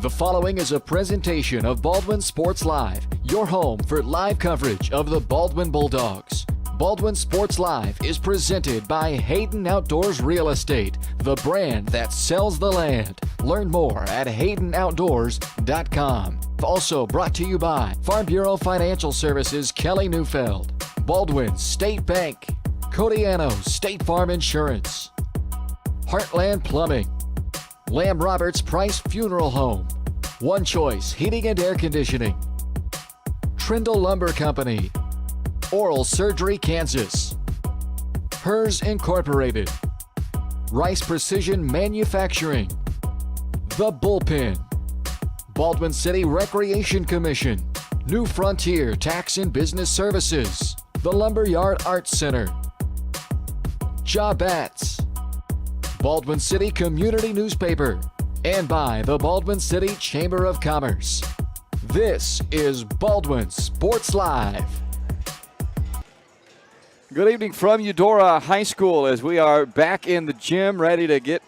The following is a presentation of Baldwin Sports Live, your home for live coverage of the Baldwin Bulldogs. Baldwin Sports Live is presented by Hayden Outdoors Real Estate, the brand that sells the land. Learn more at haydenoutdoors.com. Also brought to you by Farm Bureau Financial Services, Kelly Neufeld, Baldwin State Bank, Codiano State Farm Insurance, Heartland Plumbing, Lamb Roberts Price Funeral Home, One Choice Heating and Air Conditioning, Trindle Lumber Company, Oral Surgery Kansas, Hers Incorporated, Rice Precision Manufacturing, The Bullpen, Baldwin City Recreation Commission, New Frontier Tax and Business Services, the Lumberyard Arts Center, Jobats, Baldwin City Community Newspaper, and by the Baldwin City Chamber of Commerce. This is Baldwin Sports Live. Good evening from Eudora High School as we are back in the gym ready to get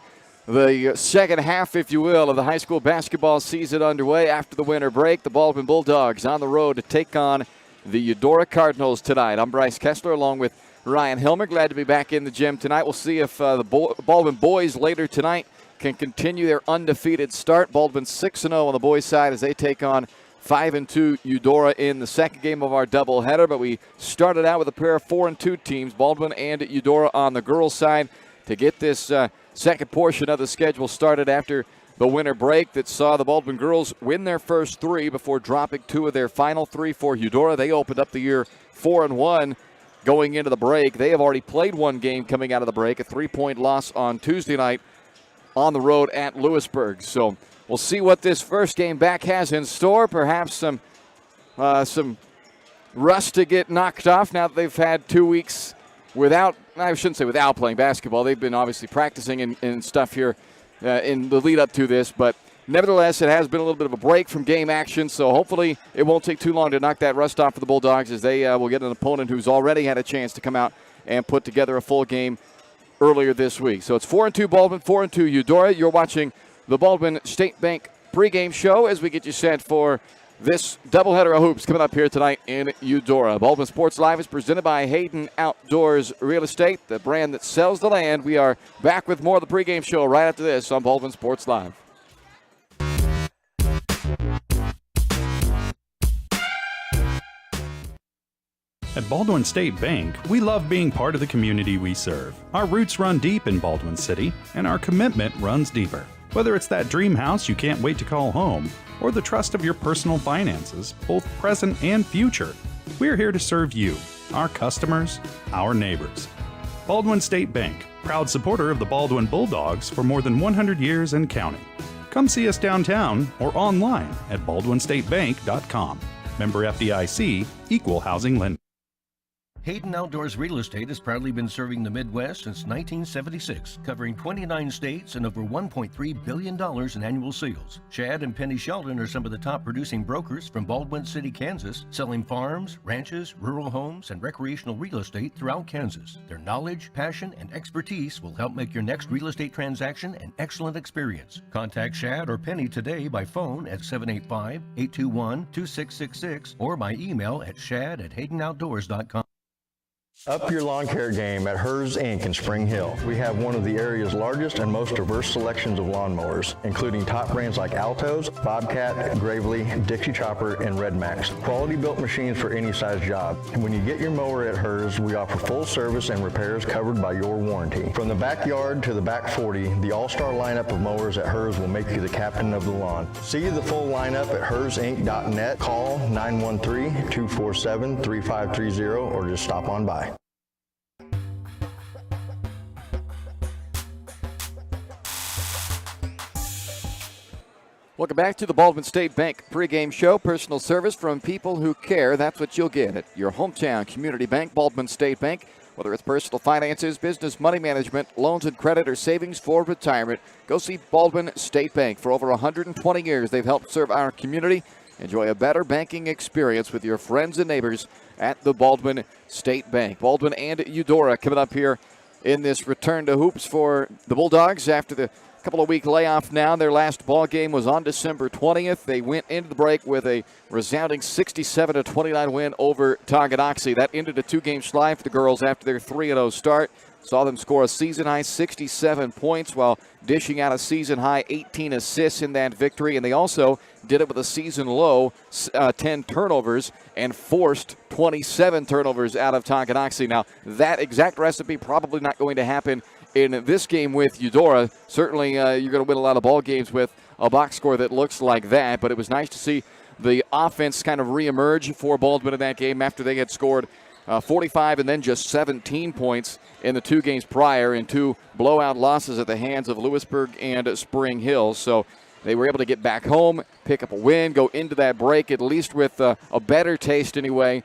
the second half, if you will, of the high school basketball season underway after the winter break. The Baldwin Bulldogs on the road to take on the Eudora Cardinals tonight. I'm Bryce Kessler along with Ryan Hilmer. Glad to be back in the gym tonight. We'll see if the Baldwin boys later tonight can continue their undefeated start. Baldwin 6-0 on the boys' side as they take on 5-2 Eudora in the second game of our doubleheader. But we started out with a pair of 4-2 teams, Baldwin and Eudora on the girls' side, to get this second portion of the schedule started after the winter break that saw the Baldwin girls win their first three before dropping two of their final three for Eudora. They opened up the year 4-1. Going into the break, they have already played one game coming out of the break, a 3-point loss on Tuesday night on the road at Lewisburg. So we'll see what this first game back has in store. Perhaps some rust to get knocked off now that they've had 2 weeks without, I shouldn't say without playing basketball. They've been obviously practicing and stuff here in the lead up to this, but nevertheless, it has been a little bit of a break from game action, so hopefully it won't take too long to knock that rust off for the Bulldogs as they will get an opponent who's already had a chance to come out and put together a full game earlier this week. So it's 4-2 Baldwin, 4-2 Eudora. You're watching the Baldwin State Bank pregame show as we get you set for this doubleheader of hoops coming up here tonight in Eudora. Baldwin Sports Live is presented by Hayden Outdoors Real Estate, the brand that sells the land. We are back with more of the pregame show right after this on Baldwin Sports Live. At Baldwin State Bank, we love being part of the community we serve. Our roots run deep in Baldwin City, and our commitment runs deeper. Whether it's that dream house you can't wait to call home, or the trust of your personal finances, both present and future, we're here to serve you, our customers, our neighbors. Baldwin State Bank, proud supporter of the Baldwin Bulldogs for more than 100 years and counting. Come see us downtown or online at baldwinstatebank.com. Member FDIC, Equal Housing Lender. Hayden Outdoors Real Estate has proudly been serving the Midwest since 1976, covering 29 states and over $1.3 billion in annual sales. Chad and Penny Sheldon are some of the top producing brokers from Baldwin City, Kansas, selling farms, ranches, rural homes, and recreational real estate throughout Kansas. Their knowledge, passion, and expertise will help make your next real estate transaction an excellent experience. Contact Chad or Penny today by phone at 785-821-2666 or by email at shad@haydenoutdoors.com. Up your lawn care game at Hers Inc. in Spring Hill. We have one of the area's largest and most diverse selections of lawnmowers, including top brands like Altos, Bobcat, Gravely, Dixie Chopper, and Red Max. Quality built machines for any size job. And when you get your mower at Hers, we offer full service and repairs covered by your warranty. From the backyard to the back 40, the all-star lineup of mowers at Hers will make you the captain of the lawn. See the full lineup at hersinc.net. Call 913-247-3530 or just stop on by. Welcome back to the Baldwin State Bank pregame show. Personal service from people who care. That's what you'll get at your hometown community bank, Baldwin State Bank. Whether it's personal finances, business, money management, loans and credit, or savings for retirement, go see Baldwin State Bank. For over 120 years, they've helped serve our community. Enjoy a better banking experience with your friends and neighbors at the Baldwin State Bank. Baldwin and Eudora coming up here in this return to hoops for the Bulldogs after the couple of week layoff now. Their last ball game was on December 20th. They went into the break with a resounding 67-29 win over Tonganoxie. That ended a 2-game slide for the girls after their 3-0 start. Saw them score a season-high 67 points while dishing out a season-high 18 assists in that victory. And they also did it with a season-low 10 turnovers and forced 27 turnovers out of Tonganoxie. Now, that exact recipe probably not going to happen in this game with Eudora. Certainly, you're going to win a lot of ball games with a box score that looks like that. But it was nice to see the offense kind of reemerge for Baldwin in that game after they had scored 45 and then just 17 points in the 2 games prior in 2 blowout losses at the hands of Lewisburg and Spring Hill. So they were able to get back home, pick up a win, go into that break at least with a better taste anyway,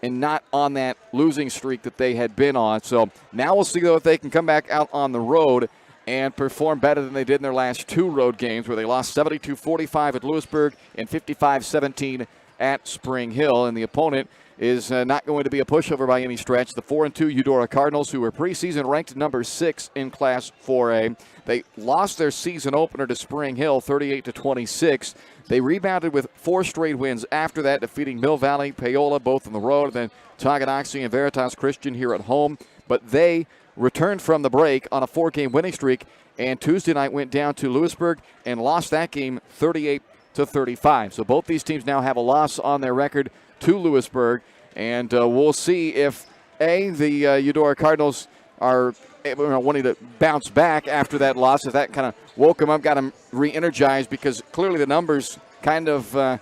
and not on that losing streak that they had been on. So now we'll see, though, if they can come back out on the road and perform better than they did in their last 2 road games, where they lost 72-45 at Lewisburg and 55-17 at Spring Hill. And the opponent is not going to be a pushover by any stretch. The 4-2 Eudora Cardinals, who were preseason ranked number 6 in Class 4A. They lost their season opener to Spring Hill 38-26. They rebounded with 4 straight wins after that, defeating Mill Valley, Paola, both on the road, and then Tonganoxie and Veritas Christian here at home. But they returned from the break on a 4-game winning streak, and Tuesday night went down to Lewisburg and lost that game 38-35. So both these teams now have a loss on their record to Lewisburg, and we'll see if the Eudora Cardinals are wanting to bounce back after that loss, if that kind of woke them up, got them re-energized, because clearly the numbers kind of I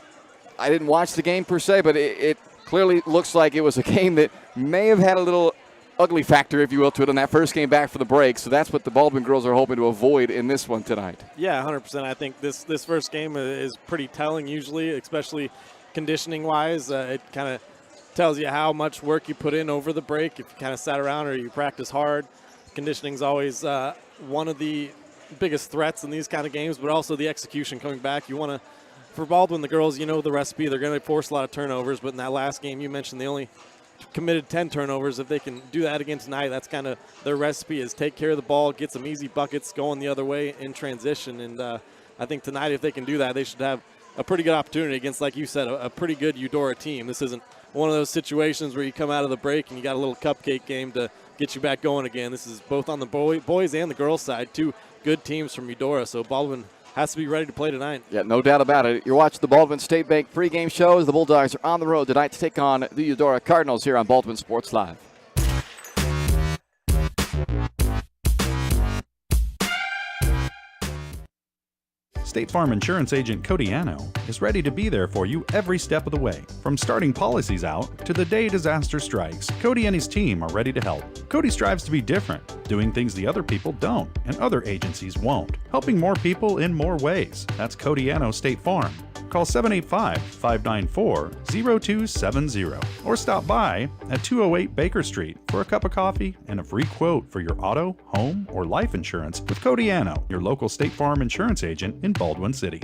didn't watch the game per se, but it clearly looks like it was a game that may have had a little ugly factor, if you will, to it on that first game back for the break. So that's what the Baldwin girls are hoping to avoid in this one tonight. Yeah, 100%. I think this first game is pretty telling usually, especially conditioning-wise. It kind of tells you how much work you put in over the break. If you kind of sat around or you practice hard, conditioning is always one of the biggest threats in these kind of games, but also the execution coming back. You want to, for Baldwin, the girls, you know the recipe. They're going to force a lot of turnovers, but in that last game you mentioned they only committed 10 turnovers. If they can do that again tonight, that's kind of their recipe, is take care of the ball, get some easy buckets going the other way in transition. And I think tonight, if they can do that, they should have a pretty good opportunity against, like you said, a pretty good Eudora team. This isn't one of those situations where you come out of the break and you got a little cupcake game to get you back going again. This is both on the boys and the girls side, 2 good teams from Eudora. So Baldwin has to be ready to play tonight. Yeah, no doubt about it. You're watching the Baldwin State Bank pregame show as the Bulldogs are on the road tonight to take on the Eudora Cardinals here on Baldwin Sports Live. State Farm Insurance Agent Cody Anno is ready to be there for you every step of the way. From starting policies out to the day disaster strikes, Cody and his team are ready to help. Cody strives to be different, doing things the other people don't and other agencies won't, helping more people in more ways. That's Cody Anno State Farm. Call 785-594-0270 or stop by at 208 Baker Street for a cup of coffee and a free quote for your auto, home, or life insurance with Cody Anno, your local State Farm insurance agent in Baldwin City.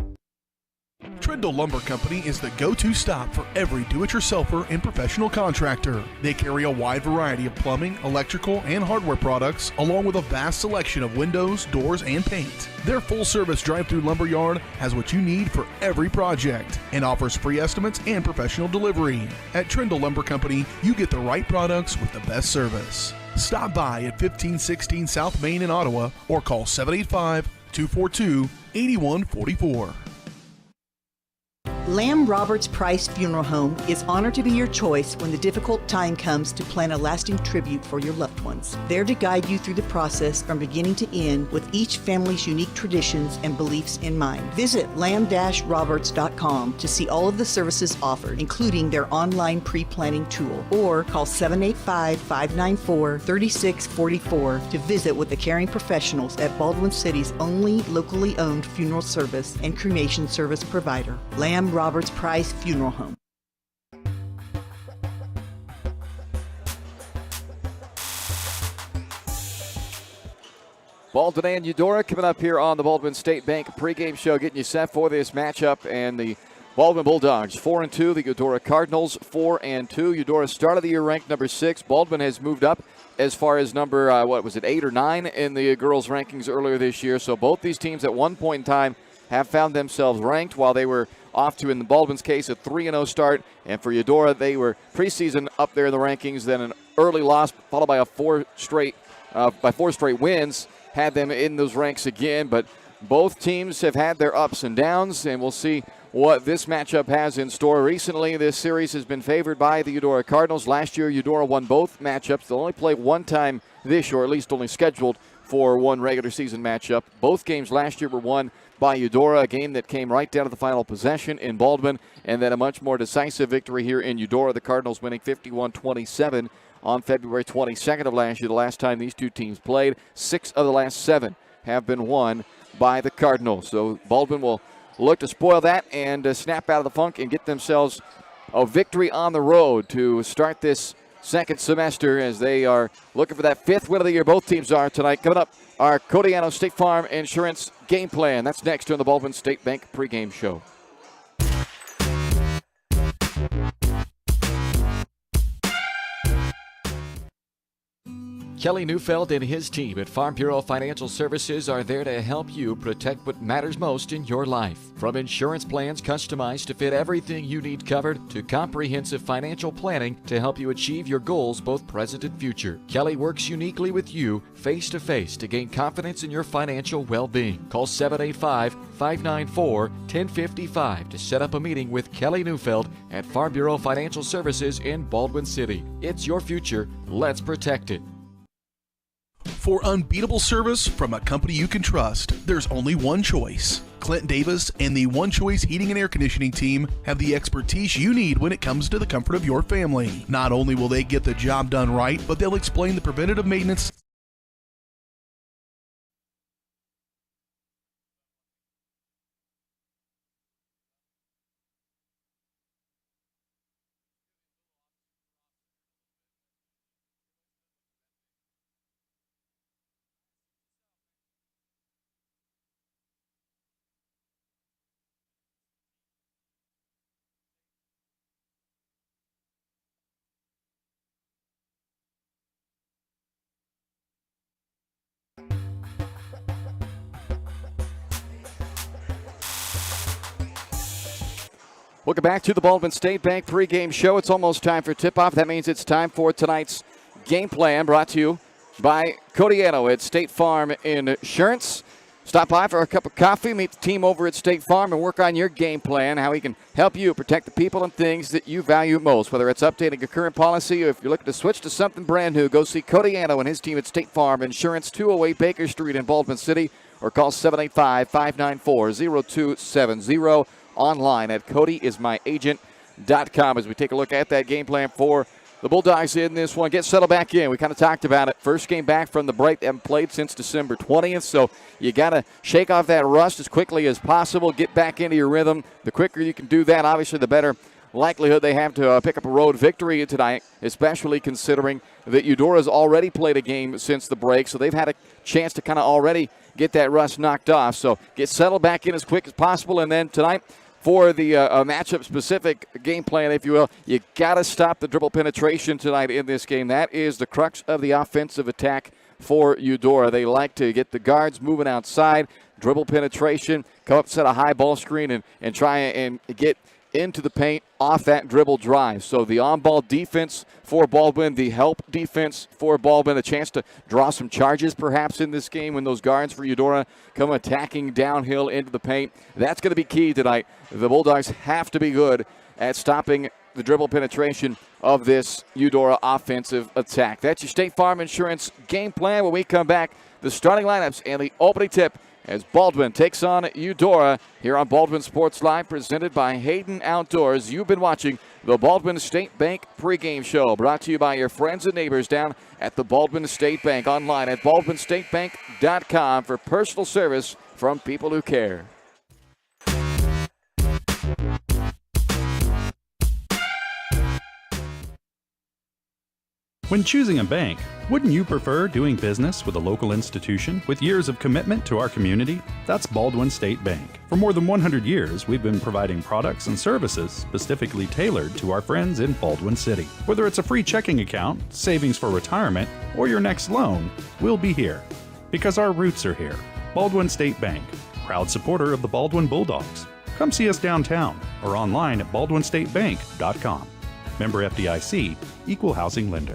Trindle Lumber Company is the go-to stop for every do-it-yourselfer and professional contractor. They carry a wide variety of plumbing, electrical, and hardware products, along with a vast selection of windows, doors, and paint. Their full-service drive-through lumber yard has what you need for every project and offers free estimates and professional delivery. At Trindle Lumber Company, you get the right products with the best service. Stop by at 1516 South Main in Ottawa or call 785-242-8144. Lamb Roberts Price Funeral Home is honored to be your choice when the difficult time comes to plan a lasting tribute for your loved ones. There to guide you through the process from beginning to end with each family's unique traditions and beliefs in mind. Visit lamb-roberts.com to see all of the services offered, including their online pre-planning tool, or call 785-594-3644 to visit with the caring professionals at Baldwin City's only locally owned funeral service and cremation service provider, Lamb Roberts Price Funeral Home. Baldwin and Eudora coming up here on the Baldwin State Bank pregame show, getting you set for this matchup. And the Baldwin Bulldogs 4-2. The Eudora Cardinals 4-2. Eudora started the year ranked number 6. Baldwin has moved up as far as number 8 or 9 in the girls' rankings earlier this year. So both these teams at one point in time have found themselves ranked, while they were off to, in the Baldwin's case, a 3-0 start. And for Eudora, they were preseason up there in the rankings, then an early loss followed by four straight wins had them in those ranks again. But both teams have had their ups and downs, and we'll see what this matchup has in store. Recently, this series has been favored by the Eudora Cardinals. Last year, Eudora won both matchups. They'll only play one time this year, or at least only scheduled for one regular season matchup. Both games last year were won by Eudora, a game that came right down to the final possession in Baldwin, and then a much more decisive victory here in Eudora. The Cardinals winning 51-27 on February 22nd of last year, the last time these two teams played. 6 of the last 7 have been won by the Cardinals. So Baldwin will look to spoil that and snap out of the funk and get themselves a victory on the road to start this second semester, as they are looking for that 5th win of the year. Both teams are tonight. Coming up, our Codiano State Farm Insurance game plan. That's next on the Baldwin State Bank pregame show. Kelly Neufeld and his team at Farm Bureau Financial Services are there to help you protect what matters most in your life. From insurance plans customized to fit everything you need covered, to comprehensive financial planning to help you achieve your goals both present and future. Kelly works uniquely with you face-to-face to gain confidence in your financial well-being. Call 785-594-1055 to set up a meeting with Kelly Neufeld at Farm Bureau Financial Services in Baldwin City. It's your future. Let's protect it. For unbeatable service from a company you can trust, there's only one choice. Clint Davis and the One Choice Heating and Air Conditioning team have the expertise you need when it comes to the comfort of your family. Not only will they get the job done right, but they'll explain the preventative maintenance Welcome back to the Baldwin State Bank pregame show. It's almost time for tip-off. That means it's time for tonight's game plan, brought to you by Codiano at State Farm Insurance. Stop by for a cup of coffee, meet the team over at State Farm, and work on your game plan, how we can help you protect the people and things that you value most. Whether it's updating a current policy or if you're looking to switch to something brand new, go see Codiano and his team at State Farm Insurance, 208 Baker Street in Baldwin City, or call 785-594-0270. Online at codyismyagent.com as we take a look at that game plan for the Bulldogs in this one. Get settled back in. We kind of talked about it. First game back from the break. They haven't played since December 20th, so you got to shake off that rust as quickly as possible. Get back into your rhythm. The quicker you can do that, obviously, the better likelihood they have to pick up a road victory tonight, especially considering that Eudora's already played a game since the break, so they've had a chance to kind of already get that rust knocked off. So get settled back in as quick as possible, and then tonight, for the matchup-specific game plan, if you will, you got to stop the dribble penetration tonight in this game. That is the crux of the offensive attack for Eudora. They like to get the guards moving outside, dribble penetration, come up, set a high ball screen, and try and get into the paint off that dribble drive. So the on-ball defense for Baldwin, the help defense for Baldwin, a chance to draw some charges perhaps in this game when those guards for Eudora come attacking downhill into the paint. That's going to be key tonight. The Bulldogs have to be good at stopping the dribble penetration of this Eudora offensive attack. That's your State Farm Insurance game plan. When we come back, the starting lineups and the opening tip as Baldwin takes on Eudora here on Baldwin Sports Live, presented by Hayden Outdoors. You've been watching the Baldwin State Bank pregame show, brought to you by your friends and neighbors down at the Baldwin State Bank, online at baldwinstatebank.com for personal service from people who care. When choosing a bank, wouldn't you prefer doing business with a local institution with years of commitment to our community? That's Baldwin State Bank. For more than 100 years, we've been providing products and services specifically tailored to our friends in Baldwin City. Whether it's a free checking account, savings for retirement, or your next loan, we'll be here. Because our roots are here. Baldwin State Bank, proud supporter of the Baldwin Bulldogs. Come see us downtown or online at baldwinstatebank.com. Member FDIC, Equal Housing Lender.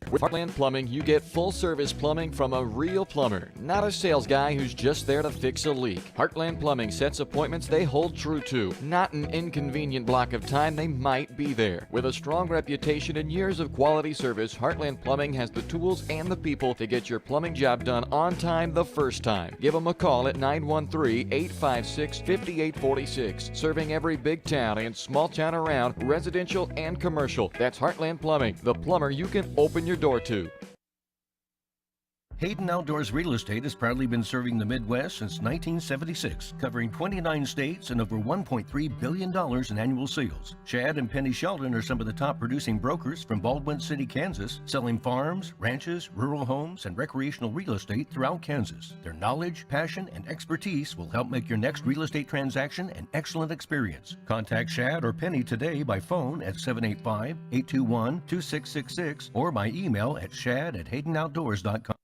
With Heartland Plumbing, you get full-service plumbing from a real plumber, not a sales guy who's just there to fix a leak. Heartland Plumbing sets appointments they hold true to, not an inconvenient block of time they might be there. With a strong reputation and years of quality service, Heartland Plumbing has the tools and the people to get your plumbing job done on time the first time. Give them a call at 913-856-5846. Serving every big town and small town around, residential and commercial. That's Heartland Plumbing, the plumber you can open your door to. Hayden Outdoors Real Estate has proudly been serving the Midwest since 1976, covering 29 states and over $1.3 billion in annual sales. Chad and Penny Sheldon are some of the top producing brokers from Baldwin City, Kansas, selling farms, ranches, rural homes, and recreational real estate throughout Kansas. Their knowledge, passion, and expertise will help make your next real estate transaction an excellent experience. Contact Chad or Penny today by phone at 785-821-2666 or by email at shad@haydenoutdoors.com.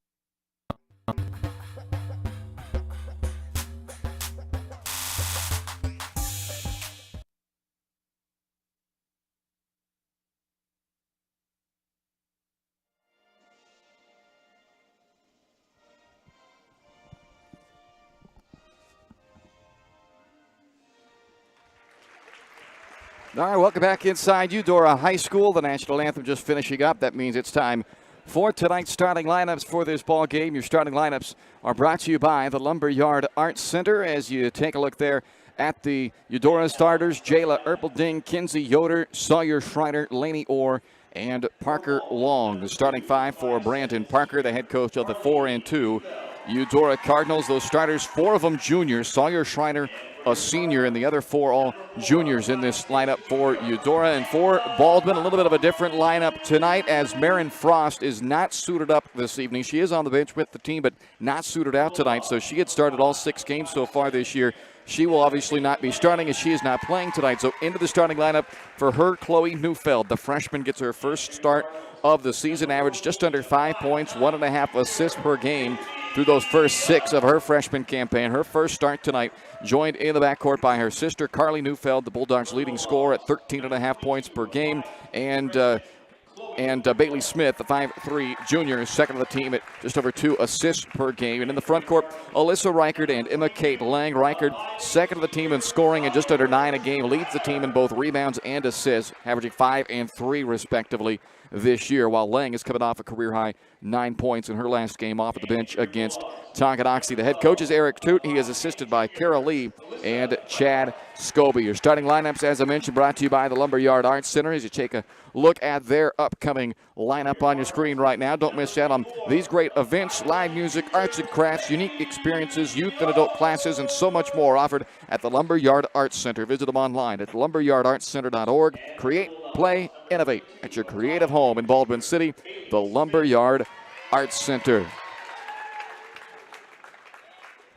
All right, welcome back inside Eudora High School. The national anthem just finishing up. That means it's time for tonight's starting lineups for this ball game. Your starting lineups are brought to you by the Lumberyard Arts Center. As you take a look there at the Eudora starters, Jayla Erpelding, Kinsey Yoder, Sawyer Schreiner, Laney Orr, and Parker Long. The starting five for Brandon Parker, the head coach of the 4-2 Eudora Cardinals. Those starters, four of them juniors. Sawyer Schreiner, a senior, and the other four all juniors in this lineup for Eudora. And for Baldwin, a little bit of a different lineup tonight as Marin Frost is not suited up this evening. She is on the bench with the team, but not suited out tonight. So she had started all 6 games so far this year. She will obviously not be starting as she is not playing tonight. So into the starting lineup for her, Chloe Neufeld. The freshman gets her first start of the season, averaged just under 5 points, 1.5 assists per game through those first 6 of her freshman campaign. Her first start tonight, joined in the backcourt by her sister, Carly Neufeld, the Bulldogs' leading scorer at 13.5 points per game, and Bailey Smith, the 5'3 junior, second of the team at just over 2 assists per game. And in the front court, Alyssa Reichard and Emma Kate Lang. Reichard, second of the team in scoring and just under 9 a game, leads the team in both rebounds and assists, averaging 5 and 3 respectively this year, while Lang is coming off a career-high 9 points in her last game off of the bench against Tonganoxie. The head coach is Eric Toot. He is assisted by Carol Lee and Chad Scobie. Your starting lineups, as I mentioned, brought to you by the Lumberyard Arts Center. As you take a look at their upcoming lineup on your screen right now, don't miss out on these great events, live music, arts and crafts, unique experiences, youth and adult classes, and so much more offered at the Lumberyard Arts Center. Visit them online at lumberyardartscenter.org. Create, play, innovate at your creative home in Baldwin City, the Lumberyard Arts Center.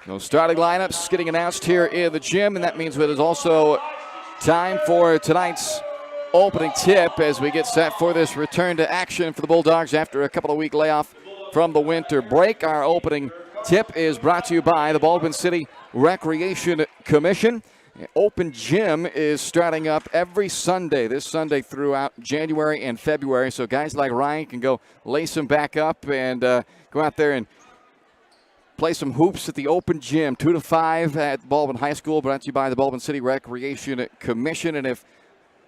So starting lineups getting announced here in the gym, and that means it is also time for tonight's opening tip as we get set for this return to action for the Bulldogs after a couple of week layoff from the winter break. Our opening tip is brought to you by the Baldwin City Recreation Commission. Open gym is starting up every Sunday, this Sunday throughout January and February. So guys like Ryan can go lace them back up and go out there and play some hoops at the open gym, 2 to 5 at Baldwin High School, brought to you by the Baldwin City Recreation Commission. And if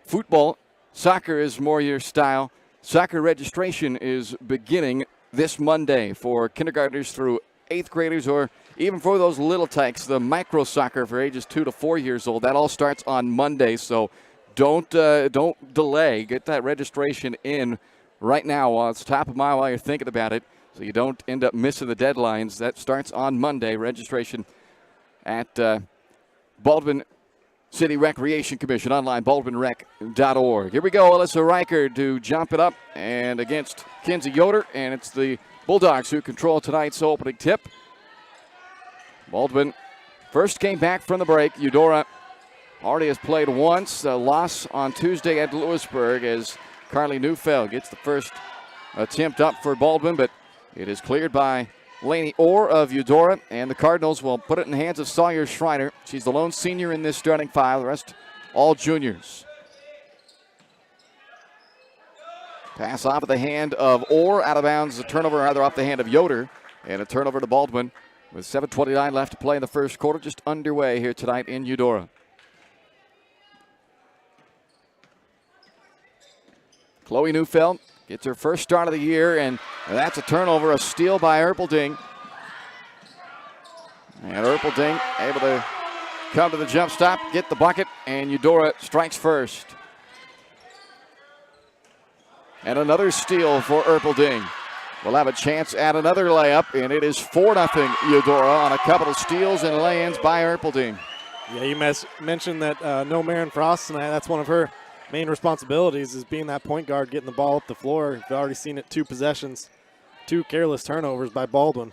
football, soccer is more your style, soccer registration is beginning this Monday for kindergartners through 8th graders, or even for those little tykes, the micro soccer for ages 2 to 4 years old. That all starts on Monday, so don't delay. Get that registration in right now while it's top of mind while you're thinking about it, so you don't end up missing the deadlines. That starts on Monday. Registration at Baldwin City Recreation Commission, online, baldwinrec.org. Here we go, Alyssa Reichard to jump it up and against Kinsey Yoder, and it's the Bulldogs who control tonight's opening tip. Baldwin first came back from the break. Eudora already has played once, a loss on Tuesday at Lewisburg as Carly Neufeld gets the first attempt up for Baldwin, but it is cleared by Lainey Orr of Eudora, and the Cardinals will put it in the hands of Sawyer Schreiner. She's the lone senior in this starting five, the rest all juniors. Pass off at the hand of Orr, out of bounds, a turnover rather off the hand of Yoder, and a turnover to Baldwin with 7:29 left to play in the first quarter, just underway here tonight in Eudora. Chloe Neufeld gets her first start of the year, and that's a turnover, a steal by Erpelding. And Erpelding able to come to the jump stop, get the bucket, and Eudora strikes first. And another steal for Erpelding. We'll have a chance at another layup, and it is 4-0 Eudora on a couple of steals and lay-ins by Erpelding. Yeah, you mentioned that no Marin Frost tonight. That's one of her main responsibilities, is being that point guard, getting the ball up the floor. You've already seen it, 2 possessions, 2 careless turnovers by Baldwin.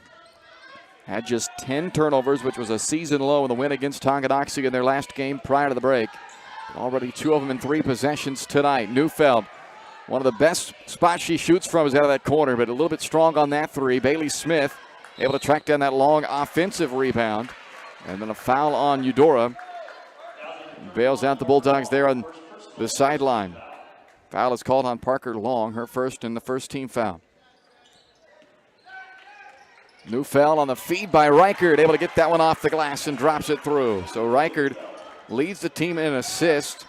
Had just 10 turnovers, which was a season low in the win against Tonganoxie in their last game prior to the break. Already 2 of them in 3 possessions tonight. Neufeld, one of the best spots she shoots from is out of that corner, but a little bit strong on that 3. Bailey Smith able to track down that long offensive rebound. And then a foul on Eudora. Bails out the Bulldogs there on the sideline. Foul is called on Parker Long, her first and the first team foul. Neufeld on the feed by Reichard, able to get that one off the glass and drops it through. So Reichard leads the team in assist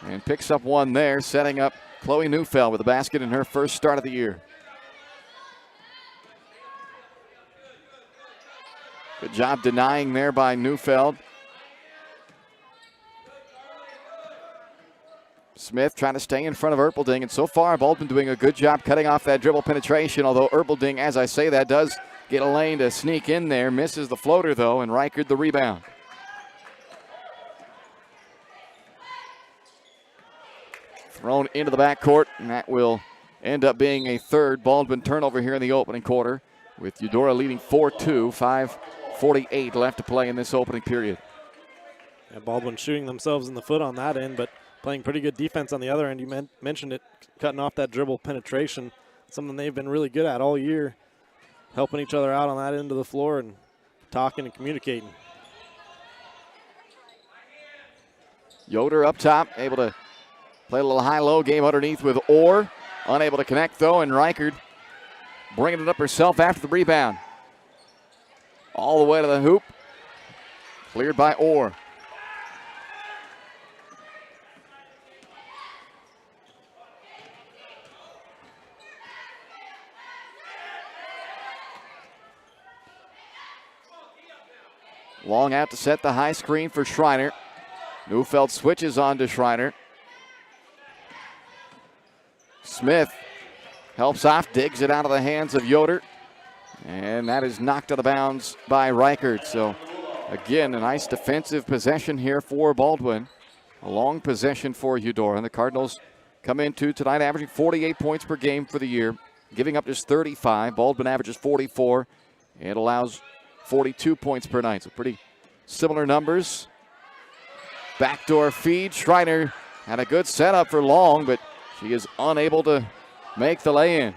and picks up one there, setting up Chloe Neufeld with a basket in her first start of the year. Good job denying there by Neufeld. Smith trying to stay in front of Erpelding, and so far Baldwin doing a good job cutting off that dribble penetration, although Erpelding, as I say that, does get a lane to sneak in there. Misses the floater, though, and Reichard the rebound. Thrown into the backcourt, and that will end up being a third Baldwin turnover here in the opening quarter, with Eudora leading 4-2, 5:48 left to play in this opening period. And Baldwin shooting themselves in the foot on that end, but playing pretty good defense on the other end. You mentioned it, cutting off that dribble penetration, something they've been really good at all year, helping each other out on that end of the floor and talking and communicating. Yoder up top, able to play a little high-low game underneath with Orr. Unable to connect, though, and Reichard bringing it up herself after the rebound. All the way to the hoop. Cleared by Orr. Long out to set the high screen for Schreiner. Neufeld switches on to Schreiner. Smith helps off, digs it out of the hands of Yoder. And that is knocked out of bounds by Reichard. So, again, a nice defensive possession here for Baldwin. A long possession for Eudora. And the Cardinals come into tonight averaging 48 points per game for the year, giving up just 35. Baldwin averages 44. It allows 42 points per night. So pretty similar numbers. Backdoor feed. Schreiner had a good setup for Long, but she is unable to make the lay-in.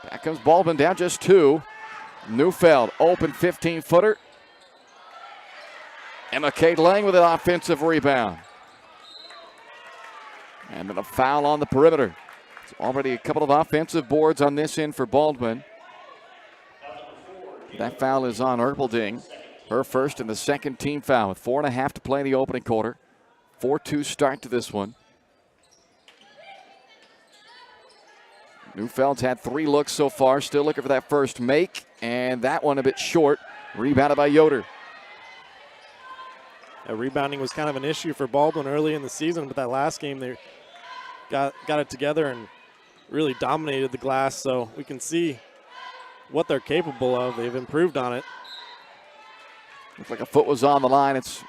Back comes Baldwin down just 2. Neufeld, open 15-footer. Emma Kate Lang with an offensive rebound. And then a foul on the perimeter. It's already a couple of offensive boards on this end for Baldwin. That foul is on Erpelding. Her first and the second team foul with 4.5 to play in the opening quarter. 4-2 start to this one. Neufeld's had 3 looks so far. Still looking for that first make. And that one a bit short. Rebounded by Yoder. Rebounding was kind of an issue for Baldwin early in the season, but that last game they got it together and really dominated the glass. So we can see what they're capable of. They've improved on it. Looked like a foot was on the line. It's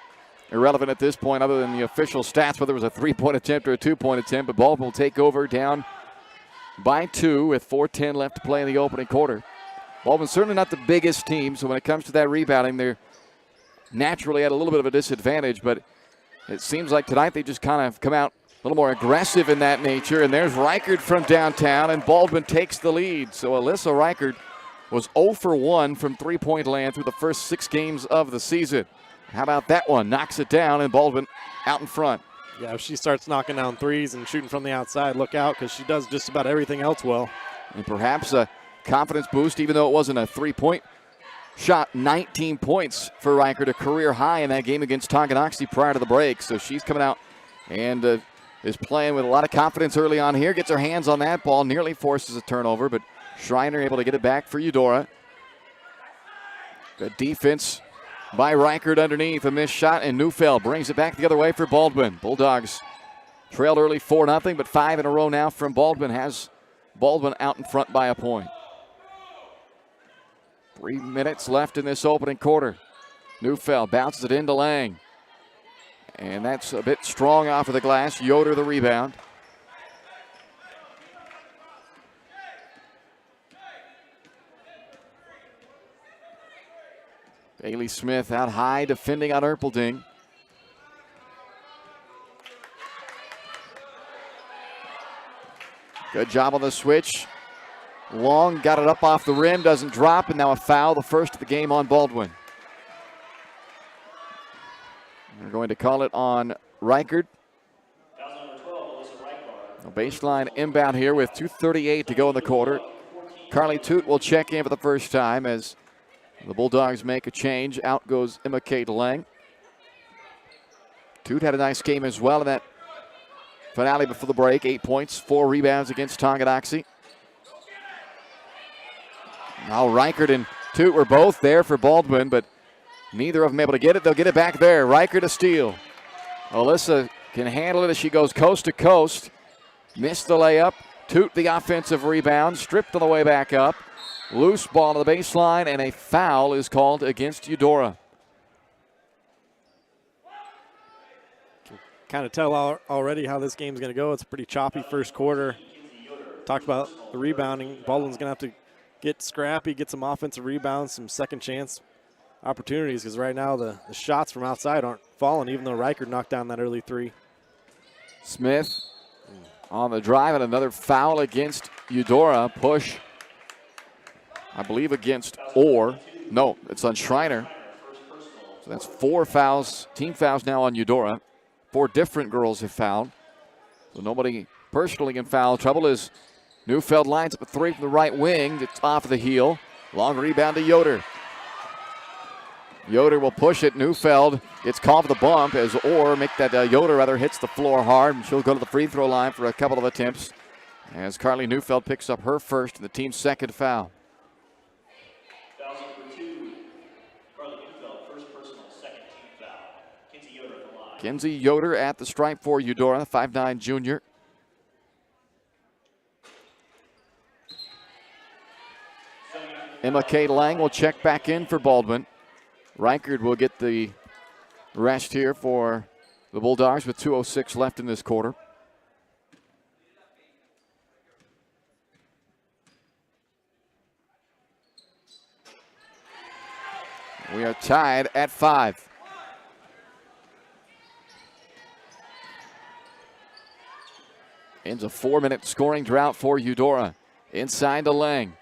irrelevant at this point other than the official stats, whether it was a 3-point attempt or a 2-point attempt. But Baldwin will take over down by 2 with 4:10 left to play in the opening quarter. Baldwin's certainly not the biggest team, so when it comes to that rebounding, they're naturally at a little bit of a disadvantage. But it seems like tonight they just kind of come out a little more aggressive in that nature. And there's Reichert from downtown, and Baldwin takes the lead. So Alyssa Reichert was 0 for 1 from three-point land through the first 6 games of the season. How about that one? Knocks it down, and Baldwin out in front. Yeah, if she starts knocking down threes and shooting from the outside, look out, because she does just about everything else well. And perhaps a confidence boost, even though it wasn't a three-point shot. 19 points for Reichert, a career high in that game against Tonganoxie prior to the break. So she's coming out and is playing with a lot of confidence early on here. Gets her hands on that ball, nearly forces a turnover, but Schreiner able to get it back for Eudora. Good defense by Reichert underneath. A missed shot, and Neufeld brings it back the other way for Baldwin. Bulldogs trailed early 4-0, but 5 in a row now from Baldwin. Has Baldwin out in front by a point. 3 minutes left in this opening quarter. Neufeld bounces it into Lang. And that's a bit strong off of the glass. Yoder the rebound. Bailey Smith out high defending on Erpelding. Good job on the switch. Long got it up off the rim, doesn't drop, and now a foul, the first of the game on Baldwin. We're going to call it on Reichert. A baseline inbound here with 2:38 to go in the quarter. Carly Toot will check in for the first time as the Bulldogs make a change. Out goes Emma Kate Lang. Toot had a nice game as well in that finale before the break. 8 points, 4 rebounds against Tonganoxie. Now Reichert and Toot were both there for Baldwin, but neither of them able to get it. They'll get it back there. Reichert a steal. Alyssa can handle it as she goes coast to coast. Missed the layup. Toot the offensive rebound. Stripped on the way back up. Loose ball to the baseline, and a foul is called against Eudora. Kind of tell already how this game's going to go. It's a pretty choppy first quarter. Talked about the rebounding. Baldwin's going to have to get scrappy, get some offensive rebounds, some second chance opportunities, because right now the shots from outside aren't falling, even though Reichert knocked down that early 3. Smith on the drive, and another foul against Eudora. Push, I believe, against Orr. No, it's on Schreiner. So that's 4 fouls, team fouls now on Eudora. 4 different girls have fouled. So nobody personally in foul trouble as Neufeld lines up a 3 from the right wing. It's off the heel. Long rebound to Yoder. Yoder will push it. Neufeld gets called for the bump as Orr, Yoder hits the floor hard, and she'll go to the free throw line for a couple of attempts as Carly Neufeld picks up her first and the team's second foul. Kenzie Yoder at the stripe for Eudora, 5'9" junior. Emma Kate Lang will check back in for Baldwin. Reichert will get the rest here for the Bulldogs with 2:06 left in this quarter. We are tied at 5. Ends a 4-minute scoring drought for Eudora. Inside to Lang.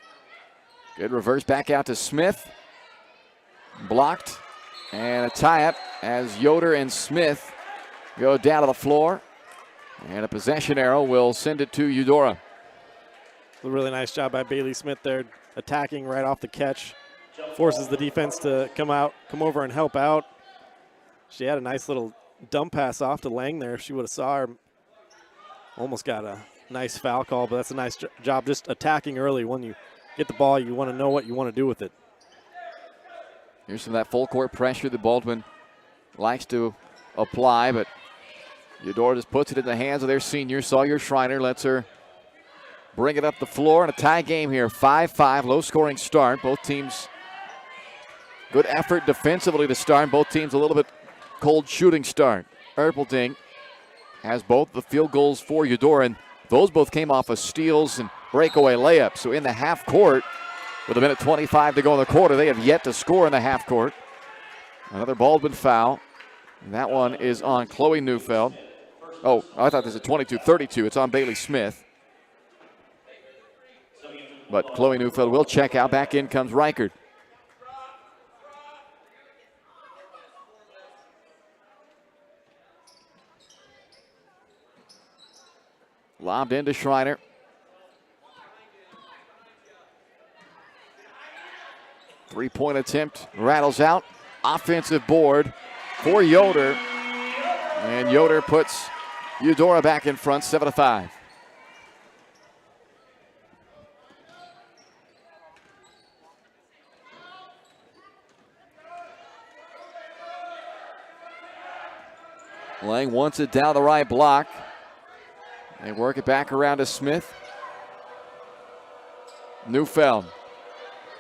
Good reverse back out to Smith. Blocked. And a tie-up as Yoder and Smith go down to the floor. And a possession arrow will send it to Eudora. A really nice job by Bailey Smith there, attacking right off the catch. Forces the defense to come over and help out. She had a nice little dump pass off to Lang there. If she would have saw her, almost got a nice foul call, but that's a nice job just attacking early. When you get the ball, you want to know what you want to do with it. Here's some of that full court pressure that Baldwin likes to apply, but Eudora just puts it in the hands of their senior. Sawyer Schreiner lets her bring it up the floor, and a tie game here. 5-5, low scoring start. Both teams Good effort defensively to start. Both teams a little bit cold shooting start. Erpelding has both the field goals for Eudora, and those both came off of steals and breakaway layups. So in the half court, with a minute 25 to go in the quarter, they have yet to score in the half court. Another Baldwin foul. And that one is on Chloe Neufeld. Oh, I thought this was 22-32. It's on Bailey Smith. But Chloe Neufeld will check out. Back in comes Reichert. Lobbed into Schreiner. Three-point attempt rattles out. Offensive board for Yoder. And Yoder puts Eudora back in front, 7-5. Lang wants it down the right block. They work it back around to Smith. Neufeld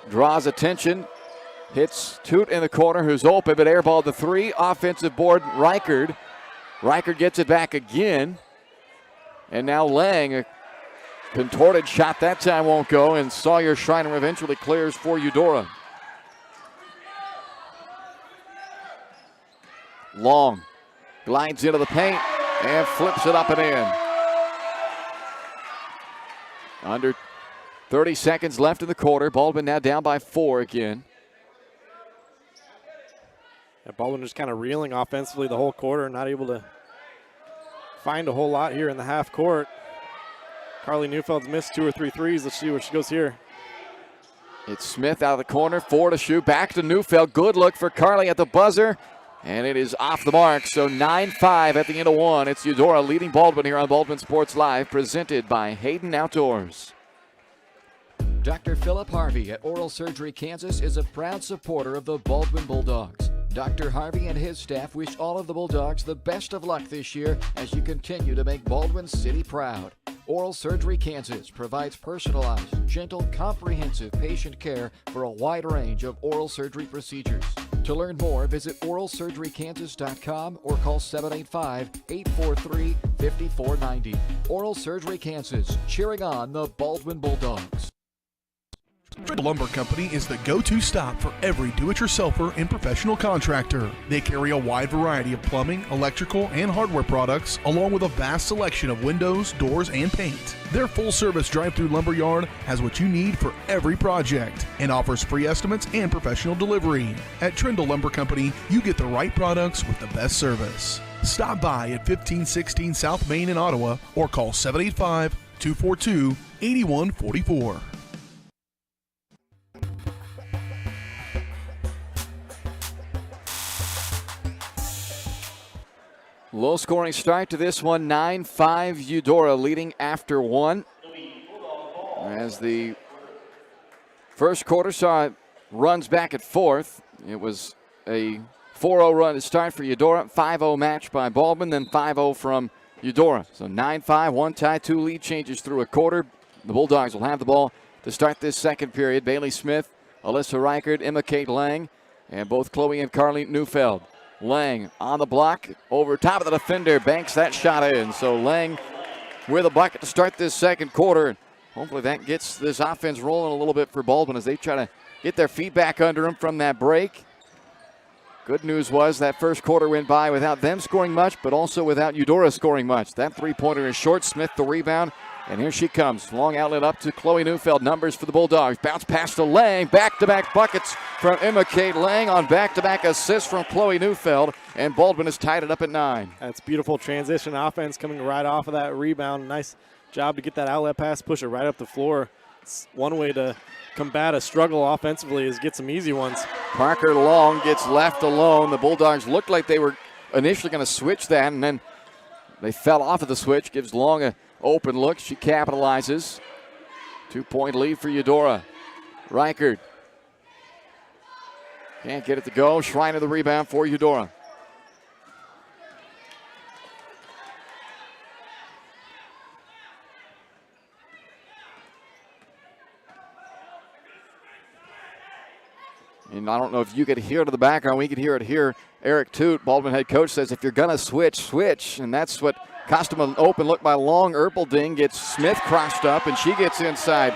draws attention. Hits Toot in the corner, who's open, but airballed the three. Offensive board, Reichert. Reichert gets it back again. And now Lang, a contorted shot that time won't go, and Sawyer Schreiner eventually clears for Eudora. Long glides into the paint and flips it up and in. Under 30 seconds left in the quarter. Baldwin now down by 4 again. Yeah, Baldwin just kind of reeling offensively the whole quarter, not able to find a whole lot here in the half court. Carly Neufeld's missed 2 or 3 threes. Let's see where she goes here. It's Smith out of the corner, 4 to shoot. Back to Neufeld. Good look for Carly at the buzzer. And it is off the mark, so 9-5 at the end of one. It's Eudora leading Baldwin here on Baldwin Sports Live, presented by Hayden Outdoors. Dr. Philip Harvey at Oral Surgery Kansas is a proud supporter of the Baldwin Bulldogs. Dr. Harvey and his staff wish all of the Bulldogs the best of luck this year as you continue to make Baldwin City proud. Oral Surgery Kansas provides personalized, gentle, comprehensive patient care for a wide range of oral surgery procedures. To learn more, visit oralsurgerykansas.com or call 785-843-5490. Oral Surgery Kansas, cheering on the Baldwin Bulldogs. Trindle Lumber Company is the go-to stop for every do-it-yourselfer and professional contractor. They carry a wide variety of plumbing, electrical, and hardware products, along with a vast selection of windows, doors, and paint. Their full-service drive-through lumber yard has what you need for every project and offers free estimates and professional delivery. At Trindle Lumber Company, you get the right products with the best service. Stop by at 1516 South Main in Ottawa or call 785-242-8144. Low scoring start to this one, 9-5 Eudora leading after one. As the first quarter saw runs back at fourth. It was a 4-0 run to start for Eudora, 5-0 match by Baldwin, then 5-0 from Eudora. So 9-5, one tie, 2 lead changes through a quarter. The Bulldogs will have the ball to start this second period. Bailey Smith, Alyssa Reichert, Emma Kate Lang, and both Chloe and Carly Neufeld. Lang on the block, over top of the defender, banks that shot in. So Lang with a bucket to start this second quarter. Hopefully that gets this offense rolling a little bit for Baldwin as they try to get their feet back under them from that break. Good news was that first quarter went by without them scoring much, but also without Eudora scoring much. That three-pointer is short. Smith the rebound, and here she comes. Long outlet up to Chloe Neufeld. Numbers for the Bulldogs. Bounce pass to Lang. Back-to-back buckets from Emma Kate Lang on back-to-back assists from Chloe Neufeld, and Baldwin has tied it up at 9. That's beautiful transition offense coming right off of that rebound. Nice job to get that outlet pass, push it right up the floor. It's one way to combat a struggle offensively is get some easy ones. Parker Long gets left alone. The Bulldogs looked like they were initially going to switch that, and then they fell off of the switch. Gives Long an open look. She capitalizes. 2-point lead for Eudora. Reichert can't get it to go. Schreiner the rebound for Eudora. In And I don't know if you could hear it in the background. We could hear it here. Eric Toot, Baldwin head coach, says if you're going to switch, switch. And that's what cost him an open look by Long. Erpelding gets Smith crossed up, and she gets inside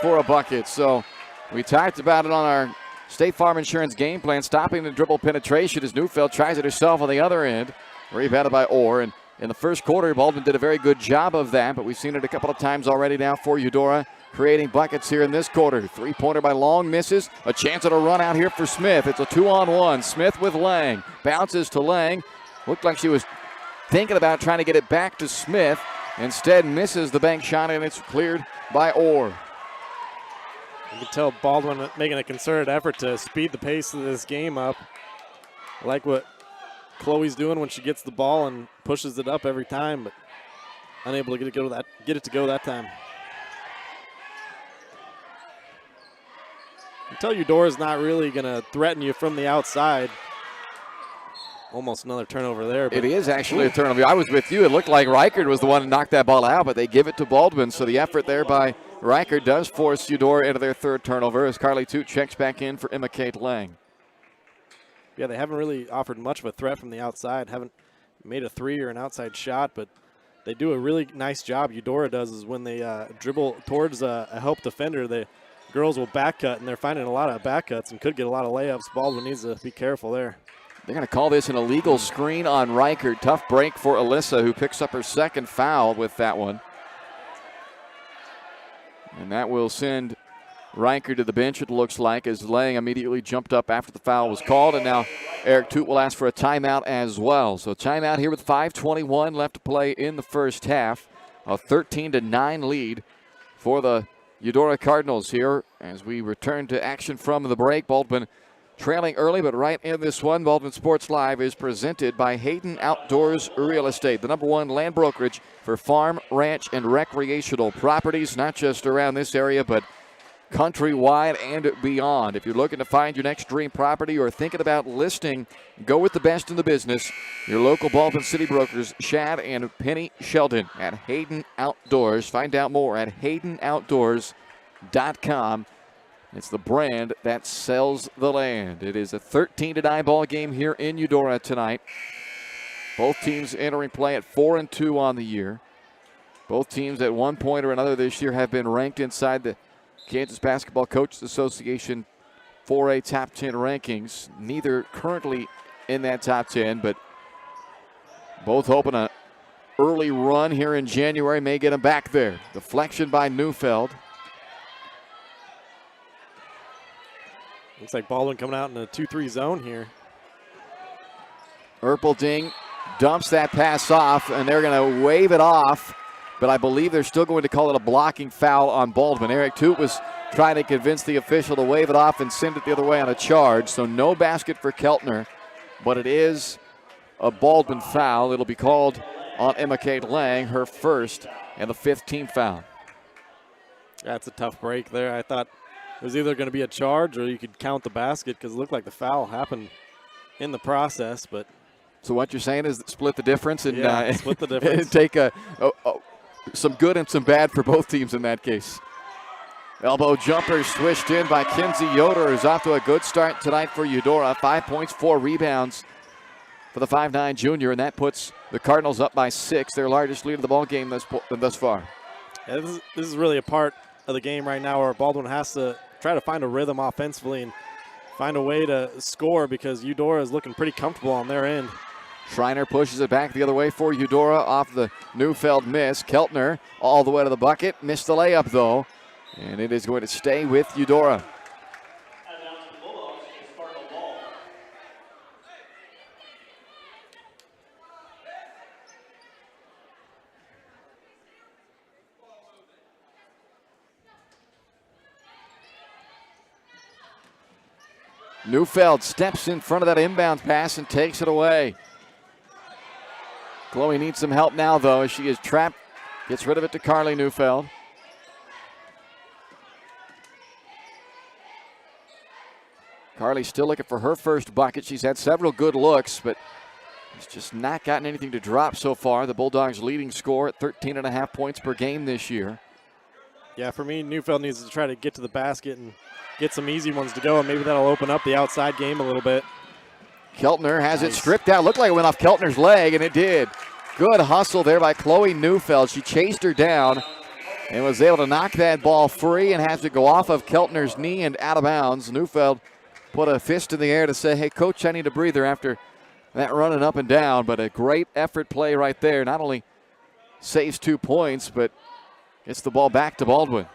for a bucket. So we talked about it on our State Farm Insurance game plan, stopping the dribble penetration as Neufeld tries it herself on the other end. Rebounded by Orr. And in the first quarter, Baldwin did a very good job of that, but we've seen it a couple of times already now for Eudora, creating buckets here in this quarter. Three-pointer by Long misses. A chance at a run out here for Smith. It's a 2-on-1. Smith with Lang. Bounces to Lang. Looked like she was thinking about trying to get it back to Smith. Instead misses the bank shot, and it's cleared by Orr. You can tell Baldwin making a concerted effort to speed the pace of this game up. I like what Chloe's doing when she gets the ball and pushes it up every time, but unable to get it to go that time. You can tell Eudora's not really going to threaten you from the outside. Almost another turnover there. It is actually a turnover. I was with you. It looked like Reichert was the one who knocked that ball out, but they give it to Baldwin. So the effort there by Reichert does force Eudora into their third turnover as Carly Toot checks back in for Emma Kate Lang. Yeah, they haven't really offered much of a threat from the outside. Haven't made a three or an outside shot, but they do a really nice job. Eudora does is when they dribble towards a help defender, the girls will back cut, and they're finding a lot of back cuts and could get a lot of layups. Baldwin needs to be careful there. They're going to call this an illegal screen on Reichert. Tough break for Alyssa, who picks up her second foul with that one. And that will send Reichert to the bench, it looks like, as Lang immediately jumped up after the foul was called. And now Eric Toot will ask for a timeout as well. So timeout here with 5:21 left to play in the first half. A 13-9 lead for the Eudora Cardinals here as we return to action from the break. Baldwin trailing early, but right in this one. Baldwin Sports Live is presented by Hayden Outdoors Real Estate, the #1 land brokerage for farm, ranch, and recreational properties, not just around this area, but countrywide and beyond. If you're looking to find your next dream property or thinking about listing, go with the best in the business. Your local Baldwin City brokers, Shad and Penny Sheldon at Hayden Outdoors. Find out more at haydenoutdoors.com. It's the brand that sells the land. It is a 13-9 ball game here in Eudora tonight. Both teams entering play at 4-2 on the year. Both teams at one point or another this year have been ranked inside the Kansas Basketball Coaches Association 4A top 10 rankings. Neither currently in that top 10, but both hoping an early run here in January may get them back there. Deflection by Neufeld. Looks like Baldwin coming out in a 2-3 zone here. Erpelding dumps that pass off, and they're going to wave it off. But I believe they're still going to call it a blocking foul on Baldwin. Eric Toot was trying to convince the official to wave it off and send it the other way on a charge. So no basket for Keltner, but it is a Baldwin foul. It'll be called on Emma Kate Lang, her first and the 5th team foul. That's a tough break there. I thought it was either going to be a charge or you could count the basket because it looked like the foul happened in the process. But so what you're saying is split the difference and split the difference. Take some good and some bad for both teams in that case. Elbow jumper swished in by Kinsey Yoder, who's off to a good start tonight for Eudora. 5 points, 4 rebounds for the 5'9" junior, and that puts the Cardinals up by 6, their largest lead of the ball game thus far. Yeah, this is really a part of the game right now where Baldwin has to try to find a rhythm offensively and find a way to score because Eudora is looking pretty comfortable on their end. Schreiner pushes it back the other way for Eudora off the Neufeld miss. Keltner all the way to the bucket. Missed the layup, though. And it is going to stay with Eudora. Neufeld steps in front of that inbound pass and takes it away. Chloe needs some help now, though, as she is trapped. Gets rid of it to Carly Neufeld. Carly still looking for her first bucket. She's had several good looks, but has just not gotten anything to drop so far. The Bulldogs' leading score at 13.5 points per game this year. Yeah, for me, Neufeld needs to try to get to the basket and get some easy ones to go, and maybe that'll open up the outside game a little bit. Keltner has it stripped out. Looked like it went off Keltner's leg, and it did. Good hustle there by Chloe Neufeld. She chased her down and was able to knock that ball free and has to go off of Keltner's knee and out of bounds. Neufeld put a fist in the air to say, hey, coach, I need a breather after that running up and down. But a great effort play right there. Not only saves 2 points, but gets the ball back to Baldwin.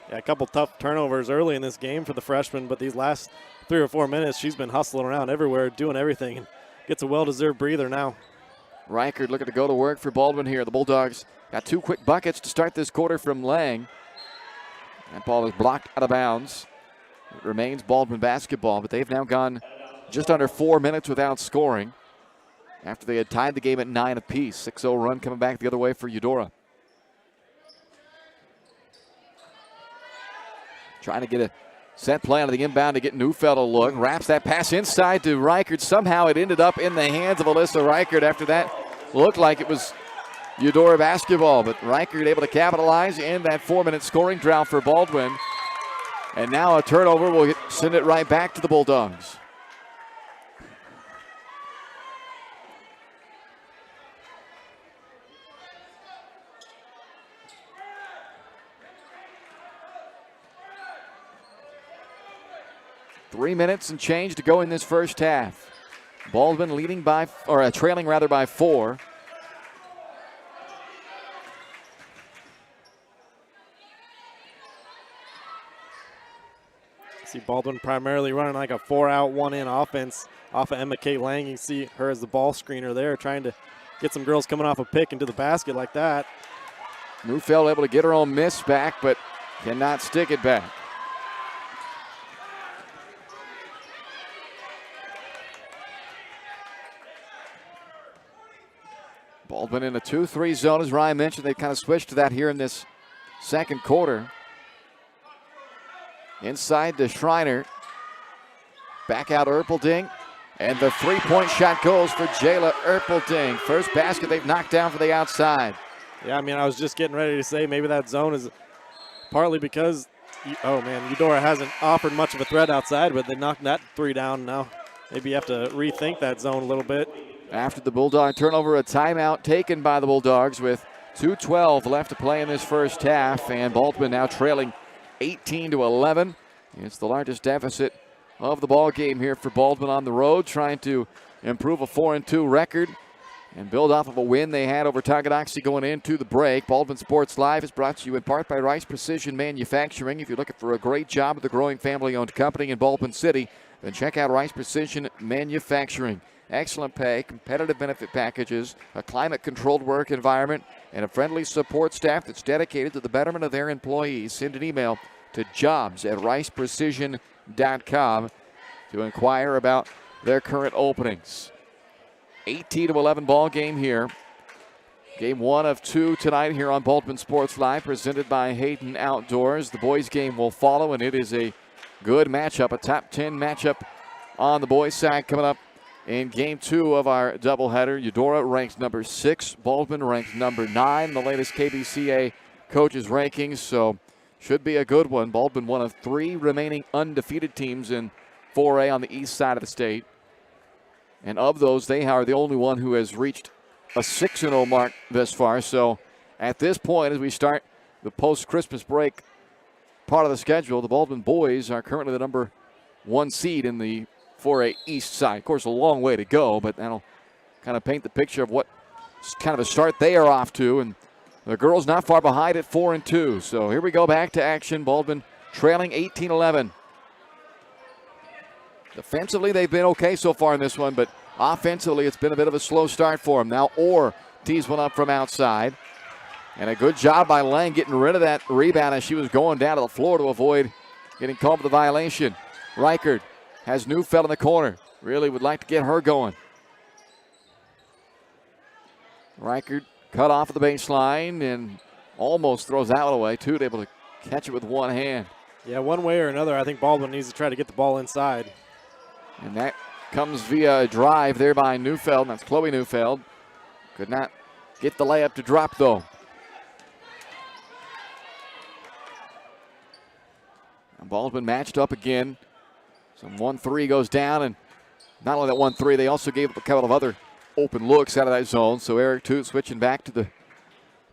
Yeah, a couple tough turnovers early in this game for the freshman, but these last 3 or 4 minutes, she's been hustling around everywhere, doing everything, and gets a well-deserved breather now. Reichert looking to go to work for Baldwin here. The Bulldogs got 2 quick buckets to start this quarter from Lang. That ball is blocked out of bounds. It remains Baldwin basketball, but they've now gone just under 4 minutes without scoring after they had tied the game at 9 apiece. 6-0 run coming back the other way for Eudora. Trying to get a set play on the inbound to get Neufeld a look. Wraps that pass inside to Reichert. Somehow it ended up in the hands of Alyssa Reichert after that looked like it was Eudora basketball. But Reichert able to capitalize in that 4-minute scoring drought for Baldwin. And now a turnover will send it right back to the Bulldogs. Three minutes and change to go in this first half. Baldwin leading by, or trailing rather by 4. See Baldwin primarily running like a 4-out, 1-in offense off of Emma Kate Lang. You see her as the ball screener there, trying to get some girls coming off a pick into the basket like that. Neufeld able to get her own miss back, but cannot stick it back. Baldwin in a 2-3 zone, as Ryan mentioned. They've kind of switched to that here in this second quarter. Inside to Schreiner. Back out Erpelding. And the three-point shot goes for Jayla Erpelding. First basket they've knocked down for the outside. Yeah, I mean, I was just getting ready to say maybe that zone is partly because, oh man, Eudora hasn't offered much of a threat outside, but they knocked that 3 down now. Maybe you have to rethink that zone a little bit. After the Bulldog turnover, a timeout taken by the Bulldogs with 2:12 left to play in this first half, and Baldwin now trailing 18-11. It's the largest deficit of the ball game here for Baldwin on the road, trying to improve a 4-2 record and build off of a win they had over Tonganoxie going into the break. Baldwin Sports Live is brought to you in part by Rice Precision Manufacturing. If you're looking for a great job with a growing family-owned company in Baldwin City, then check out Rice Precision Manufacturing. Excellent pay, competitive benefit packages, a climate-controlled work environment, and a friendly support staff that's dedicated to the betterment of their employees. Send an email to jobs@riceprecision.com to inquire about their current openings. 18-11 ball game here. Game 1 of 2 tonight here on Baldwin Sports Live, presented by Hayden Outdoors. The boys game will follow, and it is a good matchup, a top 10 matchup on the boys' side coming up in Game 2 of our doubleheader. Eudora ranks number 6. Baldwin ranks number 9. The latest KBCA coaches rankings, so should be a good one. Baldwin one of 3 remaining undefeated teams in 4A on the east side of the state. And of those, they are the only one who has reached a 6-0 mark thus far. So at this point, as we start the post-Christmas break part of the schedule, the Baldwin boys are currently the number 1 seed in the 4A East side. Of course, a long way to go, but that'll kind of paint the picture of what kind of a start they are off to. And the girls not far behind at 4-2. So here we go back to action. Baldwin trailing 18-11. Defensively, they've been okay so far in this one, but offensively, it's been a bit of a slow start for them. Now Orr tees one up from outside. And a good job by Lang getting rid of that rebound as she was going down to the floor to avoid getting called for the violation. Reichert has Neufeld in the corner. Really would like to get her going. Reichert cut off at the baseline and almost throws that one away. Toot able to catch it with one hand. Yeah, one way or another, I think Baldwin needs to try to get the ball inside. And that comes via a drive there by Neufeld. That's Chloe Neufeld. Could not get the layup to drop, though. Baldwin matched up again. Some 1-3 goes down, and not only that 1-3, they also gave up a couple of other open looks out of that zone. So Eric Toot switching back to the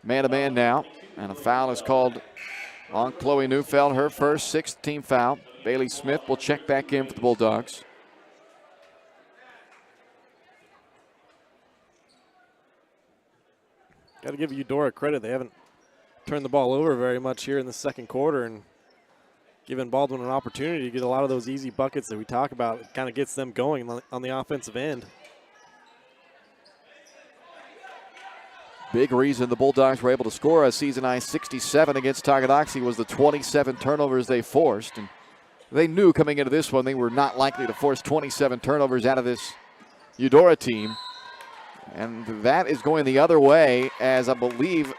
man-to-man now. And a foul is called on Chloe Neufeld, her first, sixth team foul. Bailey Smith will check back in for the Bulldogs. Got to give Eudora credit. They haven't turned the ball over very much here in the second quarter, and giving Baldwin an opportunity to get a lot of those easy buckets that we talk about. It kind of gets them going on the offensive end. Big reason the Bulldogs were able to score a season-high 67 against Tonganoxie was the 27 turnovers they forced. And they knew coming into this one they were not likely to force 27 turnovers out of this Eudora team. And that is going the other way, as I believe,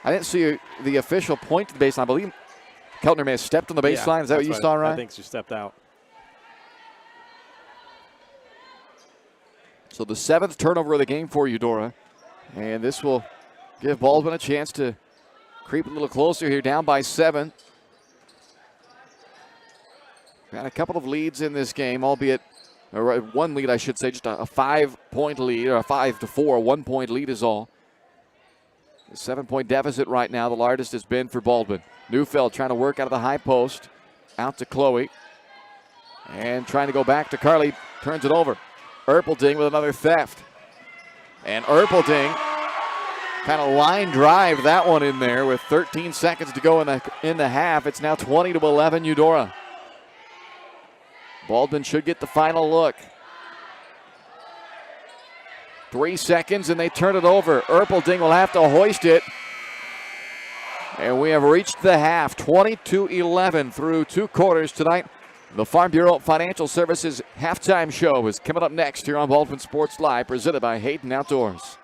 I didn't see the official point to the baseline. I believe Keltner may have stepped on the baseline. Yeah, is that what you saw, Ryan? I think she stepped out. So the 7th turnover of the game for Eudora. And this will give Baldwin a chance to creep a little closer here, down by 7. Got a couple of leads in this game, albeit, or one lead I should say, just a 5-point lead, or a 5-4, a 1-point lead is all. A 7-point deficit right now, the largest has been for Baldwin. Neufeld trying to work out of the high post, out to Chloe. And trying to go back to Carly, turns it over. Erpelding with another theft. And Erpelding kind of line drive that one in there with 13 seconds to go in the half. It's now 20-11 Eudora. Baldwin should get the final look. 3 seconds and they turn it over. Erpelding will have to hoist it. And we have reached the half. 22-11 through 2 quarters tonight. The Farm Bureau Financial Services halftime show is coming up next here on Baldwin Sports Live, presented by Hayden Outdoors.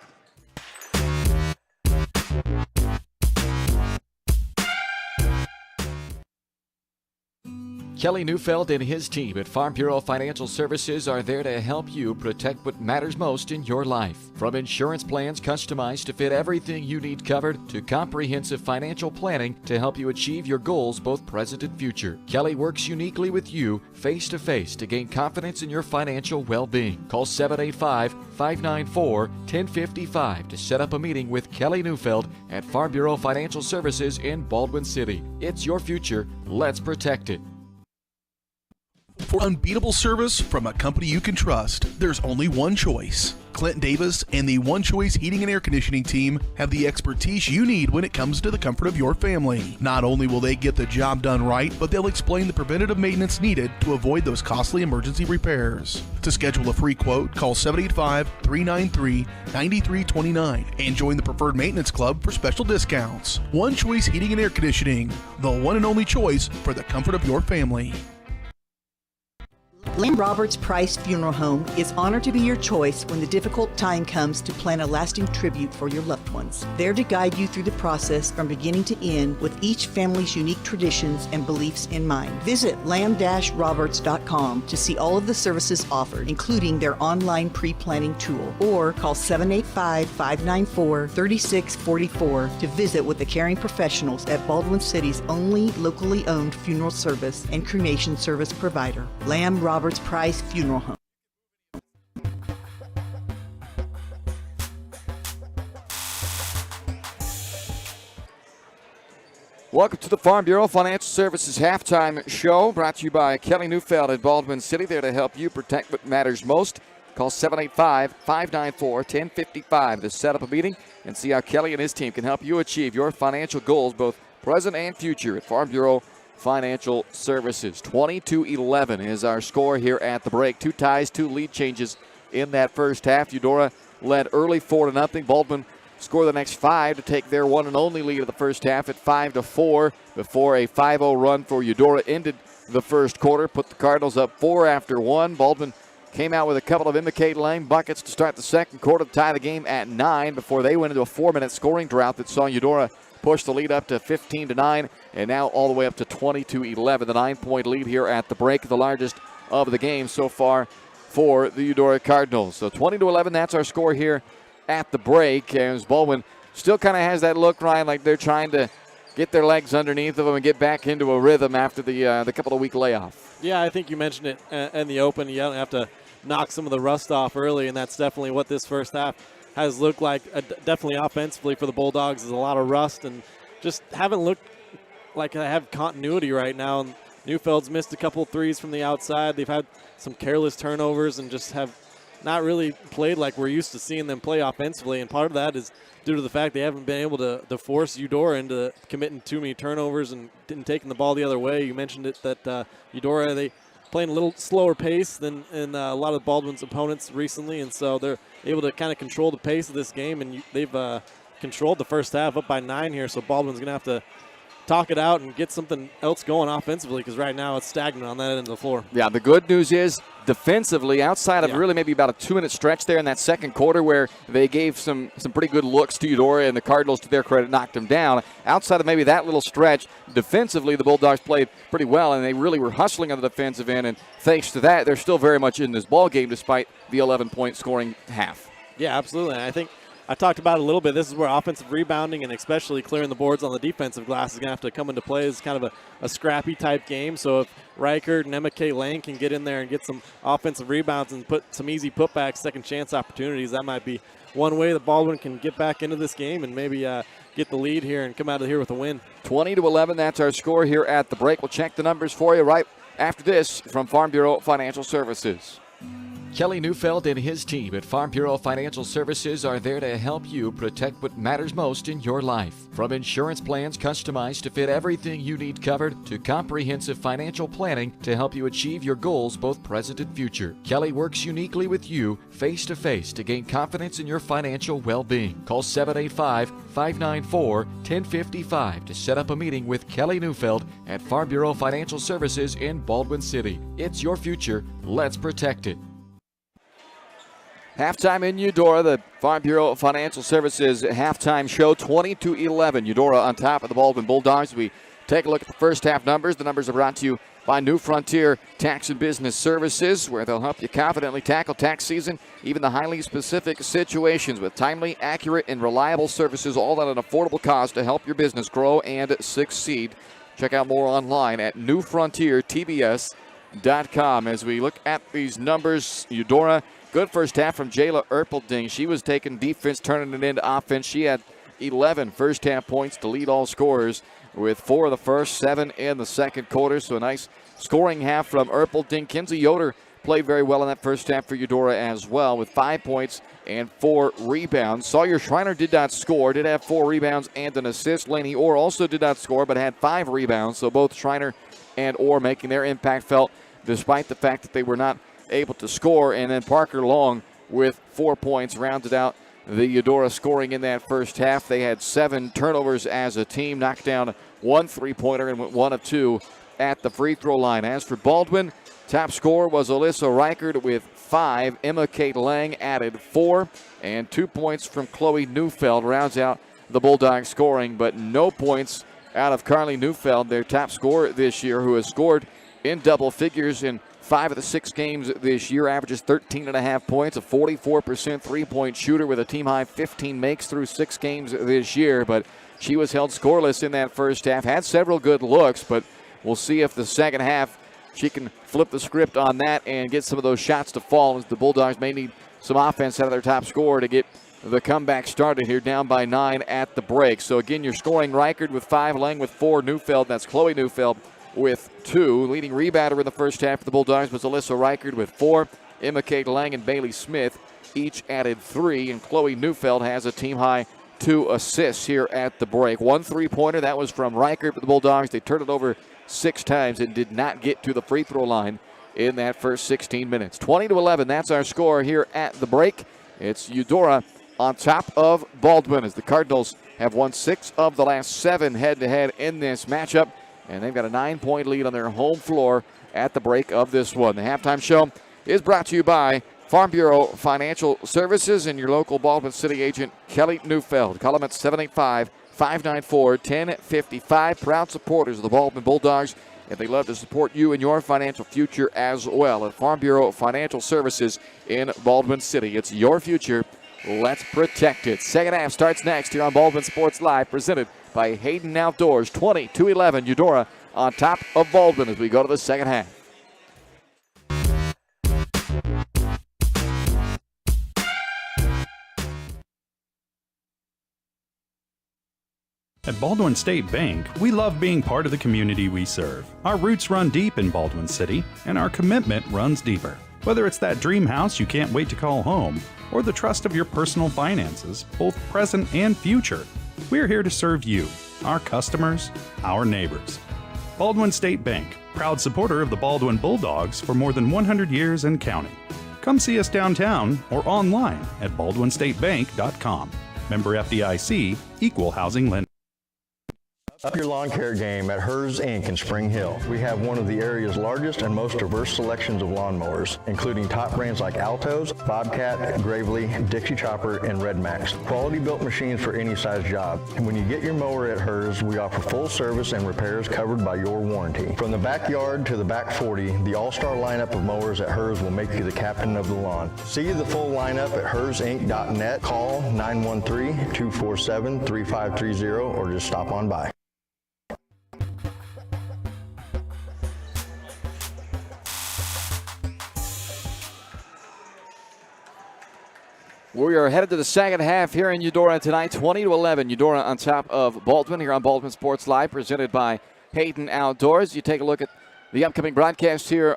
Kelly Neufeld and his team at Farm Bureau Financial Services are there to help you protect what matters most in your life. From insurance plans customized to fit everything you need covered to comprehensive financial planning to help you achieve your goals both present and future. Kelly works uniquely with you face-to-face to gain confidence in your financial well-being. Call 785-594-1055 to set up a meeting with Kelly Neufeld at Farm Bureau Financial Services in Baldwin City. It's your future. Let's protect it. For unbeatable service from a company you can trust, there's only one choice. Clint Davis and the One Choice Heating and Air Conditioning team have the expertise you need when it comes to the comfort of your family. Not only will they get the job done right, but they'll explain the preventative maintenance needed to avoid those costly emergency repairs. To schedule a free quote, call 785-393-9329 and join the Preferred Maintenance Club for special discounts. One Choice Heating and Air Conditioning, the one and only choice for the comfort of your family. Lamb Roberts Price Funeral Home is honored to be your choice when the difficult time comes to plan a lasting tribute for your loved ones. There to guide you through the process from beginning to end with each family's unique traditions and beliefs in mind. Visit lamb-roberts.com to see all of the services offered, including their online pre-planning tool, or call 785-594-3644 to visit with the caring professionals at Baldwin City's only locally owned funeral service and cremation service provider, Lamb Roberts Price Funeral Home. Welcome to the Farm Bureau Financial Services halftime show, brought to you by Kelly Neufeld at Baldwin City, there to help you protect what matters most. Call 785-594-1055 to set up a meeting and see how Kelly and his team can help you achieve your financial goals, both present and future, at Farm Bureau Financial Services. 22-11 is our score here at the break. 2 ties, 2 lead changes in that first half. Eudora led early 4-0. Baldwin scored the next 5 to take their one and only lead of the first half at 5-4 before a 5-0 run for Eudora ended the first quarter, put the Cardinals up 4 after 1. Baldwin came out with a couple of Imicate Lane buckets to start the second quarter to tie the game at 9 before they went into a 4-minute scoring drought that saw Eudora push the lead up to 15-9, and now all the way up to 22-11. The 9-point lead here at the break, the largest of the game so far for the Eudora Cardinals. So 20-11, that's our score here at the break. As Baldwin still kind of has that look, Ryan, like they're trying to get their legs underneath of them and get back into a rhythm after the couple of week layoff. Yeah, I think you mentioned it in the open. You don't have to knock some of the rust off early, and that's definitely what this first half has looked like. Definitely offensively for the Bulldogs is a lot of rust and just haven't looked like they have continuity right now. And Neufeld's missed a couple threes from the outside. They've had some careless turnovers and just have not really played like we're used to seeing them play offensively. And part of that is due to the fact they haven't been able to force Eudora into committing too many turnovers and taking the ball the other way. You mentioned it that Eudora, they playing a little slower pace than in a lot of Baldwin's opponents recently, and so they're able to kind of control the pace of this game, and they've controlled the first half up by 9 here, so Baldwin's going to have to talk it out and get something else going offensively because right now it's stagnant on that end of the floor. Yeah, the good news is defensively, outside of really maybe about a 2-minute stretch there in that second quarter where they gave some pretty good looks to Eudora and the Cardinals, to their credit, knocked them down. Outside of maybe that little stretch, defensively the Bulldogs played pretty well, and they really were hustling on the defensive end, and thanks to that, they're still very much in this ball game despite the 11-point scoring half. Yeah, absolutely. And I think I talked about it a little bit. This is where offensive rebounding and especially clearing the boards on the defensive glass is going to have to come into play. It's kind of a scrappy type game. So if Reichert and Emma K. Lang can get in there and get some offensive rebounds and put some easy putbacks, second chance opportunities, that might be one way that Baldwin can get back into this game and maybe get the lead here and come out of here with a win. 20-11, that's our score here at the break. We'll check the numbers for you right after this from Farm Bureau Financial Services. Kelly Neufeld and his team at Farm Bureau Financial Services are there to help you protect what matters most in your life. From insurance plans customized to fit everything you need covered to comprehensive financial planning to help you achieve your goals both present and future. Kelly works uniquely with you face-to-face to gain confidence in your financial well-being. Call 785-594-1055 to set up a meeting with Kelly Neufeld at Farm Bureau Financial Services in Baldwin City. It's your future. Let's protect it. Halftime in Eudora, the Farm Bureau Financial Services halftime show, 20-11. Eudora on top of the Baldwin Bulldogs. We take a look at the first half numbers. The numbers are brought to you by New Frontier Tax and Business Services, where they'll help you confidently tackle tax season, even the highly specific situations with timely, accurate, and reliable services, all at an affordable cost to help your business grow and succeed. Check out more online at newfrontiertbs.com. As we look at these numbers, Eudora, good first half from Jayla Erpelding. She was taking defense, turning it into offense. She had 11 first half points to lead all scorers with 4 of the first, 7 in the second quarter. So a nice scoring half from Erpelding. Kinsey Yoder played very well in that first half for Eudora as well with 5 points and 4 rebounds. Sawyer Schreiner did not score, did have 4 rebounds and an assist. Laney Orr also did not score but had 5 rebounds. So both Schreiner and Orr making their impact felt despite the fact that they were not able to score. And then Parker Long with 4 points rounded out the Eudora scoring in that first half. They had 7 turnovers as a team, knocked down 1 3-pointer and went 1 of 2 at the free throw line. As for Baldwin, top scorer was Alyssa Reichert with 5. Emma Kate Lang added 4, and 2 points from Chloe Neufeld rounds out the Bulldogs scoring, but no points out of Carly Neufeld, their top scorer this year, who has scored in double figures in 5 of the 6 games this year, averages 13.5 points, a 44% three-point shooter with a team-high 15 makes through 6 games this year. But she was held scoreless in that first half, had several good looks, but we'll see if the second half she can flip the script on that and get some of those shots to fall, as the Bulldogs may need some offense out of their top scorer to get the comeback started here, down by 9 at the break. So again, you're scoring Reichert with 5, Lang with 4, Neufeld, that's Chloe Neufeld, with 2. Leading rebounder in the first half for the Bulldogs was Alyssa Reichert with 4. Emma Kate Lang and Bailey Smith each added 3, and Chloe Neufeld has a team-high 2 assists here at the break. 1 3-pointer, that was from Reichert for the Bulldogs. They turned it over 6 times and did not get to the free throw line in that first 16 minutes. 20-11, that's our score here at the break. It's Eudora on top of Baldwin, as the Cardinals have won 6 of the last 7 head-to-head in this matchup, and they've got a 9-point lead on their home floor at the break of this one. The halftime show is brought to you by Farm Bureau Financial Services and your local Baldwin City agent, Kelly Neufeld. Call them at 785-594-1055. Proud supporters of the Baldwin Bulldogs, and they love to support you in your financial future as well. At Farm Bureau Financial Services in Baldwin City, it's your future. let's protect it. Second half starts next here on Baldwin Sports Live, presented by Hayden Outdoors. 20-11, Eudora on top of Baldwin as we go to the second half. At Baldwin State Bank, we love being part of the community we serve. Our roots run deep in Baldwin City, and our commitment runs deeper. Whether it's that dream house you can't wait to call home, or the trust of your personal finances, both present and future, we're here to serve you, our customers, our neighbors. Baldwin State Bank, proud supporter of the Baldwin Bulldogs for more than 100 years and counting. Come see us downtown or online at baldwinstatebank.com. Member FDIC, Equal Housing Lender. Up your lawn care game at Hers Inc. in Spring Hill. We have one of the area's largest and most diverse selections of lawnmowers, including top brands like Altos, Bobcat, Gravely, Dixie Chopper, and Red Max. Quality built machines for any size job. And when you get your mower at Hers, we offer full service and repairs covered by your warranty. From the backyard to the back 40, the all-star lineup of mowers at Hers will make you the captain of the lawn. See the full lineup at hersinc.net. Call 913-247-3530 or just stop on by. We are headed to the second half here in Eudora tonight, 20-11. Eudora on top of Baldwin here on Baldwin Sports Live, presented by Hayden Outdoors. You take a look at the upcoming broadcast here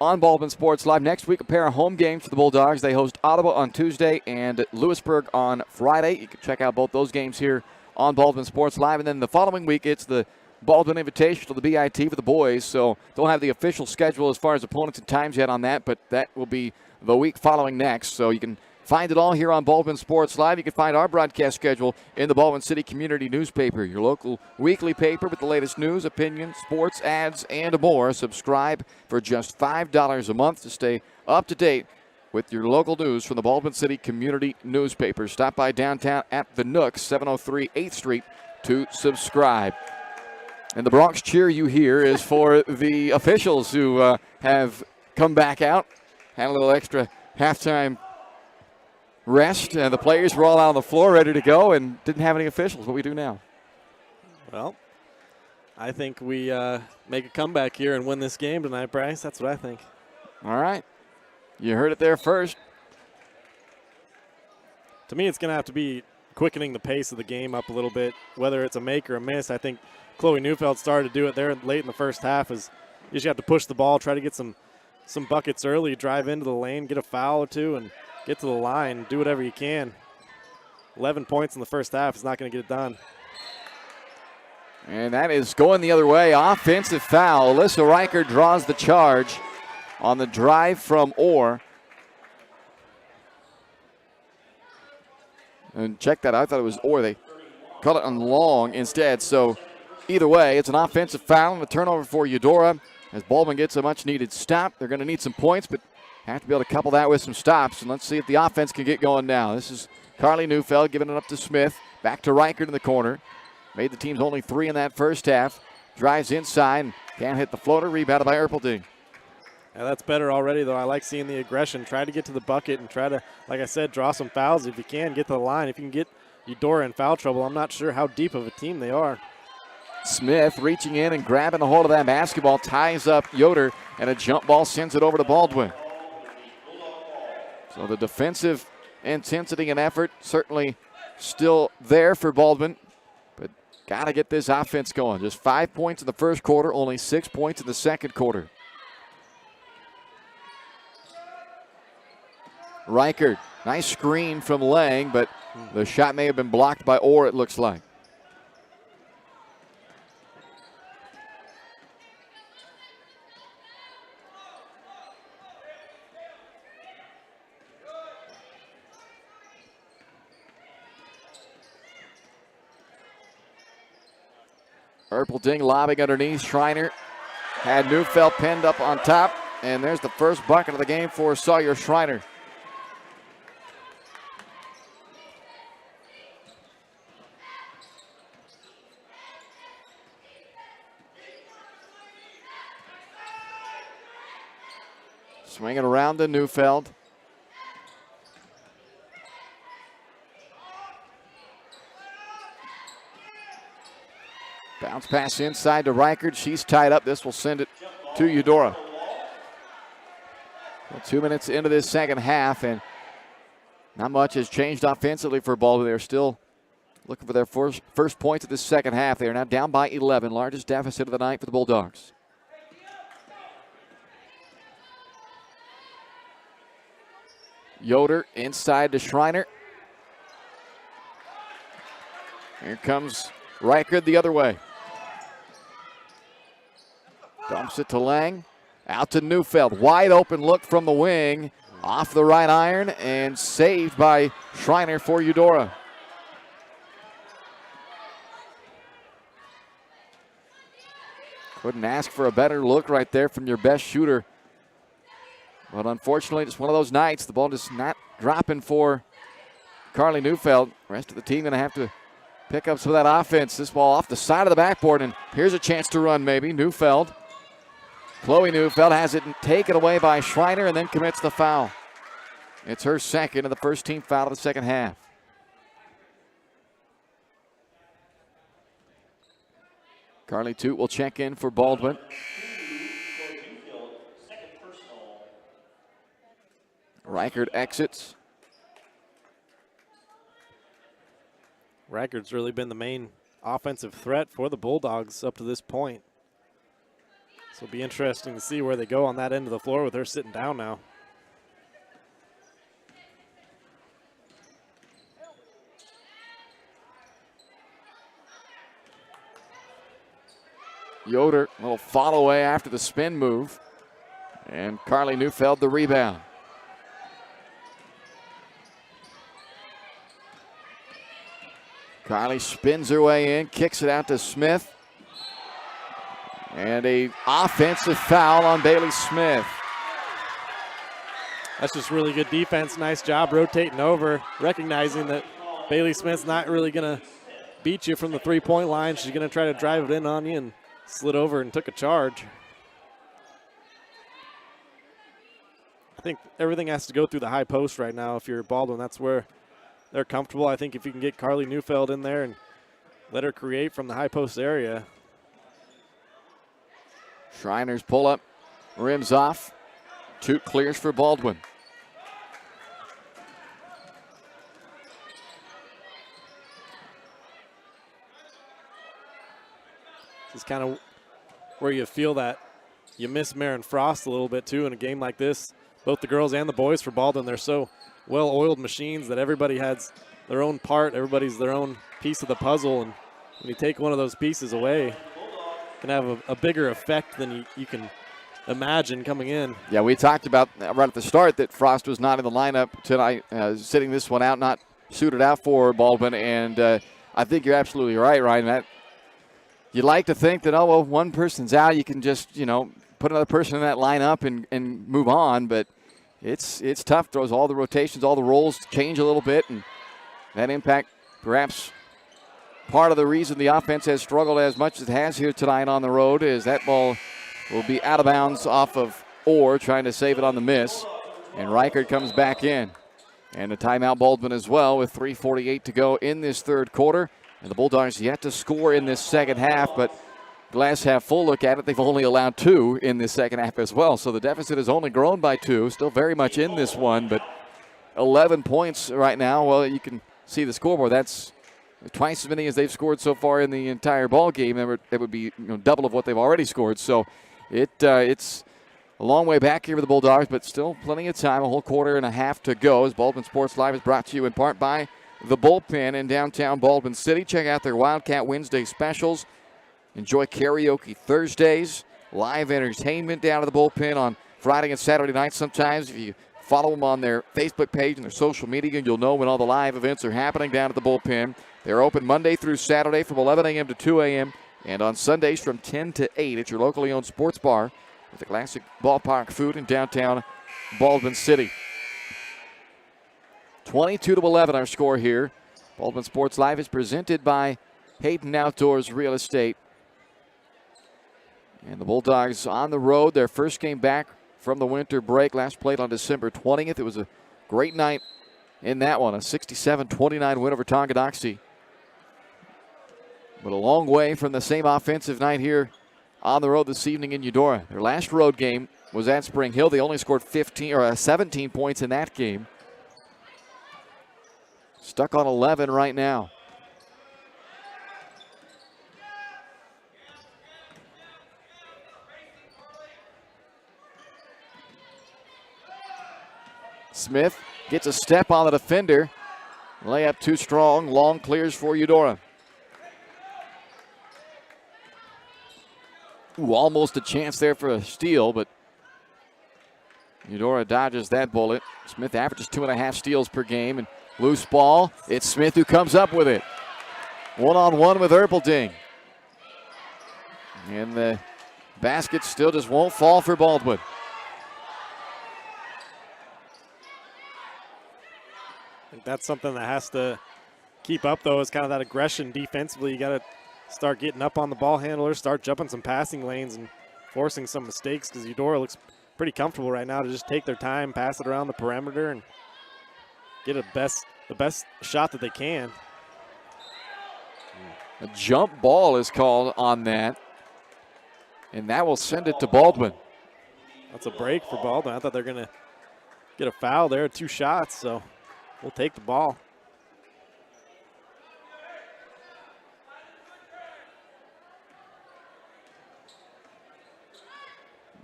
on Baldwin Sports Live. Next week, a pair of home games for the Bulldogs. They host Ottawa on Tuesday and Lewisburg on Friday. You can check out both those games here on Baldwin Sports Live. And then the following week, it's the Baldwin Invitational, the BIT for the boys. So don't have the official schedule as far as opponents and times yet on that, but that will be the week following next. So you can find it all here on Baldwin Sports Live. You can find our broadcast schedule in the Baldwin City Community Newspaper, your local weekly paper with the latest news, opinion, sports, ads, and more. Subscribe for just $5 a month to stay up to date with your local news from the Baldwin City Community Newspaper. Stop by downtown at the Nook, 703 8th Street, to subscribe. And the Bronx cheer you hear is for the officials who have come back out, had a little extra halftime rest, and the players were all out on the floor ready to go and didn't have any officials. What we do now? Well, I think we make a comeback here and win this game tonight, Bryce. That's what I think. All right. You heard it there first. To me, it's going to have to be quickening the pace of the game up a little bit, whether it's a make or a miss. I think Chloe Neufeld started to do it there late in the first half. You just have to push the ball, try to get some buckets early, drive into the lane, get a foul or two, and get to the line, do whatever you can. 11 points in the first half is not going to get it done. And that is going the other way. Offensive foul. Alyssa Riker draws the charge on the drive from Orr. And check that out. I thought it was Orr. They called it on long instead. So either way, it's an offensive foul and a turnover for Eudora as Baldwin gets a much-needed stop. They're going to need some points, but have to be able to couple that with some stops. And let's see if the offense can get going now. This is Carly Neufeld giving it up to Smith. Back to Reichert in the corner. Made the team's only 3 in that first half. Drives inside and can't hit the floater. Rebounded by Erpelding. Yeah, that's better already, though. I like seeing the aggression. Try to get to the bucket and try to, like I said, draw some fouls if you can. Get to the line. If you can get Eudora in foul trouble, I'm not sure how deep of a team they are. Smith reaching in and grabbing a hold of that basketball. Ties up Yoder, and a jump ball sends it over to Baldwin. So the defensive intensity and effort certainly still there for Baldwin, but got to get this offense going. Just 5 points in the first quarter, only 6 points in the second quarter. Reichert, nice screen from Lang, but the shot may have been blocked by Orr, it looks like. Erpelding lobbing underneath. Schreiner had Neufeld pinned up on top, and there's the first bucket of the game for Sawyer Schreiner. Swinging around to Neufeld. Bounce pass inside to Reichert. She's tied up. This will send it to Eudora. Well, 2 minutes into this second half, and not much has changed offensively for Baldwin. They're still looking for their first points of this second half. They are now down by 11, largest deficit of the night for the Bulldogs. Yoder inside to Schreiner. Here comes Reichert the other way. Dumps it to Lang. Out to Neufeld. Wide open look from the wing. Off the right iron and saved by Schreiner for Eudora. Couldn't ask for a better look right there from your best shooter. But unfortunately, just one of those nights. The ball just not dropping for Carly Neufeld. The rest of the team going to have to pick up some of that offense. This ball off the side of the backboard, and here's a chance to run maybe. Neufeld. Chloe Neufeld has it taken away by Schreiner and then commits the foul. It's her second and the first team foul of the second half. Carly Toot will check in for Baldwin. Reichert exits. Reichert's really been the main offensive threat for the Bulldogs up to this point. So it'll be interesting to see where they go on that end of the floor with her sitting down now. Yoder, a little follow away after the spin move. And Carly Neufeld the rebound. Carly spins her way in, kicks it out to Smith. And a offensive foul on Bailey Smith. That's just really good defense. Nice job rotating over, recognizing that Bailey Smith's not really going to beat you from the three-point line. She's going to try to drive it in on you and slid over and took a charge. I think everything has to go through the high post right now if you're Baldwin. That's where they're comfortable. I think if you can get Carly Neufeld in there and let her create from the high post area. Schreiner's pull up, rims off. Toot clears for Baldwin. This is kind of where you feel that you miss Marin Frost a little bit too in a game like this. Both the girls and the boys for Baldwin, they're so well-oiled machines that everybody has their own part. Everybody's their own piece of the puzzle, and when you take one of those pieces away, it can have a bigger effect than you can imagine coming in. Yeah, we talked about right at the start that Frost was not in the lineup tonight, sitting this one out, not suited out for Baldwin, and I think you're absolutely right, Ryan. That you'd like to think that, oh, well, one person's out, you can just, put another person in that lineup and move on, but it's tough. Throws all the rotations, all the roles change a little bit, and that impact perhaps part of the reason the offense has struggled as much as it has here tonight on the road is that ball will be out of bounds off of Orr, trying to save it on the miss. And Reichert comes back in. And a timeout Baldwin as well with 3:48 to go in this third quarter. And the Bulldogs yet to score in this second half, but glass half full look at it, they've only allowed 2 in this second half as well. So the deficit has only grown by 2, still very much in this one, but 11 points right now. Well, you can see the scoreboard. That's twice as many as they've scored so far in the entire ball game. It would be double of what they've already scored. So it's a long way back here for the Bulldogs, but still plenty of time, a whole quarter and a half to go. As Baldwin Sports Live is brought to you in part by the Bullpen in downtown Baldwin City. Check out their Wildcat Wednesday specials. Enjoy karaoke Thursdays, live entertainment down at the Bullpen on Friday and Saturday nights sometimes. If you follow them on their Facebook page and their social media, you'll know when all the live events are happening down at the Bullpen. They're open Monday through Saturday from 11 a.m. to 2 a.m. and on Sundays from 10 to 8 at your locally owned sports bar with the classic ballpark food in downtown Baldwin City. 22-11 our score here. Baldwin Sports Live is presented by Hayden Outdoors Real Estate. And the Bulldogs on the road, their first game back from the winter break. Last played on December 20th. It was a great night in that one, a 67-29 win over Tonganoxie. but a long way from the same offensive night here on the road this evening in Eudora. Their last road game was at Spring Hill. They only scored 17 points in that game. Stuck on 11 right now. Smith gets a step on the defender. Layup too strong. Long clears for Eudora. Ooh, almost a chance there for a steal, but Eudora dodges that bullet. Smith averages 2.5 steals per game. And loose ball. It's Smith who comes up with it. One-on-one with Erpelding. And the basket still just won't fall for Baldwin. I think that's something that has to keep up, though, is kind of that aggression defensively. You got to start getting up on the ball handlers, start jumping some passing lanes and forcing some mistakes, because Eudora looks pretty comfortable right now to just take their time, pass it around the perimeter, and get the best shot that they can. A jump ball is called on that, and that will send it to Baldwin. That's a break for Baldwin. I thought they were going to get a foul there, 2 shots, so we'll take the ball.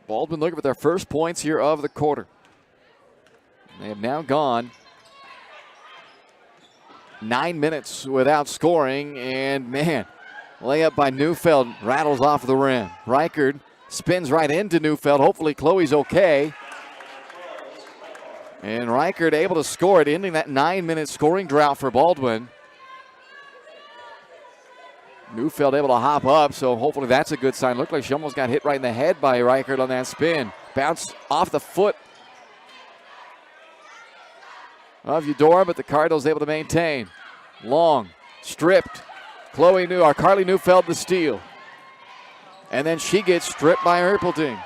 Baldwin looking for their first points here of the quarter. They have now gone 9 minutes without scoring, and man, layup by Neufeld rattles off the rim. Reichard spins right into Neufeld. Hopefully Chloe's okay. And Reichard able to score it, ending that 9-minute scoring drought for Baldwin. Neufeld able to hop up, so hopefully that's a good sign. Looked like she almost got hit right in the head by Reichard on that spin. Bounced off the foot of Eudora, but the Cardinals able to maintain. Long, stripped. Carly Neufeld the steal. And then she gets stripped by Erpelding.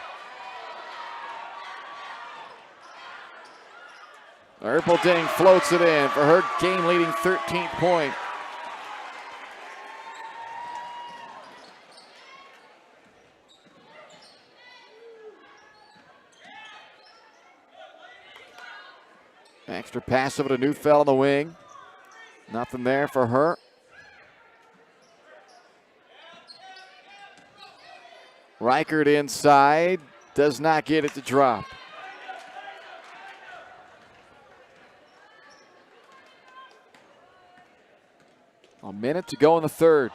Erpelding floats it in for her game-leading 13th point. Extra pass over to Neufeld on the wing. Nothing there for her. Reichard inside. Does not get it to drop. A minute to go in the third.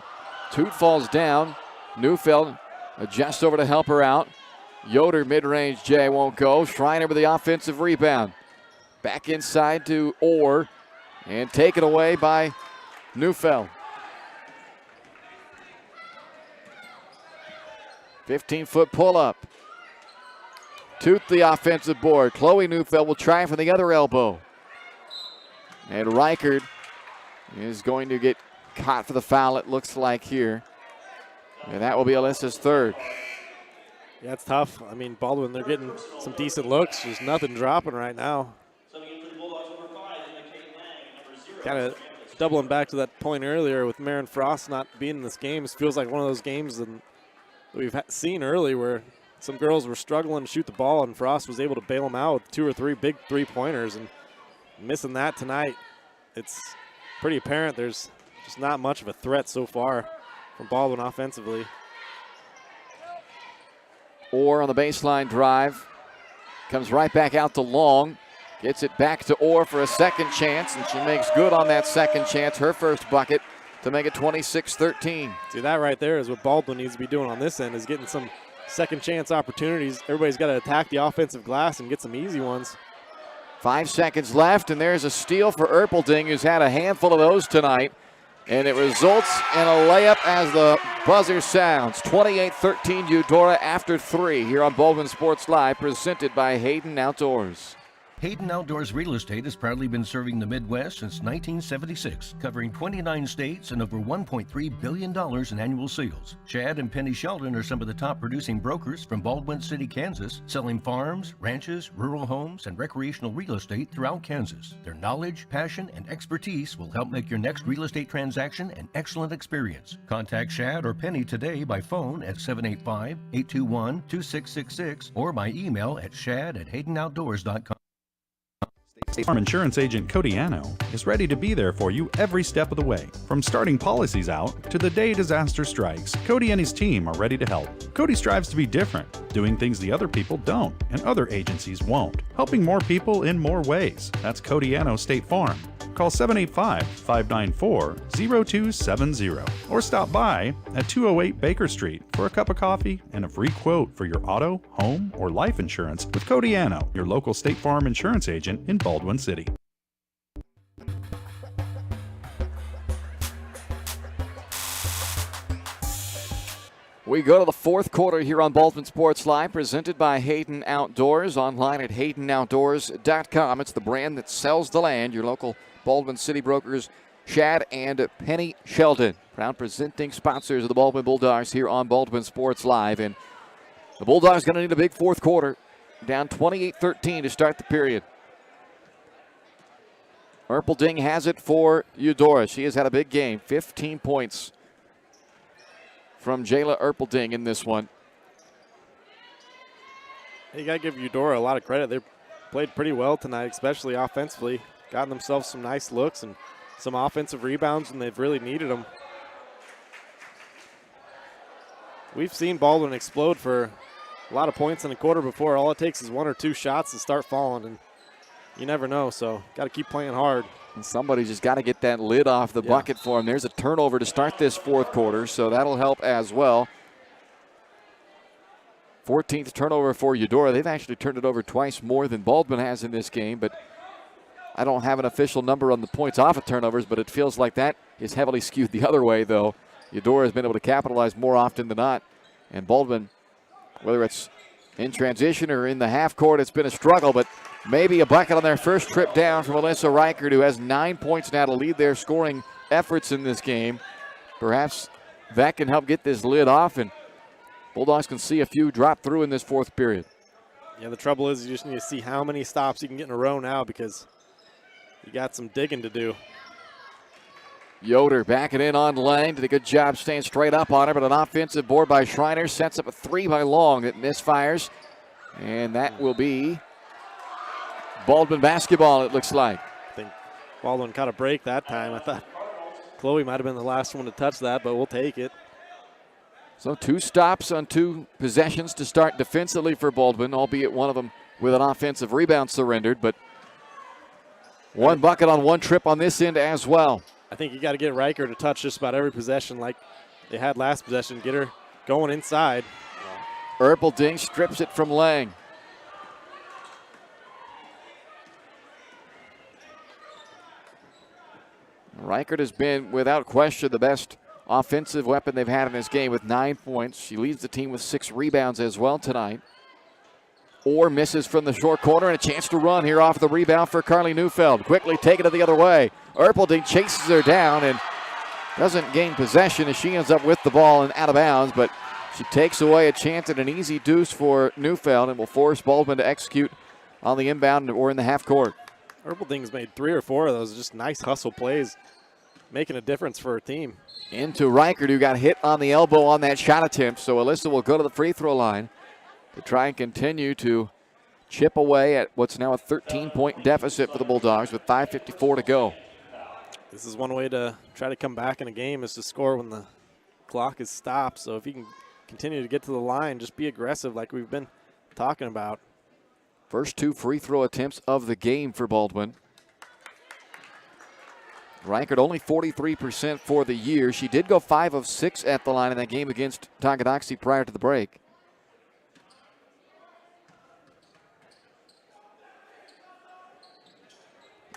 Toot falls down. Neufeld adjusts over to help her out. Yoder mid-range J won't go. Schreiner with the offensive rebound. Back inside to Orr, and taken away by Neufeld. 15-foot pull-up. Toot the offensive board. Chloe Neufeld will try from the other elbow. And Reichard is going to get caught for the foul, it looks like here. And that will be Alyssa's third. Yeah, it's tough. I mean, Baldwin, they're getting some decent looks. Just nothing dropping right now. Kind of doubling back to that point earlier with Marin Frost not being in this game. It feels like one of those games that we've seen early where some girls were struggling to shoot the ball, and Frost was able to bail them out with 2 or 3 big three-pointers. And missing that tonight, it's pretty apparent there's just not much of a threat so far from Baldwin offensively. Orr on the baseline drive. Comes right back out to Long. Gets it back to Orr for a second chance, and she makes good on that second chance, her first bucket, to make it 26-13. See, that right there is what Baldwin needs to be doing on this end, is getting some second chance opportunities. Everybody's got to attack the offensive glass and get some easy ones. 5 seconds left, and there's a steal for Erpelding, who's had a handful of those tonight. And it results in a layup as the buzzer sounds. 28-13 Eudora after 3 here on Baldwin Sports Live, presented by Hayden Outdoors. Hayden Outdoors Real Estate has proudly been serving the Midwest since 1976, covering 29 states and over $1.3 billion in annual sales. Chad and Penny Sheldon are some of the top producing brokers from Baldwin City, Kansas, selling farms, ranches, rural homes, and recreational real estate throughout Kansas. Their knowledge, passion, and expertise will help make your next real estate transaction an excellent experience. Contact Chad or Penny today by phone at 785-821-2666 or by email at shad@haydenoutdoors.com. State Farm Insurance Agent Cody Anno is ready to be there for you every step of the way. From starting policies out to the day disaster strikes, Cody and his team are ready to help. Cody strives to be different, doing things the other people don't and other agencies won't, helping more people in more ways. That's Cody Anno State Farm. Call 785-594-0270 or stop by at 208 Baker Street for a cup of coffee and a free quote for your auto, home, or life insurance with Cody Anno, your local State Farm insurance agent in Baldwin City. We go to the fourth quarter here on Baldwin Sports Live, presented by Hayden Outdoors, online at haydenoutdoors.com. It's the brand that sells the land. Your local Baldwin City brokers, Chad and Penny Sheldon, proud presenting sponsors of the Baldwin Bulldogs here on Baldwin Sports Live. And the Bulldogs going to need a big fourth quarter, down 28-13 to start the period. Erpelding has it for Eudora. She has had a big game, 15 points from Jayla Erpelding in this one. You got to give Eudora a lot of credit. They played pretty well tonight, especially offensively. Gotten themselves some nice looks and some offensive rebounds, and they've really needed them. We've seen Baldwin explode for a lot of points in a quarter before. All it takes is one or two shots to start falling, and you never know, so got to keep playing hard. And somebody just got to get that lid off the bucket for him. There's a turnover to start this fourth quarter, so that'll help as well. 14th turnover for Eudora. They've actually turned it over twice more than Baldwin has in this game, but I don't have an official number on the points off of turnovers, but it feels like that is heavily skewed the other way, though. Eudora has been able to capitalize more often than not, and Baldwin, whether it's in transition or in the half court, it's been a struggle, but maybe a bucket on their first trip down from Alyssa Reichert, who has 9 points now to lead their scoring efforts in this game. Perhaps that can help get this lid off, and Bulldogs can see a few drop through in this fourth period. Yeah, the trouble is you just need to see how many stops you can get in a row now, because you got some digging to do. Yoder backing in on Lang. Did a good job staying straight up on her, but an offensive board by Schreiner sets up a three by Long that misfires. And that will be Baldwin basketball, it looks like. I think Baldwin caught a break that time. I thought Chloe might have been the last one to touch that, but we'll take it. So 2 stops on 2 possessions to start defensively for Baldwin, albeit one of them with an offensive rebound surrendered, but 1 bucket on 1 trip on this end as well. I think you got to get Riker to touch just about every possession like they had last possession. Get her going inside. Erpelding strips it from Lang. Reichert has been, without question, the best offensive weapon they've had in this game with 9 points. She leads the team with 6 rebounds as well tonight. Orr misses from the short corner, and a chance to run here off the rebound for Carly Neufeld. Quickly taken it the other way. Erpelding chases her down and doesn't gain possession as she ends up with the ball and out of bounds, but she takes away a chance at an easy deuce for Neufeld and will force Baldwin to execute on the inbound or in the half court. Erpelding's made 3 or 4 of those just nice hustle plays, making a difference for her team. Into Reichert, who got hit on the elbow on that shot attempt, so Alyssa will go to the free throw line to try and continue to chip away at what's now a 13-point deficit for the Bulldogs with 5:54 to go. This is one way to try to come back in a game, is to score when the clock is stopped. So if you can continue to get to the line, just be aggressive like we've been talking about. First 2 free throw attempts of the game for Baldwin. Reichert only 43% for the year. She did go 5 of 6 at the line in that game against Tonganoxie prior to the break.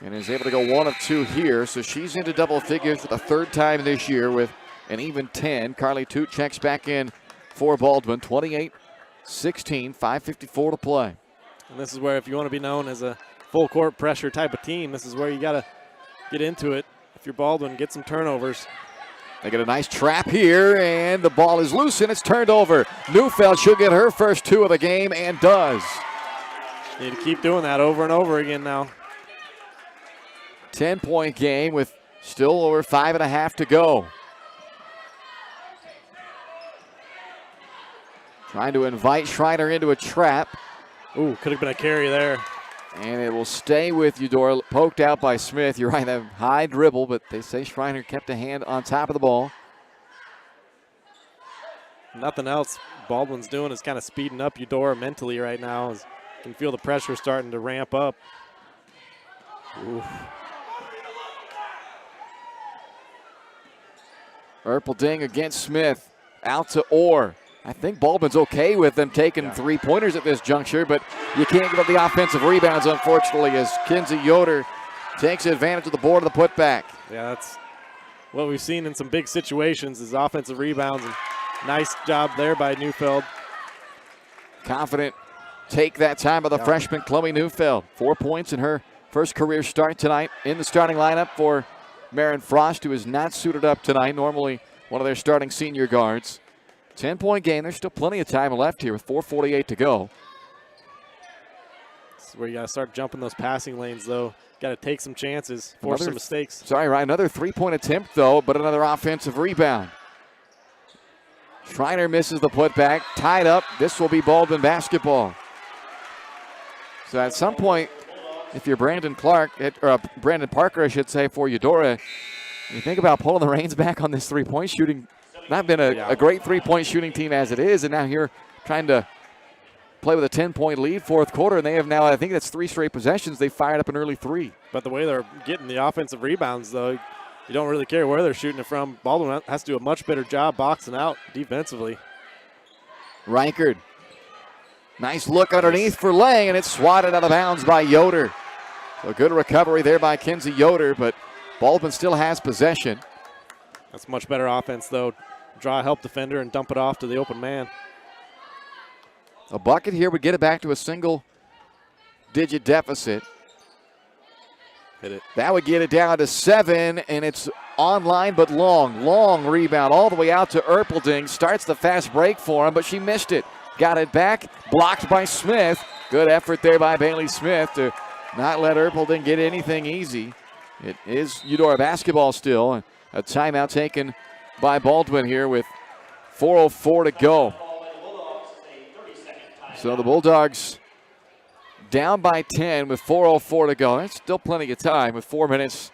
And is able to go 1 of 2 here, so she's into double figures for the 3rd time this year with an even 10. Carly Toot checks back in for Baldwin, 28-16, 5:54 to play. And this is where, if you want to be known as a full court pressure type of team. This is where you got to get into it. If you're Baldwin, get some turnovers. They get a nice trap here, and the ball is loose, and it's turned over. Neufeld should get her first 2 of the game, and does. Need to keep doing that over and over again now. 10-point game with still over 5.5 to go. Trying to invite Schreiner into a trap. Ooh, could have been a carry there. And it will stay with Eudora, poked out by Smith. You're right, that high dribble, but they say Schreiner kept a hand on top of the ball. Nothing else Baldwin's doing is kind of speeding up Eudora mentally right now. As you can feel the pressure starting to ramp up. Ooh. Erpelding against Smith. Out to Orr. I think Baldwin's okay with them taking 3-pointers at this juncture, but you can't give up the offensive rebounds, unfortunately, as Kinsey Yoder takes advantage of the board of the putback. Yeah, that's what we've seen in some big situations is offensive rebounds. And nice job there by Neufeld. Confident take that time by the freshman Chloe Neufeld. 4 points in her first career start tonight in the starting lineup for Marin Frost, who is not suited up tonight, normally one of their starting senior guards. 10-point game. There's still plenty of time left here with 4:48 to go. This is where you got to start jumping those passing lanes, though. Got to take some chances, force some mistakes. Sorry, Ryan. Another 3-point attempt, though, but another offensive rebound. Schreiner misses the putback. Tied up. This will be Baldwin basketball. So at some point, if you're Brandon Parker, I should say, for Eudora, you think about pulling the reins back on this three-point shooting. Not been a great three-point shooting team as it is, and now you're trying to play with a 10-point lead fourth quarter, and they have now, I think that's 3 straight possessions. They fired up an early 3. But the way they're getting the offensive rebounds, though, you don't really care where they're shooting it from. Baldwin has to do a much better job boxing out defensively. Reichard. Nice look underneath for Lang, and it's swatted out of bounds by Yoder. So good recovery there by Kinsey Yoder, but Baldwin still has possession. That's much better offense, though. Draw a help defender and dump it off to the open man. A bucket here would get it back to a single-digit deficit. Hit it. That would get it down to 7, and it's online but long. Long rebound all the way out to Erpelding. Starts the fast break for him, but she missed it. Got it back, blocked by Smith. Good effort there by Bailey Smith to not let Erpelding get anything easy. It is Eudora basketball still. A timeout taken by Baldwin here with 4:04 to go. So the Bulldogs down by 10 with 4:04 to go. That's still plenty of time with 4 minutes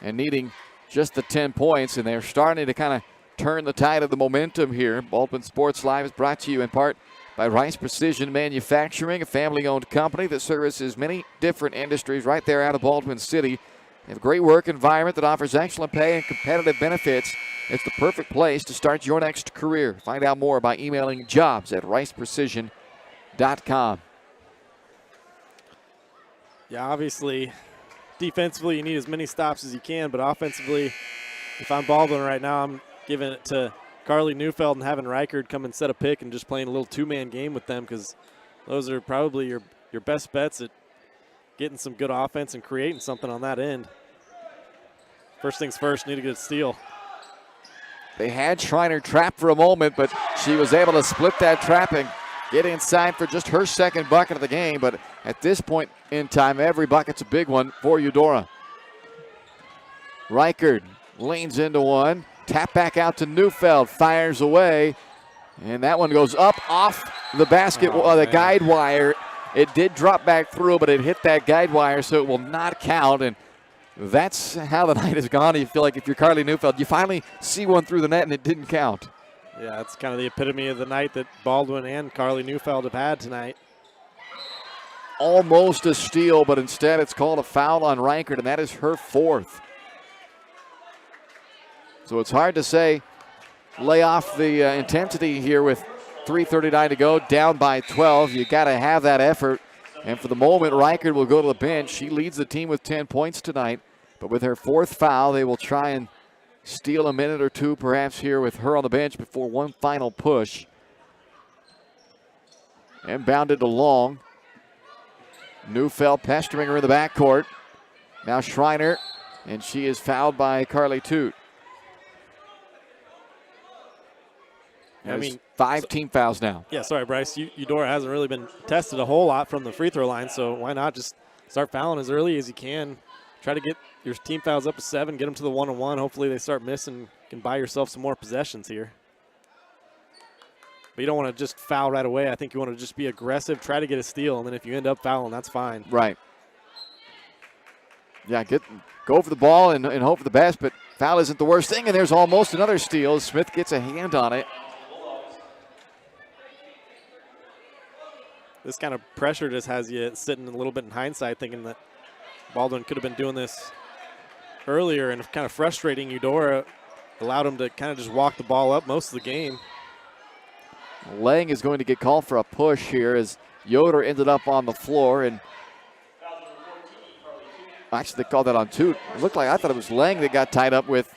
and needing just the 10 points. And they're starting to kind of turn the tide of the momentum here. Baldwin Sports Live is brought to you in part by Rice Precision Manufacturing, a family-owned company that services many different industries right there out of Baldwin City. They have a great work environment that offers excellent pay and competitive benefits. It's the perfect place to start your next career. Find out more by emailing jobs@riceprecision.com. Yeah, obviously, defensively, you need as many stops as you can, but offensively, if I'm Baldwin right now, I'm giving it to Carly Neufeld and having Reichard come and set a pick and just playing a little two-man game with them, because those are probably your best bets at getting some good offense and creating something on that end. First things first, need to get a steal. They had Schreiner trapped for a moment, but she was able to split that trap and get inside for just her second bucket of the game. But at this point in time, every bucket's a big one for Eudora. Reichard leans into one. Tap back out to Neufeld. Fires away. And that one goes up off the basket, the guide wire. It did drop back through, but it hit that guide wire, so it will not count. And that's how the night has gone. You feel like if you're Carly Neufeld, you finally see one through the net, and it didn't count. Yeah, it's kind of the epitome of the night that Baldwin and Carly Neufeld have had tonight. Almost a steal, but instead it's called a foul on Reichard, and that is her 4th. So it's hard to say, lay off the intensity here with 3:39 to go, down by 12. You got to have that effort. And for the moment, Reichard will go to the bench. She leads the team with 10 points tonight. But with her 4th foul, they will try and steal a minute or two perhaps here with her on the bench before one final push. And bounded to Long. Neufeld pestering her in the backcourt. Now Schreiner, and she is fouled by Carly Toot. I mean, 5 team fouls now. Yeah, sorry, Bryce. Eudora hasn't really been tested a whole lot from the free throw line, so why not just start fouling as early as you can? Try to get your team fouls up to 7, get them to the 1-on-1. Hopefully they start missing, can buy yourself some more possessions here. But you don't want to just foul right away. I think you want to just be aggressive, try to get a steal, and then if you end up fouling, that's fine. Right. Yeah, go for the ball and hope for the best, but foul isn't the worst thing, and there's almost another steal. Smith gets a hand on it. This kind of pressure just has you sitting a little bit in hindsight thinking that Baldwin could have been doing this earlier, and kind of frustrating Eudora allowed him to kind of just walk the ball up most of the game. Lang is going to get called for a push here as Yoder ended up on the floor, and actually they called that on Toot. It looked like, I thought it was Lang that got tied up with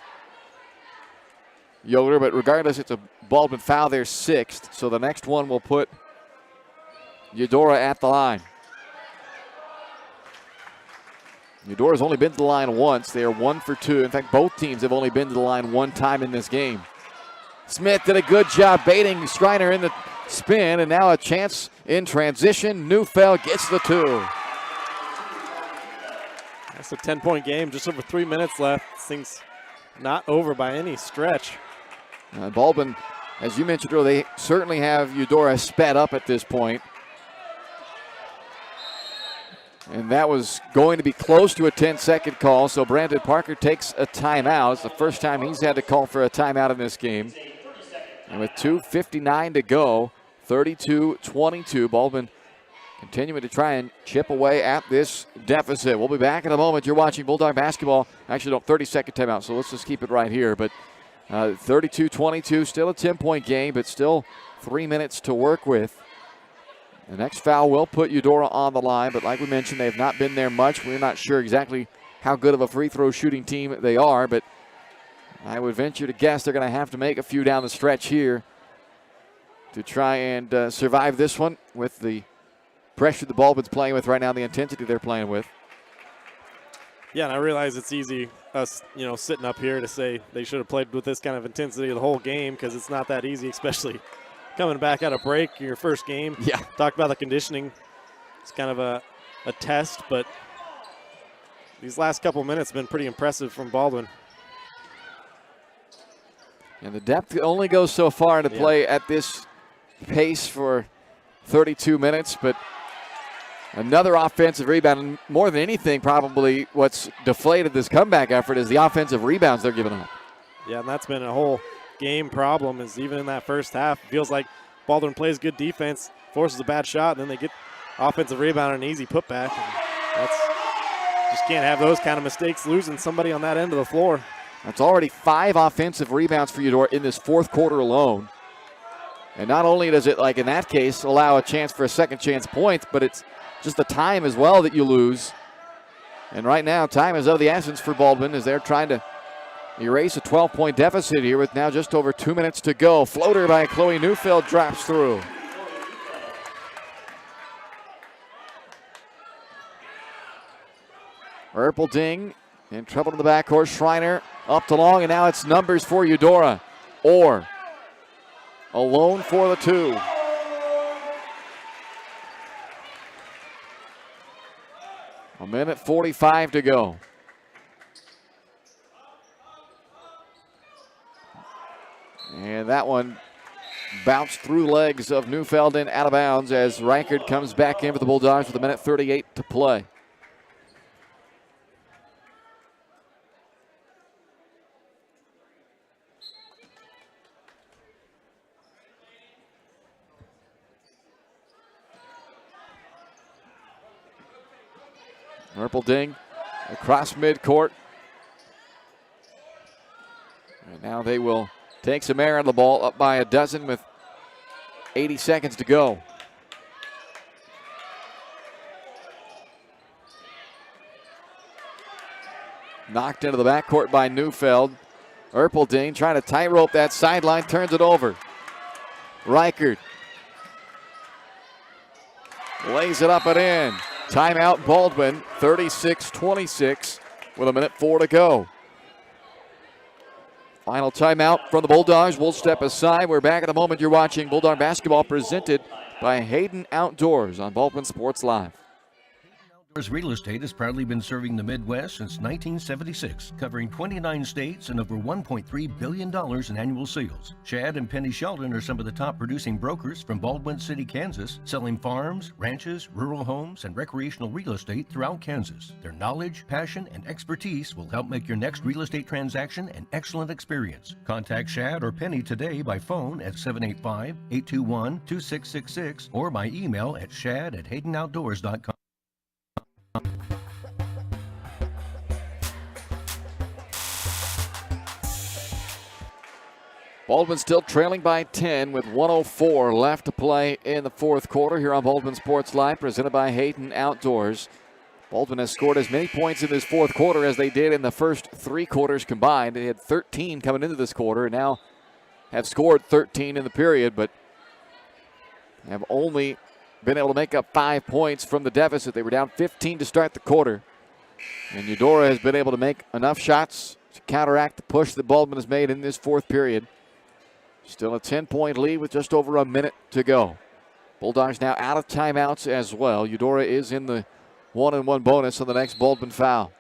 Yoder, but regardless, it's a Baldwin foul, their 6th, so the next one will put Eudora at the line. Eudora's only been to the line once. They are 1 for 2. In fact, both teams have only been to the line one time in this game. Smith did a good job baiting Schreiner in the spin, and now a chance in transition. Neufeld gets the 2. That's a 10-point game, just over 3 minutes left. This thing's not over by any stretch. Baldwin, as you mentioned earlier, they certainly have Eudora sped up at this point. And that was going to be close to a 10-second call, so Brandon Parker takes a timeout. It's the first time he's had to call for a timeout in this game. And with 2:59 to go, 32-22, Baldwin continuing to try and chip away at this deficit. We'll be back in a moment. You're watching Bulldog basketball. Actually, no, 30-second timeout, so let's just keep it right here. But 32-22, still a 10-point game, but still 3 minutes to work with. The next foul will put Eudora on the line, but like we mentioned, they have not been there much. We're not sure exactly how good of a free throw shooting team they are, but I would venture to guess they're going to have to make a few down the stretch here to try and survive this one with the pressure the Baldwin's playing with right now, the intensity they're playing with. Yeah, and I realize it's easy us, sitting up here to say they should have played with this kind of intensity the whole game, because it's not that easy, especially coming back out of break, your first game. Yeah. Talk about the conditioning. It's kind of a test, but these last couple minutes have been pretty impressive from Baldwin. And the depth only goes so far into play at this pace for 32 minutes, but another offensive rebound. And more than anything, probably what's deflated this comeback effort is the offensive rebounds they're giving up. Yeah, and that's been a whole game problem, is even in that first half, it feels like Baldwin plays good defense, forces a bad shot, and then they get offensive rebound and an easy putback. And that's just can't have those kind of mistakes losing somebody on that end of the floor. That's already 5 offensive rebounds for Eudora in this fourth quarter alone. And not only does it, like in that case, allow a chance for a second chance point, but it's just the time as well that you lose. And right now, time is of the essence for Baldwin as they're trying to erase a 12-point deficit here with now just over 2 minutes to go. Floater by Chloe Neufeld drops through. Erpelding in trouble in the backcourt. Schreiner up to long, and now it's numbers for Eudora. Orr alone for the 2. A minute 45 to go. And that one bounced through legs of Neufeld and out of bounds as Reichert comes back in for the Bulldogs with a minute 38 to play. Erpelding across midcourt. And now they will take some air out of the ball, up by a dozen with 80 seconds to go. Knocked into the backcourt by Neufeld. Erpelding trying to tightrope that sideline, turns it over. Reichert lays it up and in. Timeout Baldwin, 36-26 with 1:04 to go. Final timeout from the Bulldogs. We'll step aside. We're back in a moment. You're watching Bulldog basketball presented by Hayden Outdoors on Baldwin Sports Live. Outdoors Real Estate has proudly been serving the Midwest since 1976, covering 29 states and over $1.3 billion in annual sales. Chad and Penny Sheldon are some of the top producing brokers from Baldwin City, Kansas, selling farms, ranches, rural homes, and recreational real estate throughout Kansas. Their knowledge, passion, and expertise will help make your next real estate transaction an excellent experience. Contact Chad or Penny today by phone at 785-821-2666 or by email at shad@haydenoutdoors.com. Baldwin still trailing by 10 with 1:04 left to play in the fourth quarter here on Baldwin Sports Live, presented by Hayden Outdoors. Baldwin has scored as many points in this fourth quarter as they did in the first three quarters combined. They had 13 coming into this quarter and now have scored 13 in the period, but have only been able to make up 5 points from the deficit. They were down 15 to start the quarter. And Eudora has been able to make enough shots to counteract the push that Baldwin has made in this fourth period. Still a 10-point lead with just over a minute to go. Bulldogs now out of timeouts as well. Eudora is in the 1-and-1 bonus on the next Baldwin foul.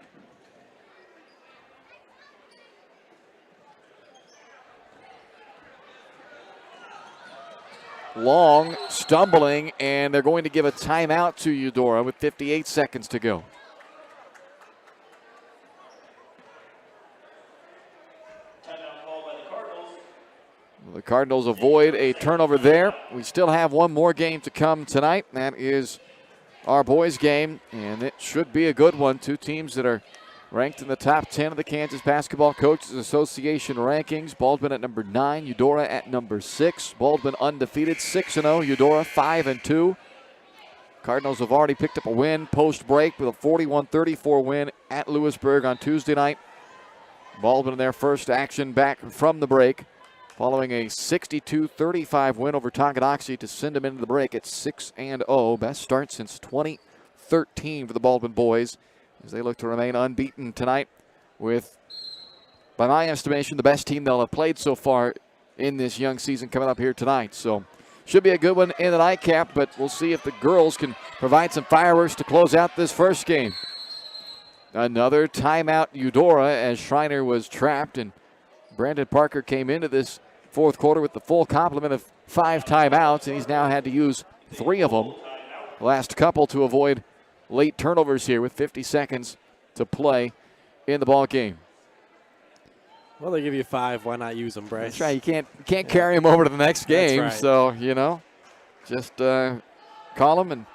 Long, stumbling, and they're going to give a timeout to Eudora with 58 seconds to go. The Cardinals avoid a turnover there. We still have one more game to come tonight. That is our boys' game, and it should be a good one. Two teams that are ranked in the top 10 of the Kansas Basketball Coaches Association rankings. Baldwin at number 9, Eudora at number 6. Baldwin undefeated, 6-0. Eudora 5-2. Cardinals have already picked up a win post-break with a 41-34 win at Lewisburg on Tuesday night. Baldwin in their first action back from the break, following a 62-35 win over Tonganoxie to send them into the break at 6-0. Best start since 2013 for the Baldwin boys as they look to remain unbeaten tonight with, by my estimation, the best team they'll have played so far in this young season coming up here tonight. So should be a good one in the nightcap, but we'll see if the girls can provide some fireworks to close out this first game. Another timeout Eudora as Schreiner was trapped, and Brandon Parker came into this fourth quarter with the full complement of 5 timeouts, and he's now had to use 3 of them, the last couple to avoid late turnovers here with 50 seconds to play in the ball game. Well, they give you 5. Why not use them, Bryce? That's right. You can't carry them over to the next game. Right. So, just call them, and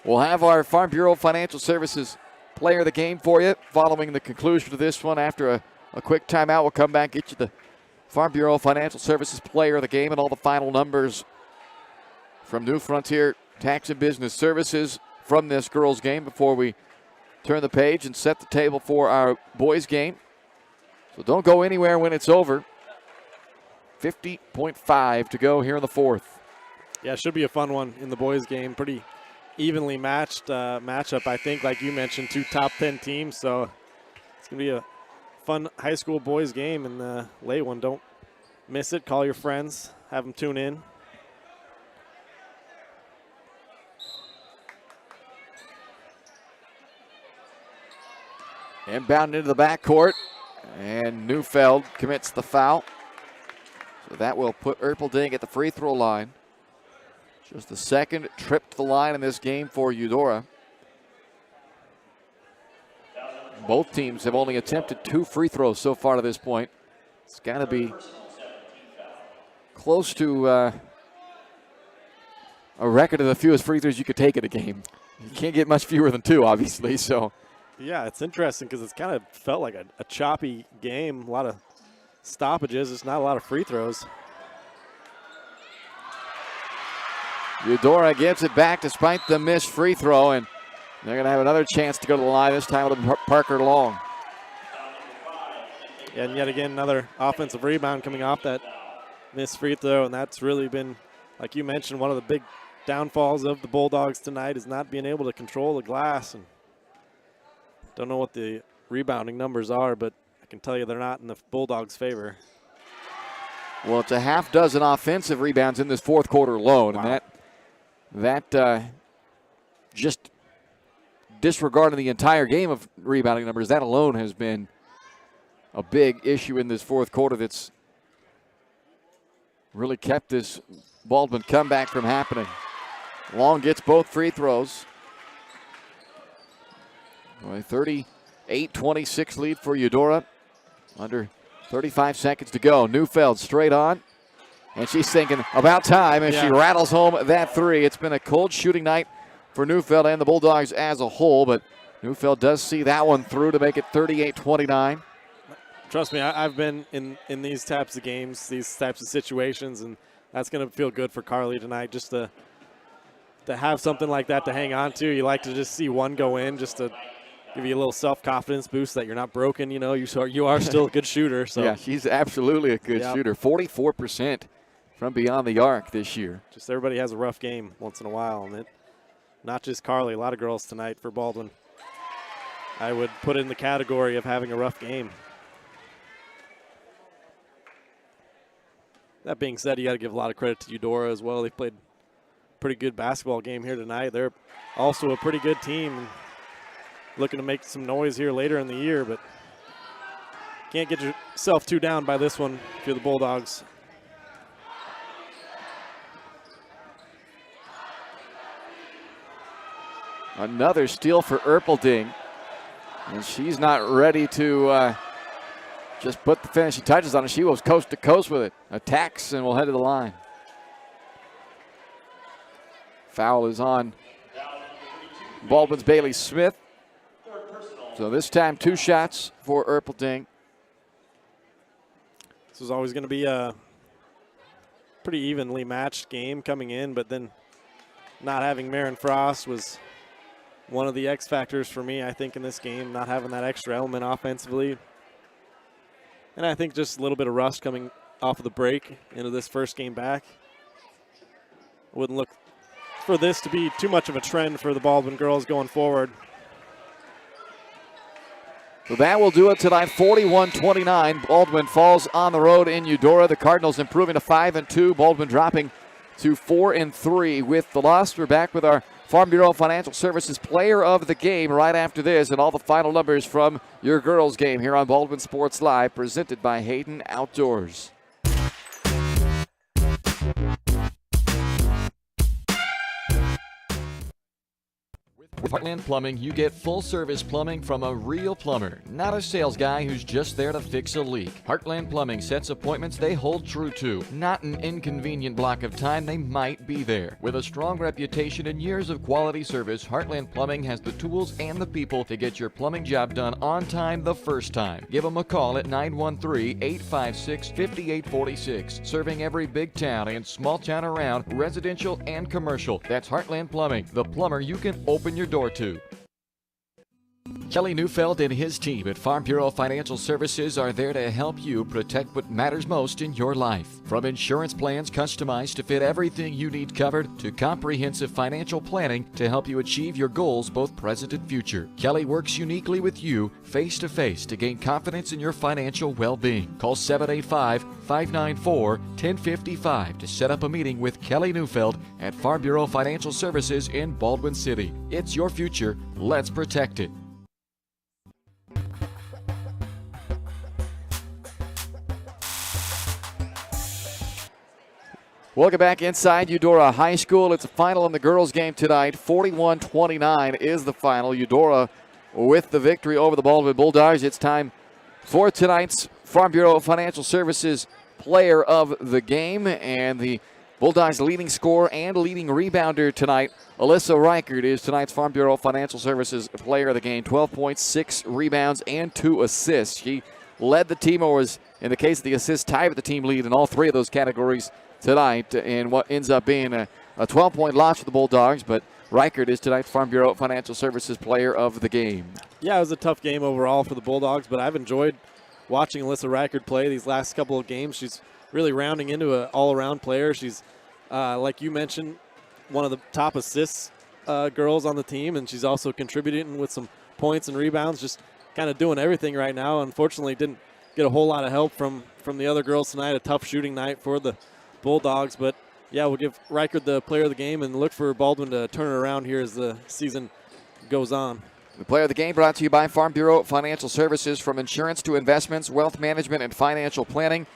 we'll have our Farm Bureau Financial Services player of the game for you following the conclusion of this one. After a quick timeout, we'll come back, get you the Farm Bureau Financial Services player of the game and all the final numbers from New Frontier Tax and Business Services from this girls' game before we turn the page and set the table for our boys' game. So don't go anywhere when it's over. 50.5 to go here in the fourth. Yeah, it should be a fun one in the boys' game. Pretty evenly matched matchup, I think, like you mentioned, 2 top 10 teams. So it's going to be a fun high school boys game in the late one. Don't miss it. Call your friends. Have them tune in. Inbound into the backcourt, and Neufeld commits the foul. So that will put Erpelding at the free throw line. Just the second trip to the line in this game for Eudora. Both teams have only attempted 2 free throws so far to this point. It's got to be close to a record of the fewest free throws you could take in a game. You can't get much fewer than 2, obviously. So, yeah, it's interesting because it's kind of felt like a choppy game. A lot of stoppages. There's not a lot of free throws. Eudora gives it back despite the missed free throw, and they're going to have another chance to go to the line. This time it'll be Parker Long. And yet again, another offensive rebound coming off that missed free throw, and that's really been, like you mentioned, one of the big downfalls of the Bulldogs tonight is not being able to control the glass. And don't know what the rebounding numbers are, but I can tell you they're not in the Bulldogs' favor. Well, it's a half dozen offensive rebounds in this fourth quarter alone, Wow. and that just disregarding the entire game of rebounding numbers, that alone has been a big issue in this fourth quarter that's really kept this Baldwin comeback from happening. Long gets both free throws. 38-26 lead for Eudora. Under 35 seconds to go. Neufeld straight on. And she's thinking about time as she rattles home that three. It's been a cold shooting night for Neufeld and the Bulldogs as a whole, but Neufeld does see that one through to make it 38-29. Trust me, I've been in these types of games, these types of situations, and that's going to feel good for Carly tonight just to have something like that to hang on to. You like to just see one go in just to give you a little self-confidence boost that you're not broken. You know, you are still a good shooter. So yeah, she's absolutely a good shooter. 44% from beyond the arc this year. Just everybody has a rough game once in a while, and not just Carly. A lot of girls tonight for Baldwin. I would put in the category of having a rough game. That being said, you got to give a lot of credit to Eudora as well. They played a pretty good basketball game here tonight. They're also a pretty good team, looking to make some noise here later in the year, but can't get yourself too down by this one if you're the Bulldogs. Another steal for Erpelding, and she's not ready to just put the finishing touches on it. She was coast to coast with it. Attacks and will head to the line. Foul is on Baldwin's Bailey Smith. So this time 2 shots for Erpelding. This was always going to be a pretty evenly matched game coming in, but then not having Marin Frost was one of the X factors for me, I think, in this game, not having that extra element offensively. And I think just a little bit of rust coming off of the break into this first game back. I wouldn't look for this to be too much of a trend for the Baldwin girls going forward. So that will do it tonight, 41-29. Baldwin falls on the road in Eudora. The Cardinals improving to 5-2. Baldwin dropping to 4-3 with the loss. We're back with our Farm Bureau Financial Services Player of the Game right after this, and all the final numbers from your girls' game here on Baldwin Sports Live, presented by Hayden Outdoors. With Heartland Plumbing, you get full-service plumbing from a real plumber, not a sales guy who's just there to fix a leak. Heartland Plumbing sets appointments they hold true to, not an inconvenient block of time they might be there. With a strong reputation and years of quality service, Heartland Plumbing has the tools and the people to get your plumbing job done on time the first time. Give them a call at 913-856-5846. Serving every big town and small town around, residential and commercial. That's Heartland Plumbing, the plumber you can open your door to. Kelly Neufeld and his team at Farm Bureau Financial Services are there to help you protect what matters most in your life. From insurance plans customized to fit everything you need covered, to comprehensive financial planning to help you achieve your goals both present and future. Kelly works uniquely with you face-to-face to gain confidence in your financial well-being. Call 785-594-1055 to set up a meeting with Kelly Neufeld at Farm Bureau Financial Services in Baldwin City. It's your future. Let's protect it. Welcome back inside Eudora High School. It's a final in the girls' game tonight. 41-29 is the final. Eudora with the victory over the Baldwin Bulldogs. It's time for tonight's Farm Bureau Financial Services Player of the Game. And the Bulldogs' leading scorer and leading rebounder tonight, Alyssa Reichert, is tonight's Farm Bureau Financial Services Player of the Game. 12 points, 6 rebounds, and 2 assists. She led the team, or was, in the case of the assists, tied with the team lead in all 3 of those categories tonight, in what ends up being a 12-point loss for the Bulldogs, but Reichert is tonight's Farm Bureau Financial Services Player of the Game. Yeah, it was a tough game overall for the Bulldogs, but I've enjoyed watching Alyssa Reichert play these last couple of games. She's really rounding into an all-around player. She's, like you mentioned, one of the top assists girls on the team, and she's also contributing with some points and rebounds, just kind of doing everything right now. Unfortunately, didn't get a whole lot of help from the other girls tonight. A tough shooting night for the Bulldogs, but yeah, we'll give Reichert the player of the game and look for Baldwin to turn it around here as the season goes on. The player of the game brought to you by Farm Bureau Financial Services. From insurance to investments, wealth management, and financial planning.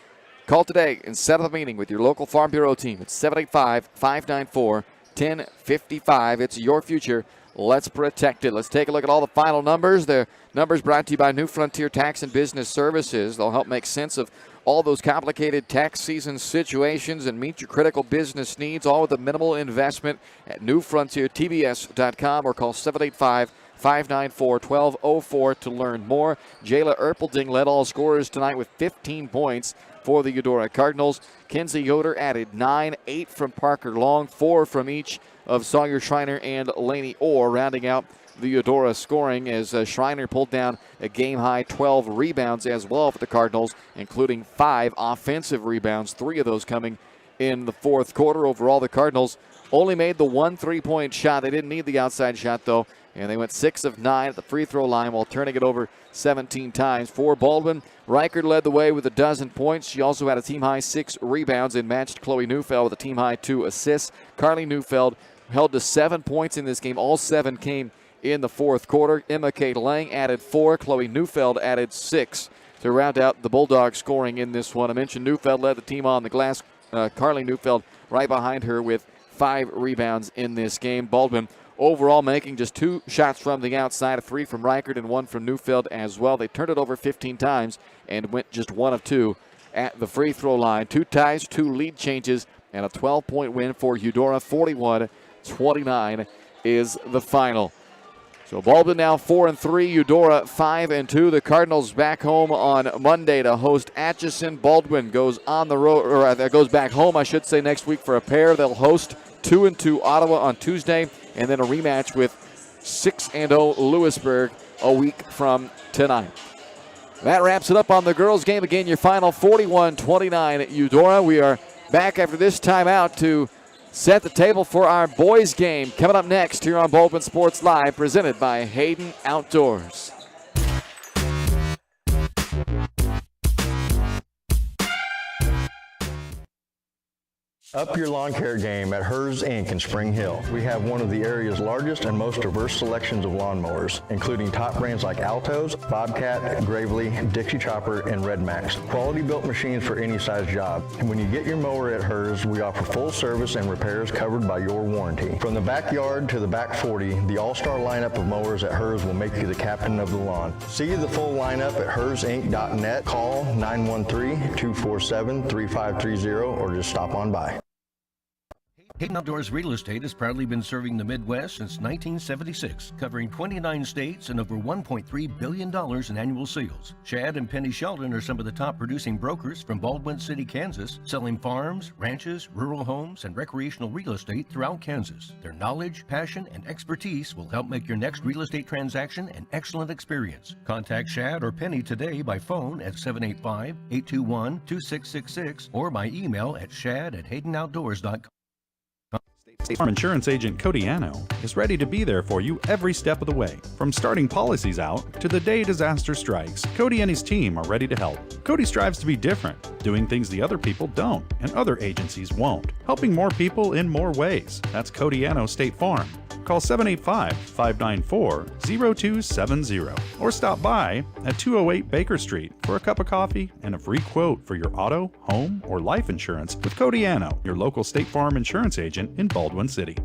Call today and set up a meeting with your local Farm Bureau team. It's 785-594-1055. It's your future. Let's protect it. Let's take a look at all the final numbers. The numbers brought to you by New Frontier Tax and Business Services. They'll help make sense of all those complicated tax season situations and meet your critical business needs, all with a minimal investment at newfrontiertbs.com or call 785-594-1204 to learn more. Jayla Erpelding led all scorers tonight with 15 points for the Eudora Cardinals. Kenzie Yoder added 9, 8 from Parker Long, 4 from each of Sawyer Schreiner and Laney Orr, rounding out the Eudora scoring as Schreiner pulled down a game-high 12 rebounds as well for the Cardinals, including 5 offensive rebounds, 3 of those coming in the fourth quarter. Overall, the Cardinals only made the 1 3-point shot. They didn't need the outside shot, though, and they went 6 of 9 at the free throw line while turning it over 17 times. For Baldwin, Reichert led the way with 12 points. She also had a team-high 6 rebounds and matched Chloe Neufeld with a team-high 2 assists. Carly Neufeld held to 7 points in this game. All 7 came in the fourth quarter. Emma Kate Lang added 4. Chloe Neufeld added 6 to round out the Bulldogs scoring in this one. I mentioned Neufeld led the team on the glass. Carly Neufeld right behind her with 5 rebounds in this game. Baldwin overall making just 2 shots from the outside, 3 from Reichert and 1 from Neufeld as well. They turned it over 15 times and went just 1 of 2 at the free throw line. 2 ties, 2 lead changes, and a 12-point win for Eudora. 41-29 is the final. So Baldwin now 4-3, Eudora 5-2. The Cardinals back home on Monday to host Atchison. Baldwin goes on the road, or goes back home, I should say, next week for a pair. They'll host 2-2 Ottawa on Tuesday, and then a rematch with 6-0 Lewisburg a week from tonight. That wraps it up on the girls' game. Again, your final 41-29 at Eudora. We are back after this timeout to set the table for our boys' game. Coming up next here on Baldwin Sports Live, presented by Hayden Outdoors. Up your lawn care game at Hers Inc. in Spring Hill. We have one of the area's largest and most diverse selections of lawnmowers, including top brands like Altos, Bobcat, Gravely, Dixie Chopper, and Red Max. Quality built machines for any size job. And when you get your mower at Hers, we offer full service and repairs covered by your warranty. From the backyard to the back 40, the all-star lineup of mowers at Hers will make you the captain of the lawn. See the full lineup at hersinc.net. Call 913-247-3530 or just stop on by. Hayden Outdoors Real Estate has proudly been serving the Midwest since 1976, covering 29 states and over $1.3 billion in annual sales. Chad and Penny Sheldon are some of the top producing brokers from Baldwin City, Kansas, selling farms, ranches, rural homes, and recreational real estate throughout Kansas. Their knowledge, passion, and expertise will help make your next real estate transaction an excellent experience. Contact Chad or Penny today by phone at 785-821-2666 or by email at shad@haydenoutdoors.com. State Farm Insurance Agent Cody Anno is ready to be there for you every step of the way. From starting policies out to the day disaster strikes, Cody and his team are ready to help. Cody strives to be different, doing things the other people don't and other agencies won't, helping more people in more ways. That's Cody Anno State Farm. Call 785-594-0270 or stop by at 208 Baker Street for a cup of coffee and a free quote for your auto, home, or life insurance with Cody Anno, your local State Farm insurance agent in Baldwin City.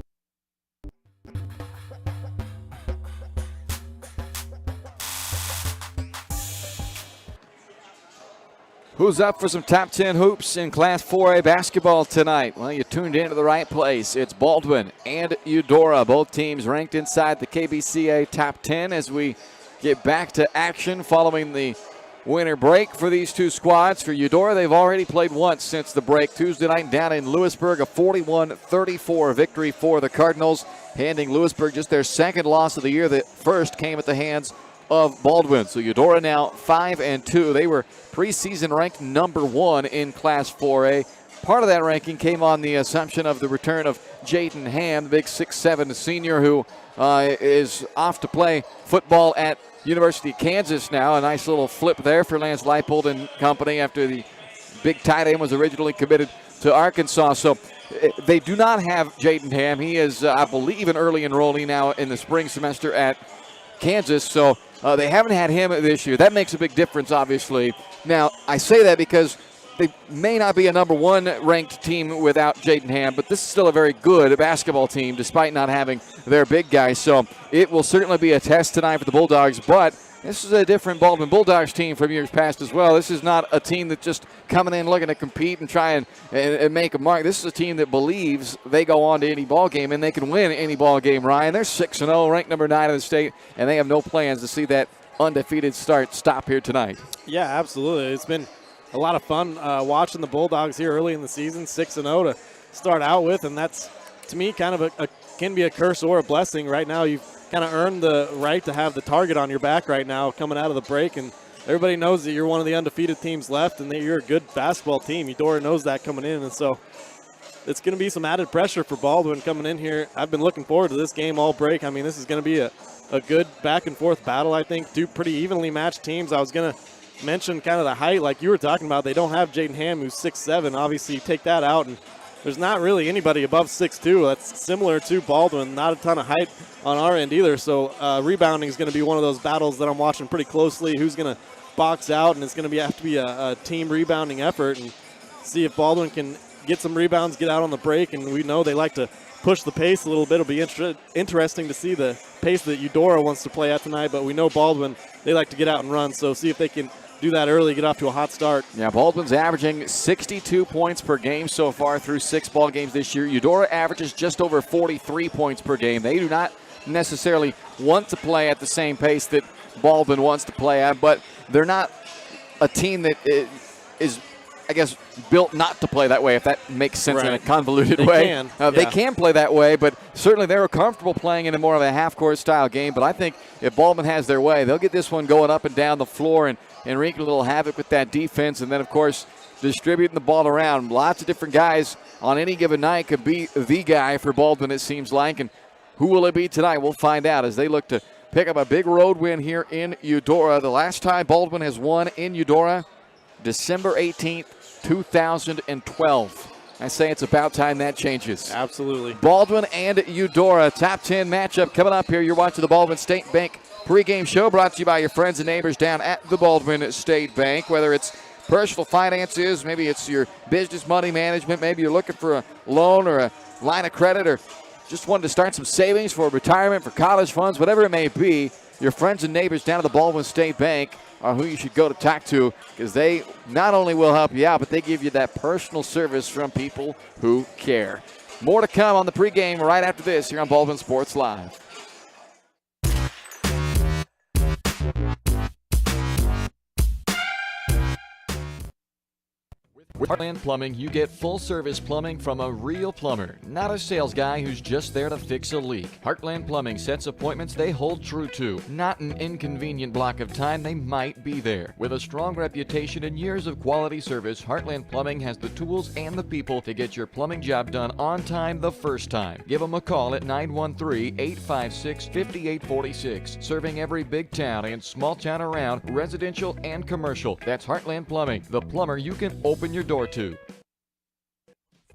Who's up for some top 10 hoops in Class 4A basketball tonight? Well, you tuned into the right place. It's Baldwin and Eudora, both teams ranked inside the KBCA top 10 as we get back to action following the winter break for these two squads. For Eudora, they've already played once since the break. Tuesday night down in Lewisburg, a 41-34 victory for the Cardinals, handing Lewisburg just their second loss of the year. The first came at the hands of Baldwin. So Eudora now 5-2. They were preseason ranked number 1 in Class 4A. part of that ranking came on the assumption of the return of Jaden Ham, the big 6'7" senior who is off to play football at University of Kansas now. A nice little flip there for Lance Leipold and company after the big tight end was originally committed to Arkansas. So they do not have Jaden Ham. He is, I believe, an early enrollee now in the spring semester at Kansas. So they haven't had him this year. That makes a big difference, obviously. Now, I say that because they may not be a number one ranked team without Jaden Ham, but this is still a very good basketball team despite not having their big guys. So it will certainly be a test tonight for the Bulldogs, but this is a different Baldwin Bulldogs team from years past as well. This is not a team that's just coming in looking to compete and try and make a mark. This is a team that believes they go on to any ball game and they can win any ball game, Ryan. They're 6-0, ranked number 9 in the state, and they have no plans to see that undefeated stop here tonight. Yeah, absolutely. It's been a lot of fun watching the Bulldogs here early in the season, 6-0 to start out with, and that's, to me, kind of can be a curse or a blessing. Right now, you've kind of earned the right to have the target on your back right now coming out of the break, and everybody knows that you're one of the undefeated teams left and that you're a good basketball team. Eudora knows that coming in, and so it's going to be some added pressure for Baldwin coming in here. I've been looking forward to this game all break. I mean, this is going to be a good back-and-forth battle, I think. Two pretty evenly matched teams. I was going to mention kind of the height like you were talking about. They don't have Jaden Ham, who's 6'7". Obviously, you take that out, and there's not really anybody above 6'2". That's similar to Baldwin. Not a ton of height on our end either. So rebounding is going to be one of those battles that I'm watching pretty closely. Who's going to box out, and it's going to have to be a team rebounding effort, and see if Baldwin can get some rebounds, get out on the break. And we know they like to push the pace a little bit. It'll be interesting to see the pace that Eudora wants to play at tonight, but we know Baldwin, they like to get out and run. So see if they can do that early, get off to a hot start. Yeah, Baldwin's averaging 62 points per game so far through 6 ball games this year. Eudora averages just over 43 points per game. They do not necessarily want to play at the same pace that Baldwin wants to play at, but they're not a team that is, I guess, built not to play that way, if that makes sense in a convoluted way. They can play that way, but certainly they were comfortable playing in a more of a half-court style game. But I think if Baldwin has their way, they'll get this one going up and down the floor and wreaking a little havoc with that defense, and then, of course, distributing the ball around. Lots of different guys on any given night could be the guy for Baldwin, it seems like. And who will it be tonight? We'll find out as they look to pick up a big road win here in Eudora. The last time Baldwin has won in Eudora, December 18th, 2012. I say it's about time that changes. Absolutely. Baldwin and Eudora, top 10 matchup coming up here. You're watching the Baldwin State Bank pregame show, brought to you by your friends and neighbors down at the Baldwin State Bank. Whether it's personal finances, maybe it's your business money management, maybe you're looking for a loan or a line of credit, or just wanted to start some savings for retirement, for college funds, whatever it may be, your friends and neighbors down at the Baldwin State Bank are who you should go to talk to, because they not only will help you out, but they give you that personal service from people who care. More to come on the pregame right after this here on Baldwin Sports Live. With Heartland Plumbing, you get full-service plumbing from a real plumber, not a sales guy who's just there to fix a leak. Heartland Plumbing sets appointments they hold true to, not an inconvenient block of time they might be there. With a strong reputation and years of quality service, Heartland Plumbing has the tools and the people to get your plumbing job done on time the first time. Give them a call at 913-856-5846. Serving every big town and small town around, residential and commercial. That's Heartland Plumbing, the plumber you can open your door to.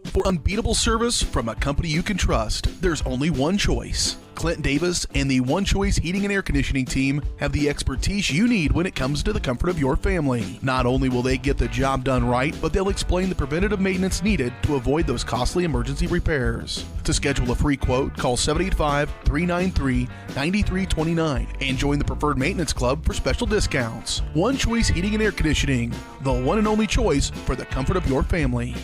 For unbeatable service from a company you can trust, there's only one choice. Clint Davis and the One Choice Heating and Air Conditioning team have the expertise you need when it comes to the comfort of your family. Not only will they get the job done right, but they'll explain the preventative maintenance needed to avoid those costly emergency repairs. To schedule a free quote, call 785-393-9329 and join the Preferred Maintenance Club for special discounts. One Choice Heating and Air Conditioning, the one and only choice for the comfort of your family.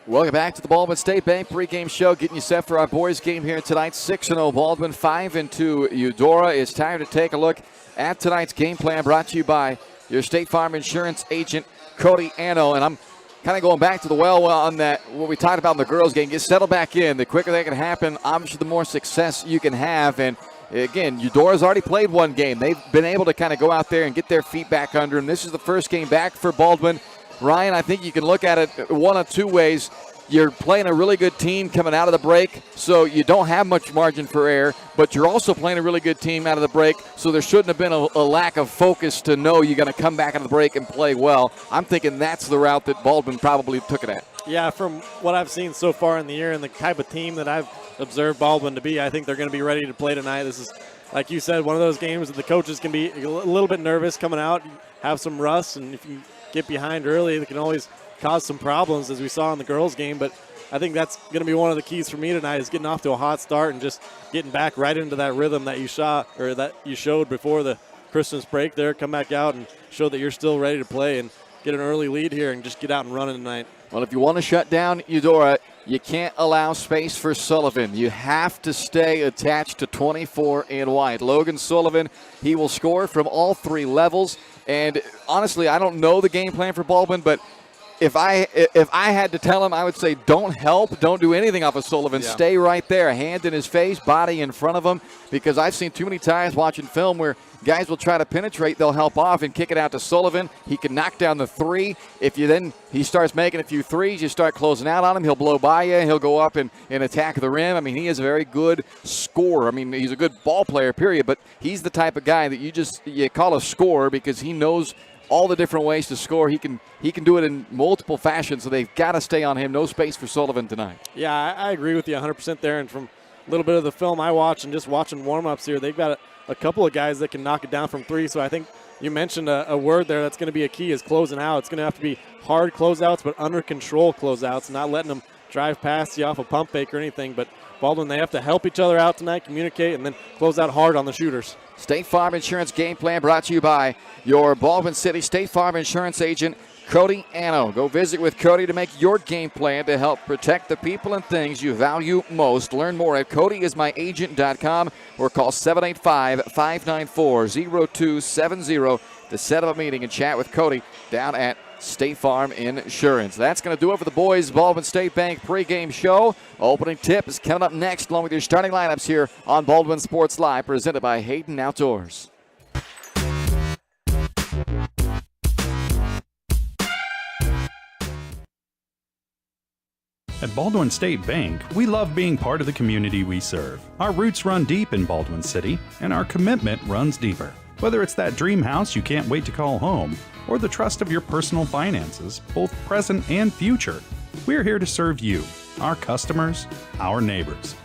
Welcome back to the Baldwin State Bank pregame show, getting you set for our boys game here tonight. 6-0 Baldwin, 5-2 Eudora. It's time to take a look at tonight's game plan, brought to you by your State Farm Insurance agent, Cody Anno. And I'm kind of going back to the well on that, what we talked about in the girls game. Get settled back in. The quicker that can happen, obviously the more success you can have. And again, Eudora's already played one game. They've been able to kind of go out there and get their feet back under them. This is the first game back for Baldwin. Ryan, I think you can look at it one of two ways. You're playing a really good team coming out of the break, so you don't have much margin for error, but you're also playing a really good team out of the break, so there shouldn't have been a lack of focus to know you're going to come back out of the break and play well. I'm thinking that's the route that Baldwin probably took it at. Yeah, from what I've seen so far in the year and the type of team that I've observed Baldwin to be, I think they're going to be ready to play tonight. This is, like you said, one of those games that the coaches can be a little bit nervous coming out, have some rust, and if you get behind early, it can always cause some problems, as we saw in the girls' game. But I think that's going to be one of the keys for me tonight, is getting off to a hot start and just getting back right into that rhythm that you showed before the Christmas break there. Come back out and show that you're still ready to play and get an early lead here and just get out and run tonight. Well, if you want to shut down Eudora, you can't allow space for Sullivan. You have to stay attached to 24 in white. Logan Sullivan, he will score from all three levels. And honestly, I don't know the game plan for Baldwin, but if I had to tell him, I would say don't help, don't do anything off of Sullivan. Yeah. Stay right there, hand in his face, body in front of him, because I've seen too many times watching film where guys will try to penetrate, they'll help off and kick it out to Sullivan. He can knock down the three. If he starts making a few threes, you start closing out on him, he'll blow by you, he'll go up and attack the rim. I mean, he is a very good scorer. I mean, he's a good ball player, period, but he's the type of guy that you call a scorer because he knows all the different ways to score. He can do it in multiple fashions, so they've got to stay on him. No space for Sullivan tonight. Yeah, I agree with you 100% there. And from a little bit of the film I watched and just watching warm-ups here, they've got a couple of guys that can knock it down from three. So I think you mentioned a word there that's going to be a key, is closing out. It's going to have to be hard closeouts, but under control closeouts, not letting them drive past you off a pump fake or anything. But Baldwin, they have to help each other out tonight, communicate, and then close out hard on the shooters. State Farm Insurance Game Plan brought to you by your Baldwin City State Farm Insurance agent, Cody Anno. Go visit with Cody to make your game plan to help protect the people and things you value most. Learn more at codyismyagent.com or call 785-594-0270 to set up a meeting and chat with Cody down at State Farm Insurance. That's going to do it for the boys Baldwin State Bank pregame show. Opening tip is coming up next, along with your starting lineups here on Baldwin Sports Live, presented by Hayden Outdoors. At Baldwin State Bank, we love being part of the community we serve. Our roots run deep in Baldwin City, and our commitment runs deeper. Whether it's that dream house you can't wait to call home, or the trust of your personal finances, both present and future, we're here to serve you, our customers, our neighbors.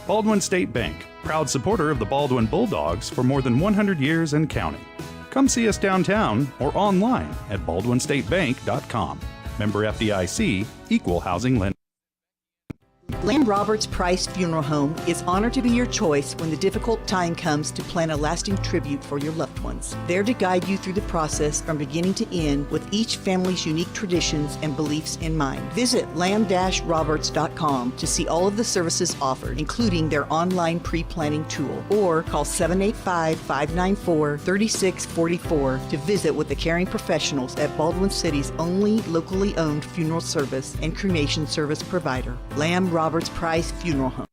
Baldwin State Bank, proud supporter of the Baldwin Bulldogs for more than 100 years and counting. Come see us downtown or online at baldwinstatebank.com. Member FDIC, Equal Housing Lender. Lamb Roberts Price Funeral Home is honored to be your choice when the difficult time comes to plan a lasting tribute for your loved ones. There to guide you through the process from beginning to end with each family's unique traditions and beliefs in mind. Visit lamb-roberts.com to see all of the services offered, including their online pre-planning tool, or call 785-594-3644 to visit with the caring professionals at Baldwin City's only locally owned funeral service and cremation service provider, Lamb Roberts Price Funeral Home.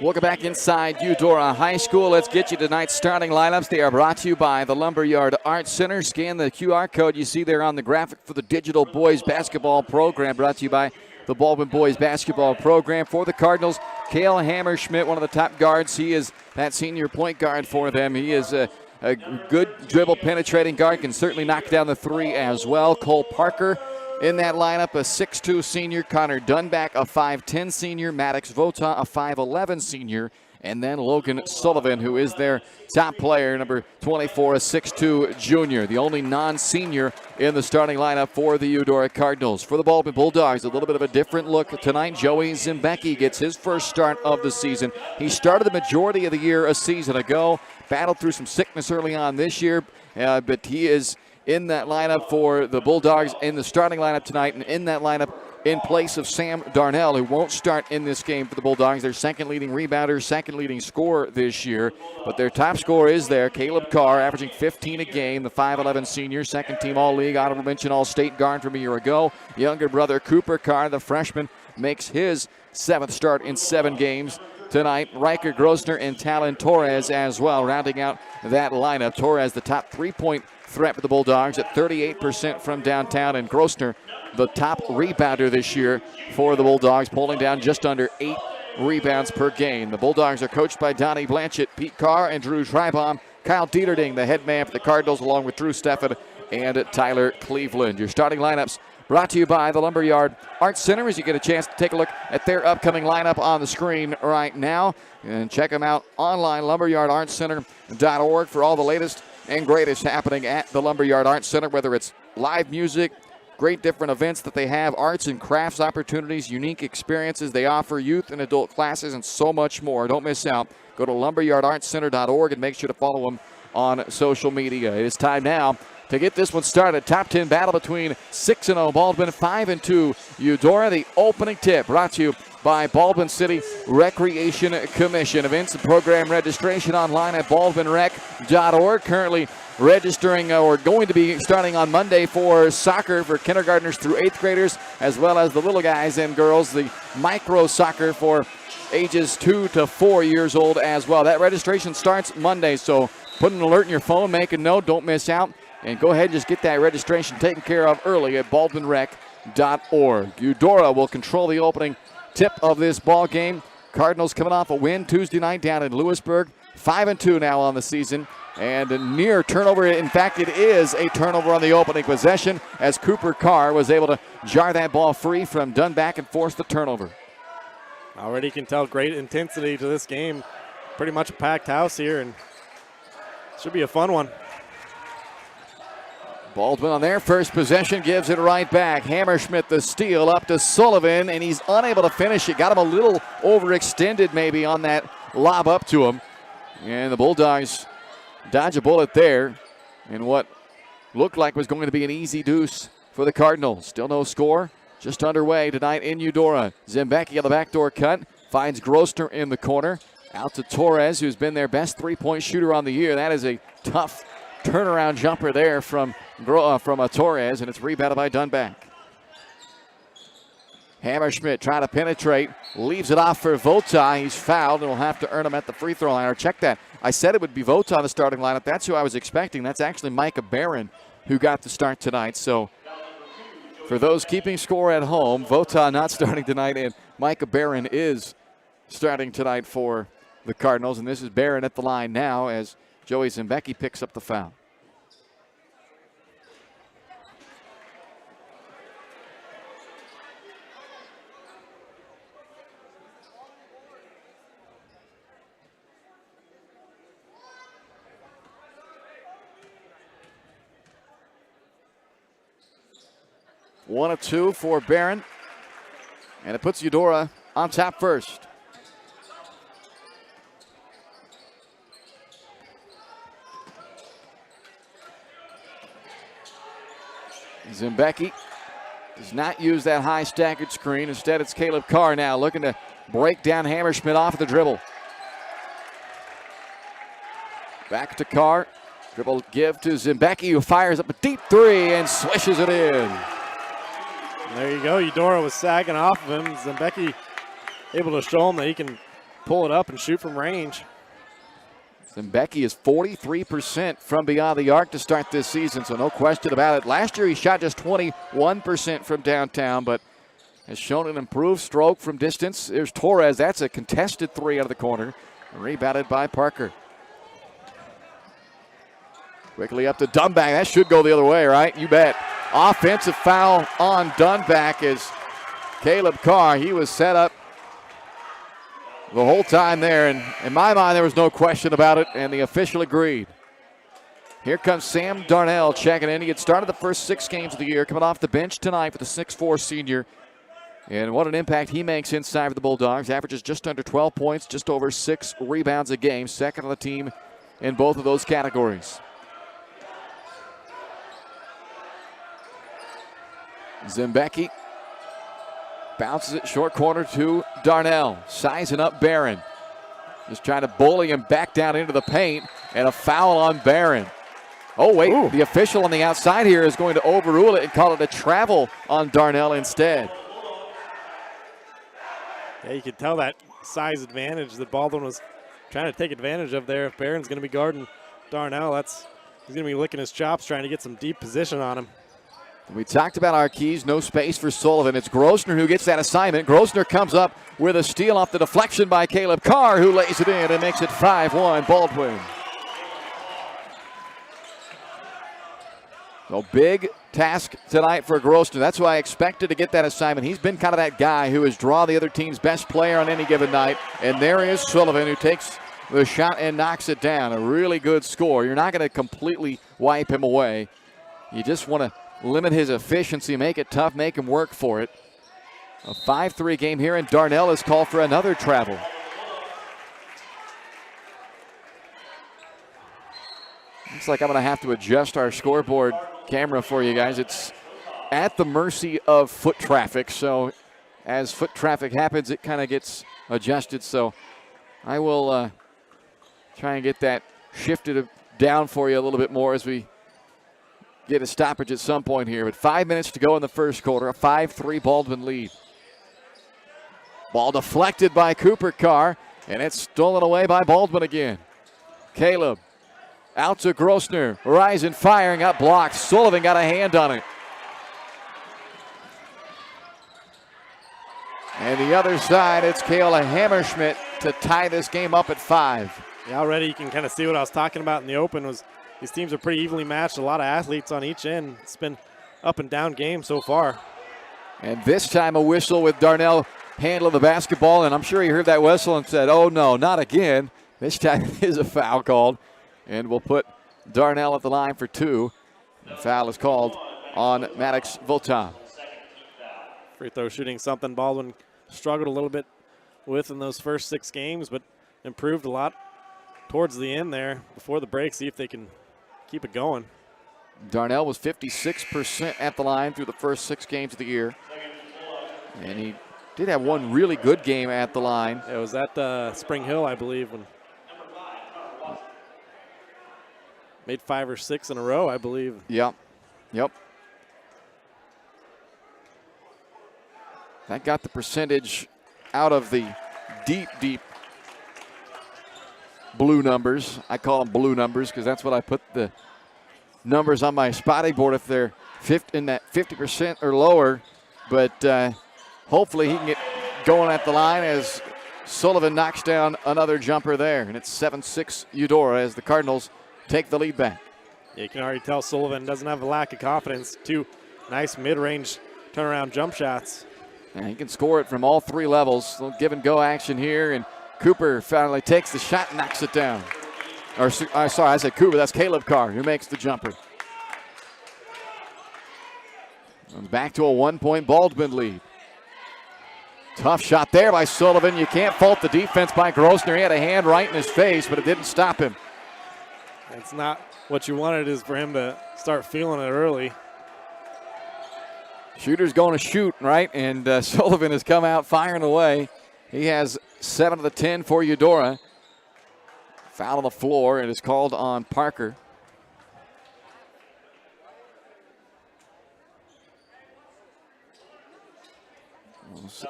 Welcome back inside Eudora High School. Let's get you tonight's starting lineups. They are brought to you by the Lumberyard Arts Center. Scan the QR code you see there on the graphic for the digital boys basketball program, brought to you by the Baldwin boys basketball program. For the Cardinals, Cale Hammerschmidt, one of the top guards. He is that senior point guard for them. He is a good dribble penetrating guard, can certainly knock down the three as well. Cole Parker in that lineup, a 6'2 senior. Connor Dunback, a 5'10 senior. Maddox Vota, a 5'11 senior. And then Logan Sullivan, who is their top player, number 24, a 6'2 junior. The only non-senior in the starting lineup for the Eudora Cardinals. For the Baldwin Bulldogs, a little bit of a different look tonight. Joey Zimbecki gets his first start of the season. He started the majority of the year a season ago, battled through some sickness early on this year, but he is in that lineup for the Bulldogs in the starting lineup tonight, and in that lineup in place of Sam Darnell, who won't start in this game for the Bulldogs. Their second leading rebounder, second leading scorer this year. But their top scorer is there, Caleb Carr, averaging 15 a game, the 5'11 senior, second team All-League, honorable mention All-State guard from a year ago. Younger brother Cooper Carr, the freshman, makes his 7th start in 7 games tonight. Riker Grosner and Talon Torres as well, rounding out that lineup. Torres, the top 3-point threat for the Bulldogs at 38% from downtown, and Grosner, the top rebounder this year for the Bulldogs, pulling down just under 8 rebounds per game. The Bulldogs are coached by Donnie Blanchett, Pete Carr, and Drew Schreibaum. Kyle Dieterding, the head man for the Cardinals, along with Drew Steffen and Tyler Cleveland. Your starting lineups brought to you by the Lumberyard Arts Center, as you get a chance to take a look at their upcoming lineup on the screen right now. And check them out online, lumberyardartscenter.org, for all the latest and greatest happening at the Lumberyard Arts Center, whether it's live music, great different events that they have, arts and crafts opportunities, unique experiences they offer, youth and adult classes, and so much more. Don't miss out. Go to lumberyardartscenter.org and make sure to follow them on social media. It is time now to get this one started. Top 10 battle between 6-0 Baldwin, 5-2 Eudora. The opening tip brought to you by Baldwin City Recreation Commission. Events and program registration online at baldwinrec.org. Currently registering or going to be starting on Monday for soccer for kindergartners through 8th graders, as well as the little guys and girls, the micro soccer for ages 2 to 4 years old as well. That registration starts Monday, so put an alert in your phone, make a note, don't miss out, and go ahead and just get that registration taken care of early at baldwinrec.org. Eudora will control the opening tip of this ball game. Cardinals coming off a win Tuesday night down in Lewisburg, 5-2 now on the season. And a near turnover. In fact, it is a turnover on the opening possession, as Cooper Carr was able to jar that ball free from Dunback and force the turnover. Already you can tell great intensity to this game. Pretty much a packed house here, and should be a fun one. Baldwin on their first possession gives it right back. Hammerschmidt the steal up to Sullivan, and he's unable to finish it. Got him a little overextended maybe on that lob up to him. And the Bulldogs dodge a bullet there in what looked like was going to be an easy deuce for the Cardinals. Still no score, just underway tonight in Eudora. Zembecki on the backdoor cut, finds Grosner in the corner. Out to Torres, who's been their best three-point shooter on the year. That is a tough turnaround jumper there from Torres, and it's rebounded by Dunback. Hammerschmidt trying to penetrate, leaves it off for Vota. He's fouled and will have to earn him at the free throw line. Or check that. I said it would be Vota on the starting lineup. That's who I was expecting. That's actually Micah Barron who got the start tonight. So for those keeping score at home, Vota not starting tonight, and Micah Barron is starting tonight for the Cardinals. And this is Barron at the line now as Joey Zembecki picks up the foul. One of two for Barron, and it puts Eudora on top first. Zembecki does not use that high staggered screen. Instead, it's Caleb Carr now looking to break down Hammerschmidt off the dribble. Back to Carr. Dribble give to Zembecki, who fires up a deep three and swishes it in. There you go. Eudora was sagging off of him. Zembecki able to show him that he can pull it up and shoot from range. Zembecki is 43% from beyond the arc to start this season, so no question about it. Last year he shot just 21% from downtown, but has shown an improved stroke from distance. There's Torres. That's a contested three out of the corner. Rebounded by Parker. Quickly up to Dunback. That should go the other way, right? You bet. Offensive foul on Dunback as Caleb Carr, he was set up the whole time there, and in my mind there was no question about it, and the official agreed. Here comes Sam Darnell checking in. He had started the first 6 games of the year, coming off the bench tonight for the 6'4 senior. And what an impact he makes inside for the Bulldogs. Averages just under 12 points, just over 6 rebounds a game, second on the team in both of those categories. Zembecki bounces it short corner to Darnell. Sizing up Barron. Just trying to bully him back down into the paint, and a foul on Barron. Oh, wait, the official on the outside here is going to overrule it and call it a travel on Darnell instead. Yeah, you could tell that size advantage that Baldwin was trying to take advantage of there. If Barron's going to be guarding Darnell, he's going to be licking his chops trying to get some deep position on him. We talked about our keys, no space for Sullivan. It's Grossner who gets that assignment. Grossner comes up with a steal off the deflection by Caleb Carr, who lays it in and makes it 5-1 Baldwin. So big task tonight for Grossner. That's why I expected to get that assignment. He's been kind of that guy who has drawn the other team's best player on any given night. And there is Sullivan, who takes the shot and knocks it down. A really good score. You're not going to completely wipe him away. You just want to limit his efficiency, make it tough, make him work for it. A 5-3 game here, and Darnell is called for another travel. Looks like I'm going to have to adjust our scoreboard camera for you guys. It's at the mercy of foot traffic, so as foot traffic happens, it kind of gets adjusted. So I will try and get that shifted down for you a little bit more as we get a stoppage at some point here. But 5 minutes to go in the first quarter, a 5-3 Baldwin lead. Ball deflected by Cooper Carr, and it's stolen away by Baldwin again. Caleb out to Grossner, rising, firing, up blocked. Sullivan got a hand on it. And the other side, it's Kayla Hammerschmidt to tie this game up at 5. Yeah, already you can kind of see what I was talking about in the open was these teams are pretty evenly matched, a lot of athletes on each end. It's been up and down game so far. And this time a whistle with Darnell handling the basketball, and I'm sure he heard that whistle and said, oh no, not again. This time is a foul called, and we'll put Darnell at the line for 2. The foul is called on Maddox Votan. Free throw shooting, something Baldwin struggled a little bit with in those first 6 games, but improved a lot towards the end there before the break. See if they can keep it going. Darnell was 56% at the line through the first 6 games of the year. And he did have one really good game at the line. It was at Spring Hill, I believe, when made 5 or 6 in a row, I believe. Yep. That got the percentage out of the deep blue numbers. I call them blue numbers because that's what I put the numbers on my spotting board if they're in that 50% or lower. But hopefully he can get going at the line as Sullivan knocks down another jumper there. And it's 7-6 Eudora as the Cardinals take the lead back. Yeah, you can already tell Sullivan doesn't have a lack of confidence. 2 nice mid-range turnaround jump shots. And he can score it from all 3 levels. A little give and go action here, and Cooper finally takes the shot and knocks it down. Sorry, I said Cooper. That's Caleb Carr who makes the jumper. And back to a 1-point Baldwin lead. Tough shot there by Sullivan. You can't fault the defense by Grossner. He had a hand right in his face, but it didn't stop him. It's not what you wanted is for him to start feeling it early. Shooter's going to shoot, right? And Sullivan has come out firing away. He has 7 of the 10 for Eudora. Foul on the floor, and it's called on Parker.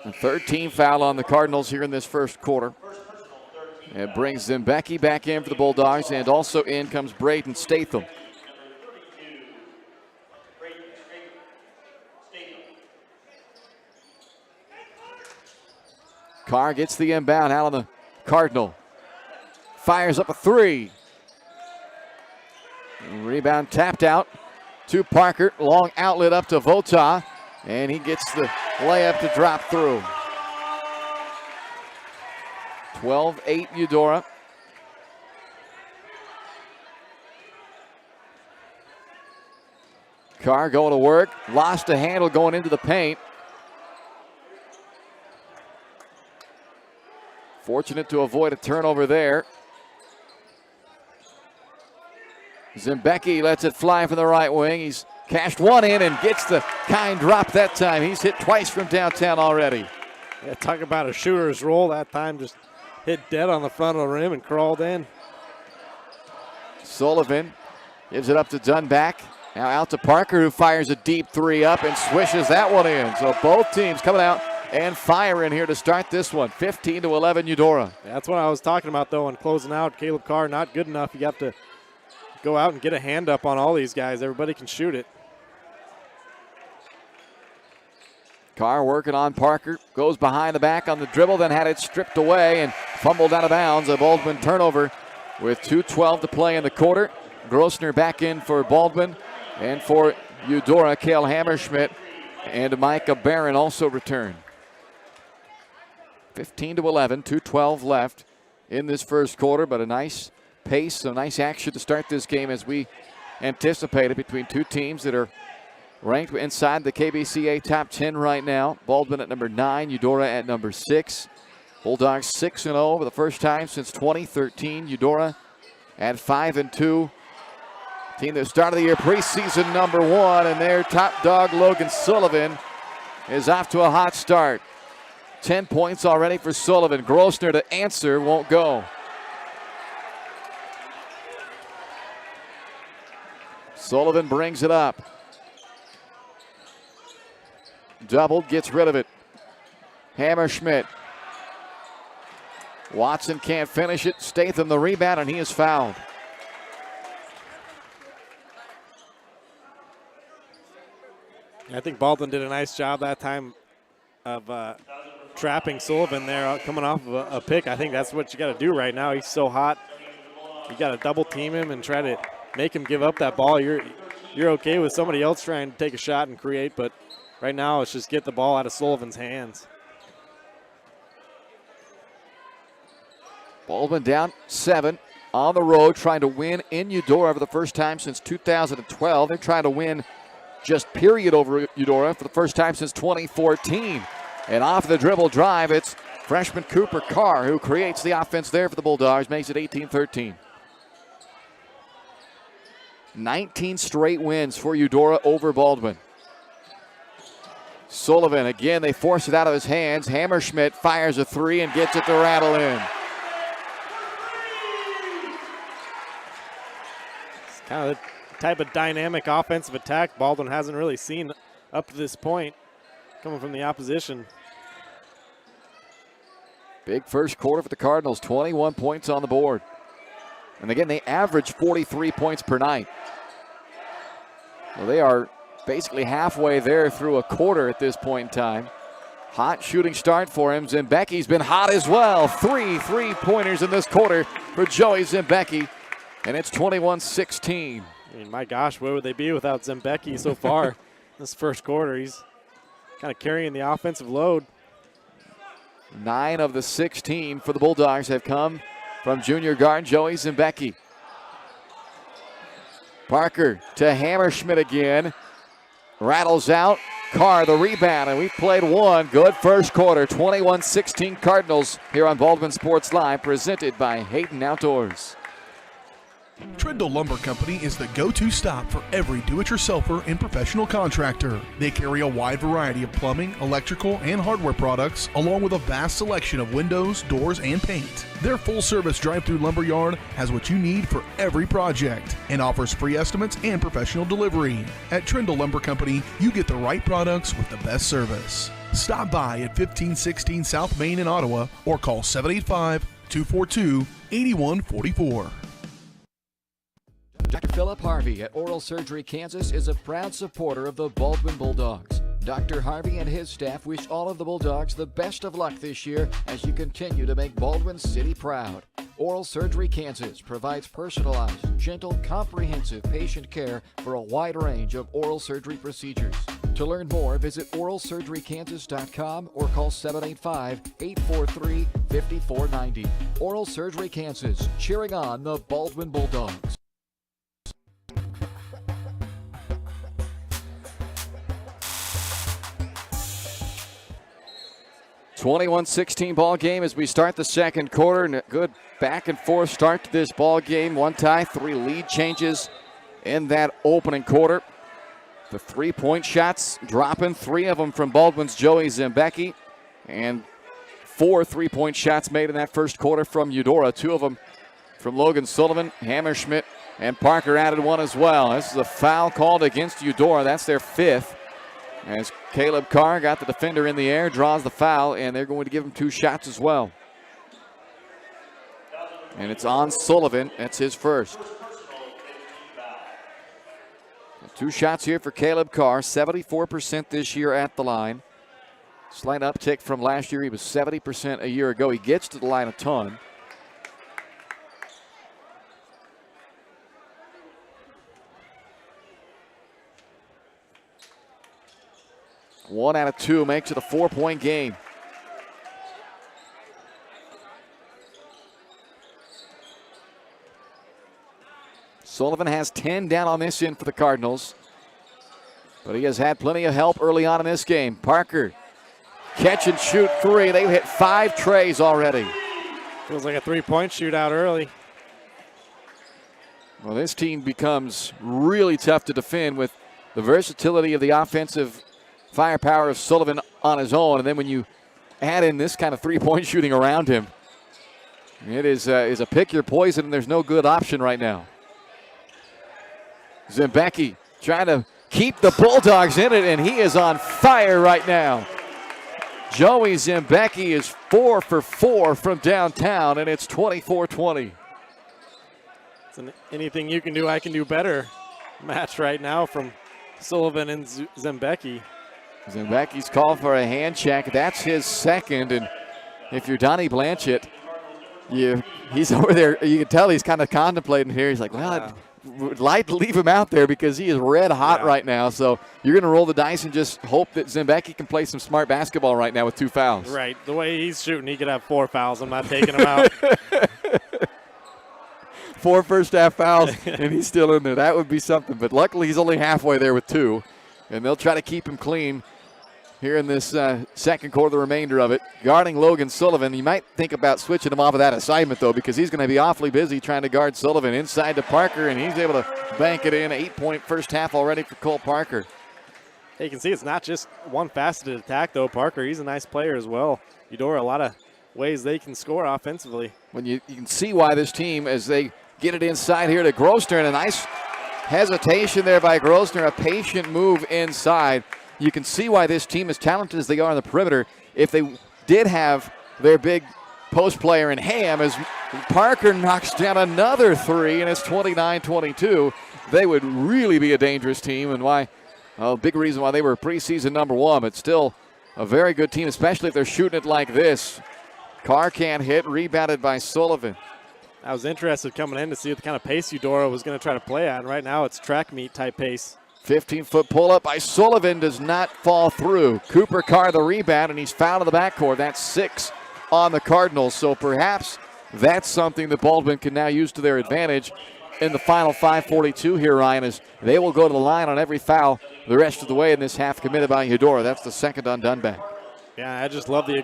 A 13 foul on the Cardinals here in this first quarter. It brings Zembecki back in for the Bulldogs, and also in comes Braden Statham. Carr gets the inbound out on the Cardinal. Fires up a 3. Rebound tapped out to Parker. Long outlet up to Vota. And he gets the layup to drop through. 12-8 Eudora. Carr going to work. Lost a handle going into the paint. Fortunate to avoid a turnover there. Zembecki lets it fly from the right wing. He's Cashed one in and gets the kind drop that time. He's hit twice from downtown already. Yeah, talk about a shooter's roll. That time just hit dead on the front of the rim and crawled in. Sullivan gives it up to Dunback. Now out to Parker, who fires a deep three up and swishes that one in. So both teams coming out and firing here to start this one. 15-11 Eudora. That's what I was talking about, though, on closing out. Caleb Carr not good enough. You have to go out and get a hand up on all these guys. Everybody can shoot it. Carr working on Parker, goes behind the back on the dribble, then had it stripped away and fumbled out of bounds. A Baldwin turnover with 2:12 to play in the quarter. Grossner back in for Baldwin, and for Eudora, Cale Hammerschmidt and Micah Barron also return. 15-11, 2:12 left in this first quarter, but a nice pace, a nice action to start this game as we anticipated between two teams that are ranked inside the KBCA top 10 right now. Baldwin at number 9, Eudora at number 6. Bulldogs 6-0 for the first time since 2013. Eudora at 5-2. Team that started the year preseason number 1, and their top dog Logan Sullivan is off to a hot start. 10 points already for Sullivan. Grossner to answer, won't go. Sullivan brings it up. Doubled, gets rid of it. Hammerschmidt. Watson can't finish it. Statham the rebound, and he is fouled. I think Baldwin did a nice job that time of trapping Sullivan there coming off of a pick. I think that's what you got to do right now. He's so hot. You got to double team him and try to make him give up that ball. You're okay with somebody else trying to take a shot and create, but right now let's just get the ball out of Sullivan's hands. Baldwin down 7 on the road, trying to win in Eudora for the first time since 2012. They're trying to win just period over Eudora for the first time since 2014. And off the dribble drive, it's freshman Cooper Carr who creates the offense there for the Bulldogs, makes it 18-13. 19 straight wins for Eudora over Baldwin. Sullivan, again, they force it out of his hands. Hammerschmidt fires a three and gets it to rattle in. It's kind of the type of dynamic offensive attack Baldwin hasn't really seen up to this point coming from the opposition. Big first quarter for the Cardinals, 21 points on the board. And again, they average 43 points per night. Well, they are basically halfway there through a quarter at this point in time. Hot shooting start for him. Zembecki's been hot as well. 3 3-pointers in this quarter for Joey Zembecki, and it's 21-16. I mean, my gosh, where would they be without Zembecki so far this first quarter? He's kind of carrying the offensive load. 9 of the 16 for the Bulldogs have come from junior guard Joey Zembecki. Parker to Hammerschmidt again. Rattles out. Carr the rebound, and we've played one good first quarter. 21-16 Cardinals here on Baldwin Sports Live, presented by Hayden Outdoors. Trindle Lumber Company is the go-to stop for every do-it-yourselfer and professional contractor. They carry a wide variety of plumbing, electrical, and hardware products, along with a vast selection of windows, doors, and paint. Their full-service drive-through lumber yard has what you need for every project and offers free estimates and professional delivery. At Trindle Lumber Company, you get the right products with the best service. Stop by at 1516 South Main in Ottawa or call 785-242-8144. Dr. Philip Harvey at Oral Surgery Kansas is a proud supporter of the Baldwin Bulldogs. Dr. Harvey and his staff wish all of the Bulldogs the best of luck this year as you continue to make Baldwin City proud. Oral Surgery Kansas provides personalized, gentle, comprehensive patient care for a wide range of oral surgery procedures. To learn more, visit oralsurgerykansas.com or call 785-843-5490. Oral Surgery Kansas, cheering on the Baldwin Bulldogs. 21-16 ball game as we start the second quarter, and a good back and forth start to this ball game. 1 tie, 3 lead changes in that opening quarter. The three-point shots dropping, 3 of them from Baldwin's Joey Zembecki, and 4 three-point shots made in that first quarter from Eudora. 2 of them from Logan Sullivan, Hammerschmidt, and Parker added 1 as well. This is a foul called against Eudora. That's their 5th. As Caleb Carr got the defender in the air, draws the foul, and they're going to give him 2 shots as well. And it's on Sullivan. That's his first. 2 shots here for Caleb Carr, 74% this year at the line. Slight uptick from last year. He was 70% a year ago. He gets to the line a ton. One out of 2 makes it a 4-point game. Sullivan has 10 down on this end for the Cardinals, but he has had plenty of help early on in this game. Parker, catch and shoot 3. They've hit 5 trays already. Feels like a 3-point shootout early. Well, this team becomes really tough to defend with the versatility of the offensive firepower of Sullivan on his own, and then when you add in this kind of 3-point shooting around him, it is a pick your poison, and there's no good option right now. Zembecki trying to keep the Bulldogs in it, and he is on fire right now. Joey Zembecki is 4 for 4 from downtown, and it's 24-20. It's an anything you can do, I can do better match right now from Sullivan and Zembecki. Zembecki's called for a hand check. That's his second, and if you're Donnie Blanchett, he's over there. You can tell he's kind of contemplating here. He's like, well, would like to leave him out there because he is red hot right now. So you're going to roll the dice and just hope that Zembecki can play some smart basketball right now with 2 fouls. Right. The way he's shooting, he could have 4 fouls. I'm not taking him out. 4 first-half fouls, and he's still in there. That would be something. But luckily, he's only halfway there with 2, and they'll try to keep him clean here in this second quarter, the remainder of it. Guarding Logan Sullivan. You might think about switching him off of that assignment, though, because he's going to be awfully busy trying to guard Sullivan. Inside to Parker, and he's able to bank it in. 8-point first half already for Cole Parker. Hey, you can see it's not just one faceted attack, though. Parker, he's a nice player as well. Eudora, a lot of ways they can score offensively. When you can see why this team, as they get it inside here to Grosner, and a nice hesitation there by Grosner, a patient move inside. You can see why this team, as talented as they are on the perimeter, if they did have their big post player in Ham, as Parker knocks down another 3, and it's 29-22, they would really be a dangerous team, and why, a big reason why they were preseason number 1, but still a very good team, especially if they're shooting it like this. Carr can't hit, rebounded by Sullivan. I was interested coming in to see what the kind of pace Eudora was going to try to play at, and right now it's track meet type pace. 15-foot pull-up by Sullivan does not fall through. Cooper Carr the rebound, and he's fouled in the backcourt. That's 6 on the Cardinals, so perhaps that's something that Baldwin can now use to their advantage in the final 5:42 here, Ryan, as they will go to the line on every foul the rest of the way in this half committed by Eudora. That's the second on Dunback. Yeah, I just love the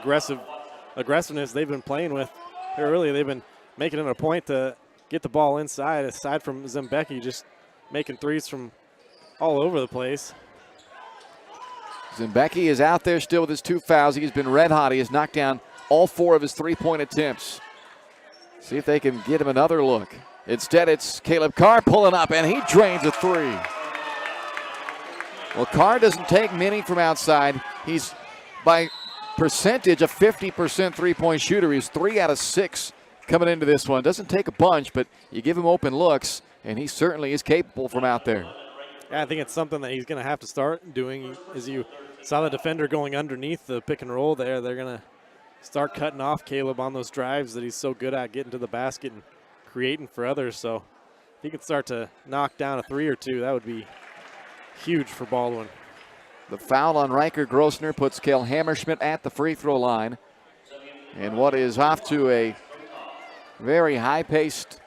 aggressiveness they've been playing with. Early, they've been making it a point to get the ball inside, aside from Zembecki just making threes from all over the place. Zembecki is out there still with his 2 fouls. He's been red hot. He has knocked down all 4 of his 3-point attempts. See if they can get him another look. Instead, it's Caleb Carr pulling up, and he drains a 3. Well, Carr doesn't take many from outside. He's, by percentage, a 50% three-point shooter. He's 3 out of 6 coming into this one. Doesn't take a bunch, but you give him open looks, and he certainly is capable from out there. Yeah, I think it's something that he's going to have to start doing. As you saw the defender going underneath the pick and roll there, they're going to start cutting off Caleb on those drives that he's so good at, getting to the basket and creating for others. So if he could start to knock down a 3 or 2, that would be huge for Baldwin. The foul on Riker Grosner puts Cale Hammerschmidt at the free throw line. And what is off to a very high-paced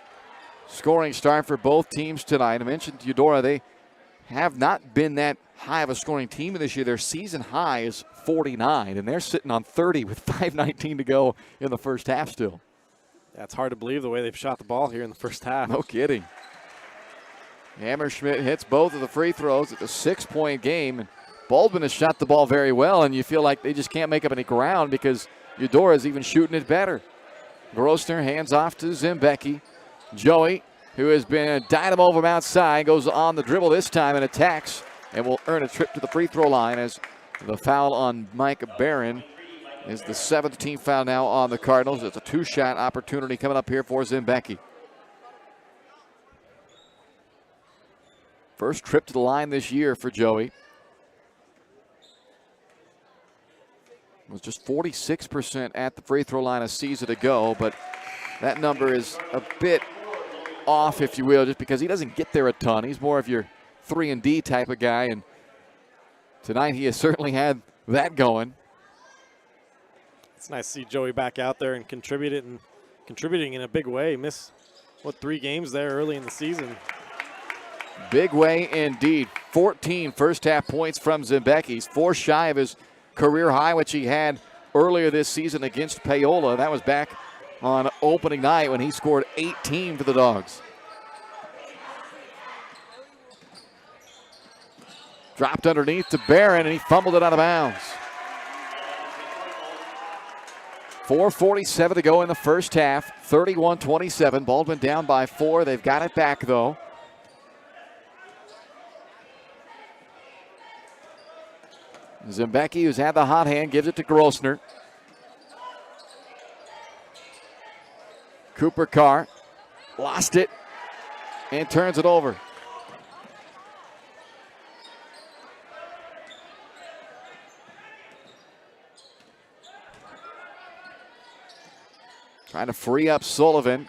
scoring start for both teams tonight. I mentioned Eudora, they have not been that high of a scoring team this year. Their season high is 49, and they're sitting on 30 with 5:19 to go in the first half still. That's hard to believe the way they've shot the ball here in the first half. No kidding. Hammerschmidt hits both of the free throws. It's a 6-point game. And Baldwin has shot the ball very well, and you feel like they just can't make up any ground because Eudora is even shooting it better. Grossner hands off to Zimbecki. Joey, who has been a dynamo from outside, goes on the dribble this time and attacks and will earn a trip to the free throw line as the foul on Mike Barron is the 7th team foul now on the Cardinals. It's a 2-shot opportunity coming up here for Zimbecki. First trip to the line this year for Joey. Was just 46% at the free throw line a season ago, but that number is a bit off, if you will, just because he doesn't get there a ton. He's more of your 3-and-D type of guy, and tonight he has certainly had that going. It's nice to see Joey back out there and contributing in a big way. Missed, 3 games there early in the season. Big way indeed. 14 first-half points from Zimbecki. He's 4 shy of his career high, which he had earlier this season against Paola. That was back on opening night when he scored 18 for the Dogs. Dropped underneath to Barron, and he fumbled it out of bounds. 4:47 to go in the first half. 31-27. Baldwin down by 4. They've got it back, though. Zimbecki, who's had the hot hand, gives it to Grossner. Cooper Carr lost it and turns it over. Trying to free up Sullivan.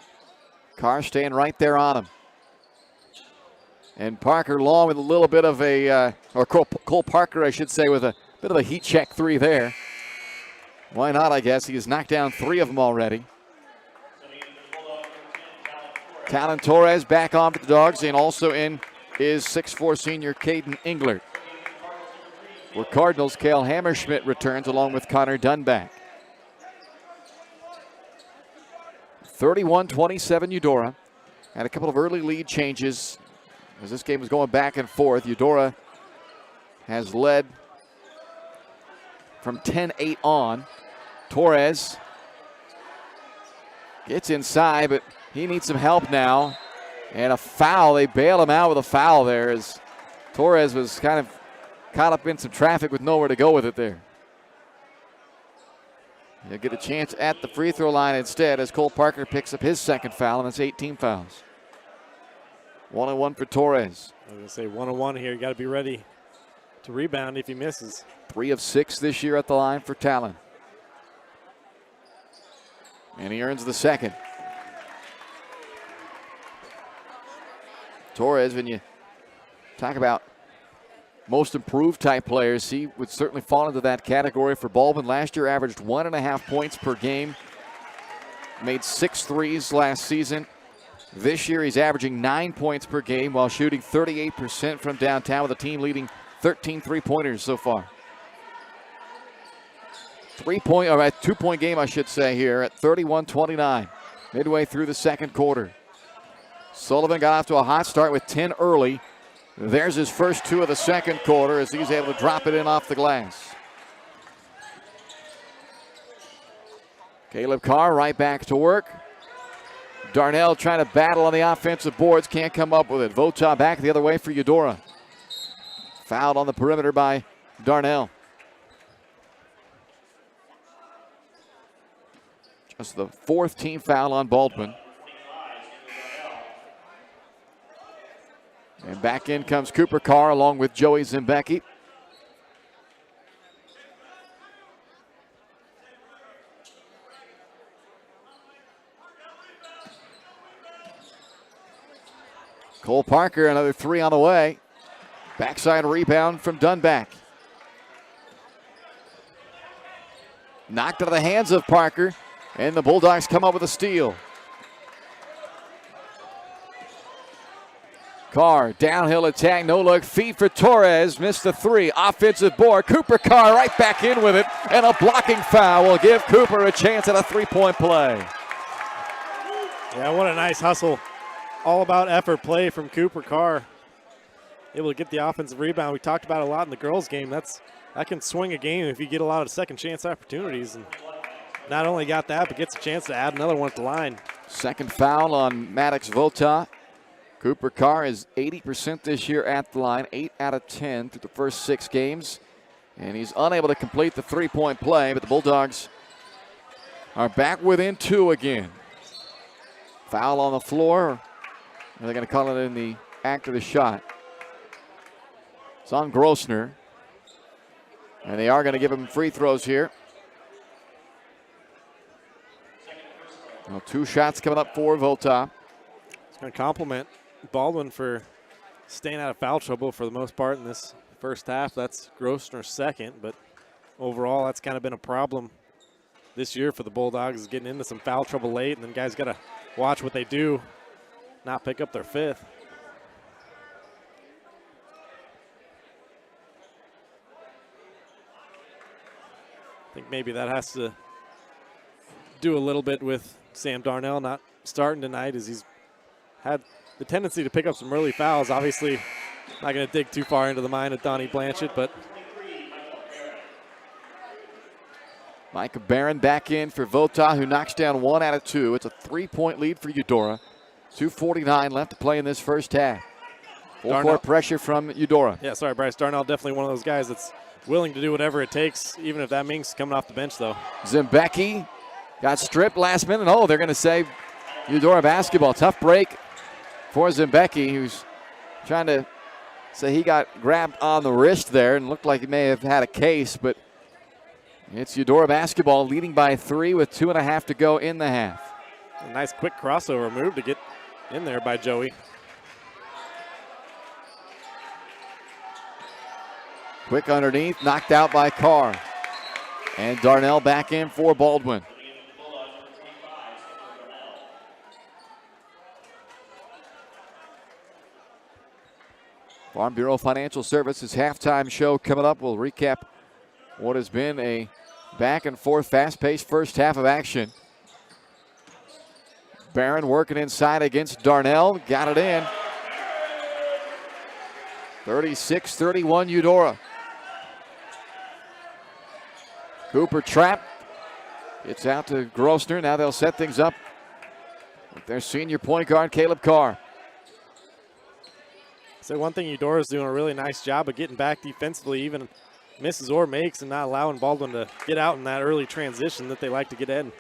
Carr staying right there on him. And Parker Long with a little bit of a, or Cole Parker, I should say, with a bit of a heat check 3 there. Why not, I guess? He has knocked down 3 of them already. Talon Torres back on for the Dogs, and also in is 6'4" senior Caden Englert. For Cardinals, Cale Hammerschmidt returns along with Connor Dunback. 31-27 Eudora. Had a couple of early lead changes as this game was going back and forth. Eudora has led from 10-8 on. Torres gets inside, but he needs some help now. And a foul. They bail him out with a foul there as Torres was kind of caught up in some traffic with nowhere to go with it there. He'll get a chance at the free throw line instead as Cole Parker picks up his 2nd foul, and it's 18 fouls. 1-1 for Torres. I was going to say 1-1 here. You got to be ready to rebound if he misses. 3 of 6 this year at the line for Talon. And he earns the 2nd. Torres, when you talk about most improved type players, he would certainly fall into that category. For Baldwin, last year averaged 1.5 points per game. Made 6 threes last season. This year he's averaging 9 points per game while shooting 38% from downtown, with the team leading 13 3-pointers so far. 2-point game, I should say, here at 31-29, midway through the 2nd quarter. Sullivan got off to a hot start with 10 early. There's his first 2 of the 2nd quarter as he's able to drop it in off the glass. Caleb Carr right back to work. Darnell trying to battle on the offensive boards, can't come up with it. Vota back the other way for Eudora. Fouled on the perimeter by Darnell. Just the 4th team foul on Baldwin. And back in comes Cooper Carr along with Joey Zimbecki. Cole Parker, another 3 on the way. Backside rebound from Dunback. Knocked out of the hands of Parker, and the Bulldogs come up with a steal. Carr, downhill attack, no look, feed for Torres, missed the 3, offensive board. Cooper Carr right back in with it, and a blocking foul will give Cooper a chance at a 3-point play. Yeah, what a nice hustle. All about effort play from Cooper Carr. able to get the offensive rebound. We talked about it a lot in the girls' game. That can swing a game if you get a lot of second chance opportunities. And not only got that, but gets a chance to add another one at the line. Second foul on Maddox Vota. Cooper Carr is 80% this year at the line, 8 out of 10 through the first 6 games. And he's unable to complete the three-point play, but the Bulldogs are back within 2 again. Foul on the floor. They're going to call it in the act of the shot. It's on Grossner. And they are going to give him free throws here. Well, 2 shots coming up for Vota. It's going to compliment Baldwin for staying out of foul trouble for the most part in this first half. That's Grossner's second, but overall that's kind of been a problem this year for the Bulldogs, is getting into some foul trouble late, and then guys got to watch what they do, not pick up their 5th. I think maybe that has to do a little bit with Sam Darnell not starting tonight, as he's had the tendency to pick up some early fouls. Obviously, not going to dig too far into the mind of Donnie Blanchett, but Micah Barron back in for Vota, who knocks down 1 out of 2. It's a 3-point lead for Eudora. 2:49 left to play in this first half. Full court pressure from Eudora. Yeah, sorry, Bryce. Darnell definitely one of those guys that's willing to do whatever it takes, even if that means coming off the bench, though. Zimbecki got stripped last minute. Oh, they're going to say Eudora basketball. Tough break for Zimbecki, who's trying to say he got grabbed on the wrist there and looked like he may have had a case, but it's Eudora basketball leading by 3 with 2.5 to go in the half. A nice quick crossover move to get in there by Joey. Quick underneath, knocked out by Carr. And Darnell back in for Baldwin. Farm Bureau Financial Services halftime show coming up. We'll recap what has been a back and forth, fast-paced first half of action. Barron working inside against Darnell. Got it in. 36-31 Eudora. Cooper trapped. Gets out to Grossner. Now they'll set things up with their senior point guard, Caleb Carr. So one thing Eudora's doing a really nice job of getting back defensively, even misses or makes, and not allowing Baldwin to get out in that early transition that they like to get in.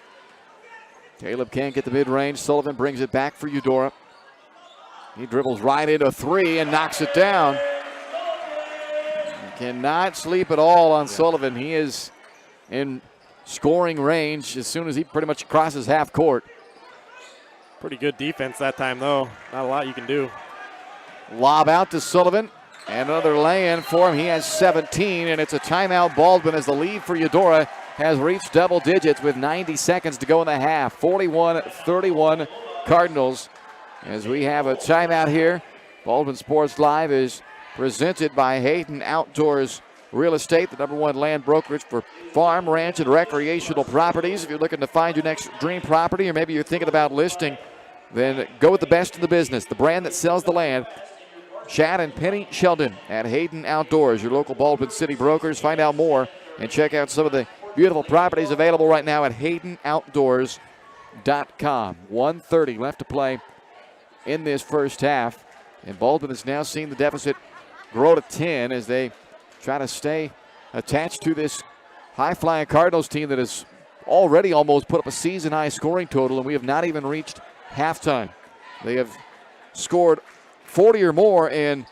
Caleb can't get the mid-range. Sullivan brings it back for Eudora. He dribbles right into 3 and knocks it down. Cannot sleep at all on Sullivan. He is in scoring range as soon as he pretty much crosses half court. Pretty good defense that time, though. Not a lot you can do. Lob out to Sullivan. And another lay-in for him. He has 17, and it's a timeout. Baldwin, as the lead for Eudora has reached double digits with 90 seconds to go in the half. 41-31 Cardinals. As we have a timeout here. Baldwin Sports Live is presented by Hayden Outdoors Real Estate, the #1 land brokerage for farm, ranch, and recreational properties. If you're looking to find your next dream property, or maybe you're thinking about listing, then go with the best in the business, the brand that sells the land. Chad and Penny Sheldon at Hayden Outdoors, your local Baldwin City brokers. Find out more and check out some of the beautiful properties available right now at HaydenOutdoors.com. 1:30 left to play in this first half. And Baldwin has now seen the deficit grow to 10 as they try to stay attached to this high-flying Cardinals team that has already almost put up a season-high scoring total, and we have not even reached halftime. They have scored 40 or more in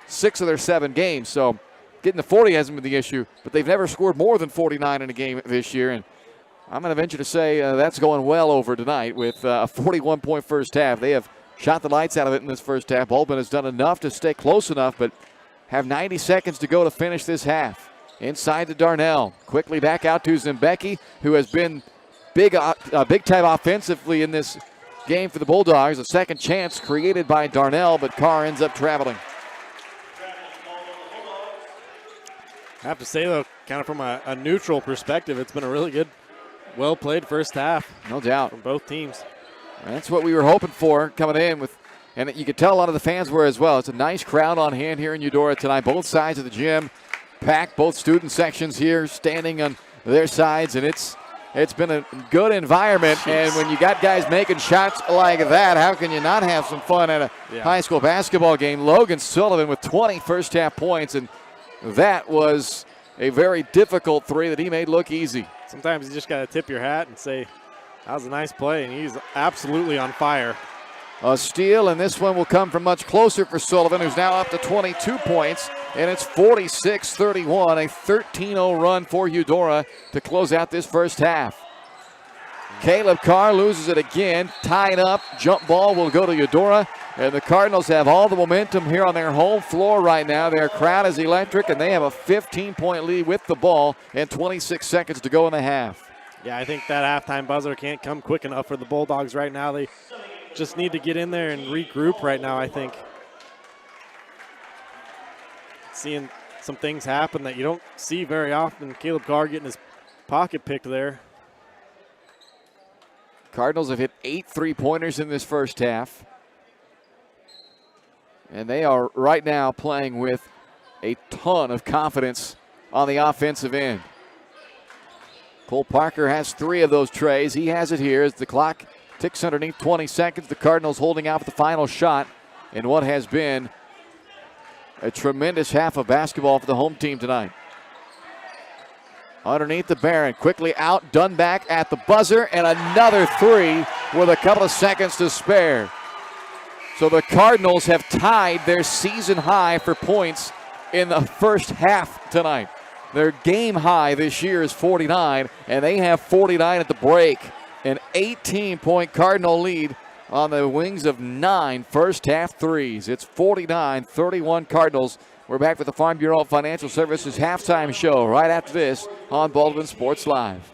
6 of their 7 games. So getting to 40 hasn't been the issue, but they've never scored more than 49 in a game this year. And I'm going to venture to say that's going well over tonight with a 41-point first half. They have shot the lights out of it in this first half. Baldwin has done enough to stay close enough, but have 90 seconds to go to finish this half. Inside to Darnell. Quickly back out to Zimbecki, who has been big time offensively in this game for the Bulldogs. A second chance created by Darnell, but Carr ends up traveling. I have to say, though, kind of from a neutral perspective, it's been a really good, well-played first half. No doubt. From both teams. That's what we were hoping for coming in with And you could tell a lot of the fans were as well. It's a nice crowd on hand here in Eudora tonight. Both sides of the gym packed, both student sections here standing on their sides, and it's been a good environment. Jeez. And when you got guys making shots like that, how can you not have some fun at a high school basketball game? Logan Sullivan with 20 first-half points, and that was a very difficult three that he made look easy. Sometimes you just got to tip your hat and say, that was a nice play, and he's absolutely on fire. A steal, and this one will come from much closer for Sullivan, who's now up to 22 points, and it's 46-31, a 13-0 run for Eudora to close out this first half. Caleb Carr loses it again, tied up. Jump ball will go to Eudora, and the Cardinals have all the momentum here on their home floor right now. Their crowd is electric, and they have a 15-point lead with the ball and 26 seconds to go in the half. Yeah, I think that halftime buzzer can't come quick enough for the Bulldogs right now. They just need to get in there and regroup right now, I think. Seeing some things happen that you don't see very often. Caleb Carr getting his pocket picked there. Cardinals have hit 8 3-pointers in this first half. And they are right now playing with a ton of confidence on the offensive end. Cole Parker has 3 of those trays. He has it here as the clock ticks underneath 20 seconds. The Cardinals holding out for the final shot in what has been a tremendous half of basketball for the home team tonight. Underneath the Barron, quickly out, done back at the buzzer, and another 3 with a couple of seconds to spare. So the Cardinals have tied their season high for points in the first half tonight. Their game high this year is 49, and they have 49 at the break. An 18-point Cardinal lead on the wings of 9 first-half threes. It's 49-31 Cardinals. We're back with the Farm Bureau Financial Services halftime show right after this on Baldwin Sports Live.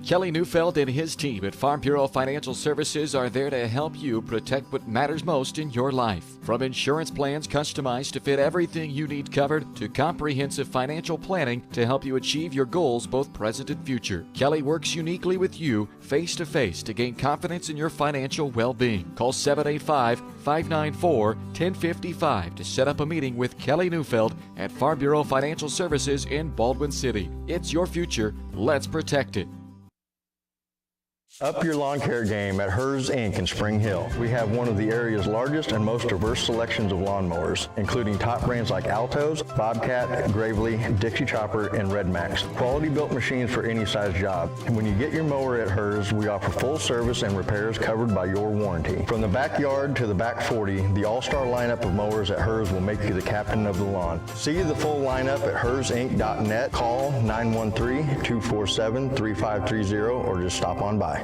Kelly Neufeld and his team at Farm Bureau Financial Services are there to help you protect what matters most in your life. From insurance plans customized to fit everything you need covered to comprehensive financial planning to help you achieve your goals both present and future. Kelly works uniquely with you face-to-face to gain confidence in your financial well-being. Call 785-594-1055 to set up a meeting with Kelly Neufeld at Farm Bureau Financial Services in Baldwin City. It's your future. Let's protect it. Up your lawn care game at Hers Inc. in Spring Hill. We have one of the area's largest and most diverse selections of lawnmowers, including top brands like Altos, Bobcat, Gravely, Dixie Chopper, and Red Max. Quality built machines for any size job. And when you get your mower at Hers, we offer full service and repairs covered by your warranty. From the backyard to the back 40, the all-star lineup of mowers at Hers will make you the captain of the lawn. See the full lineup at hersinc.net. Call 913-247-3530 or just stop on by.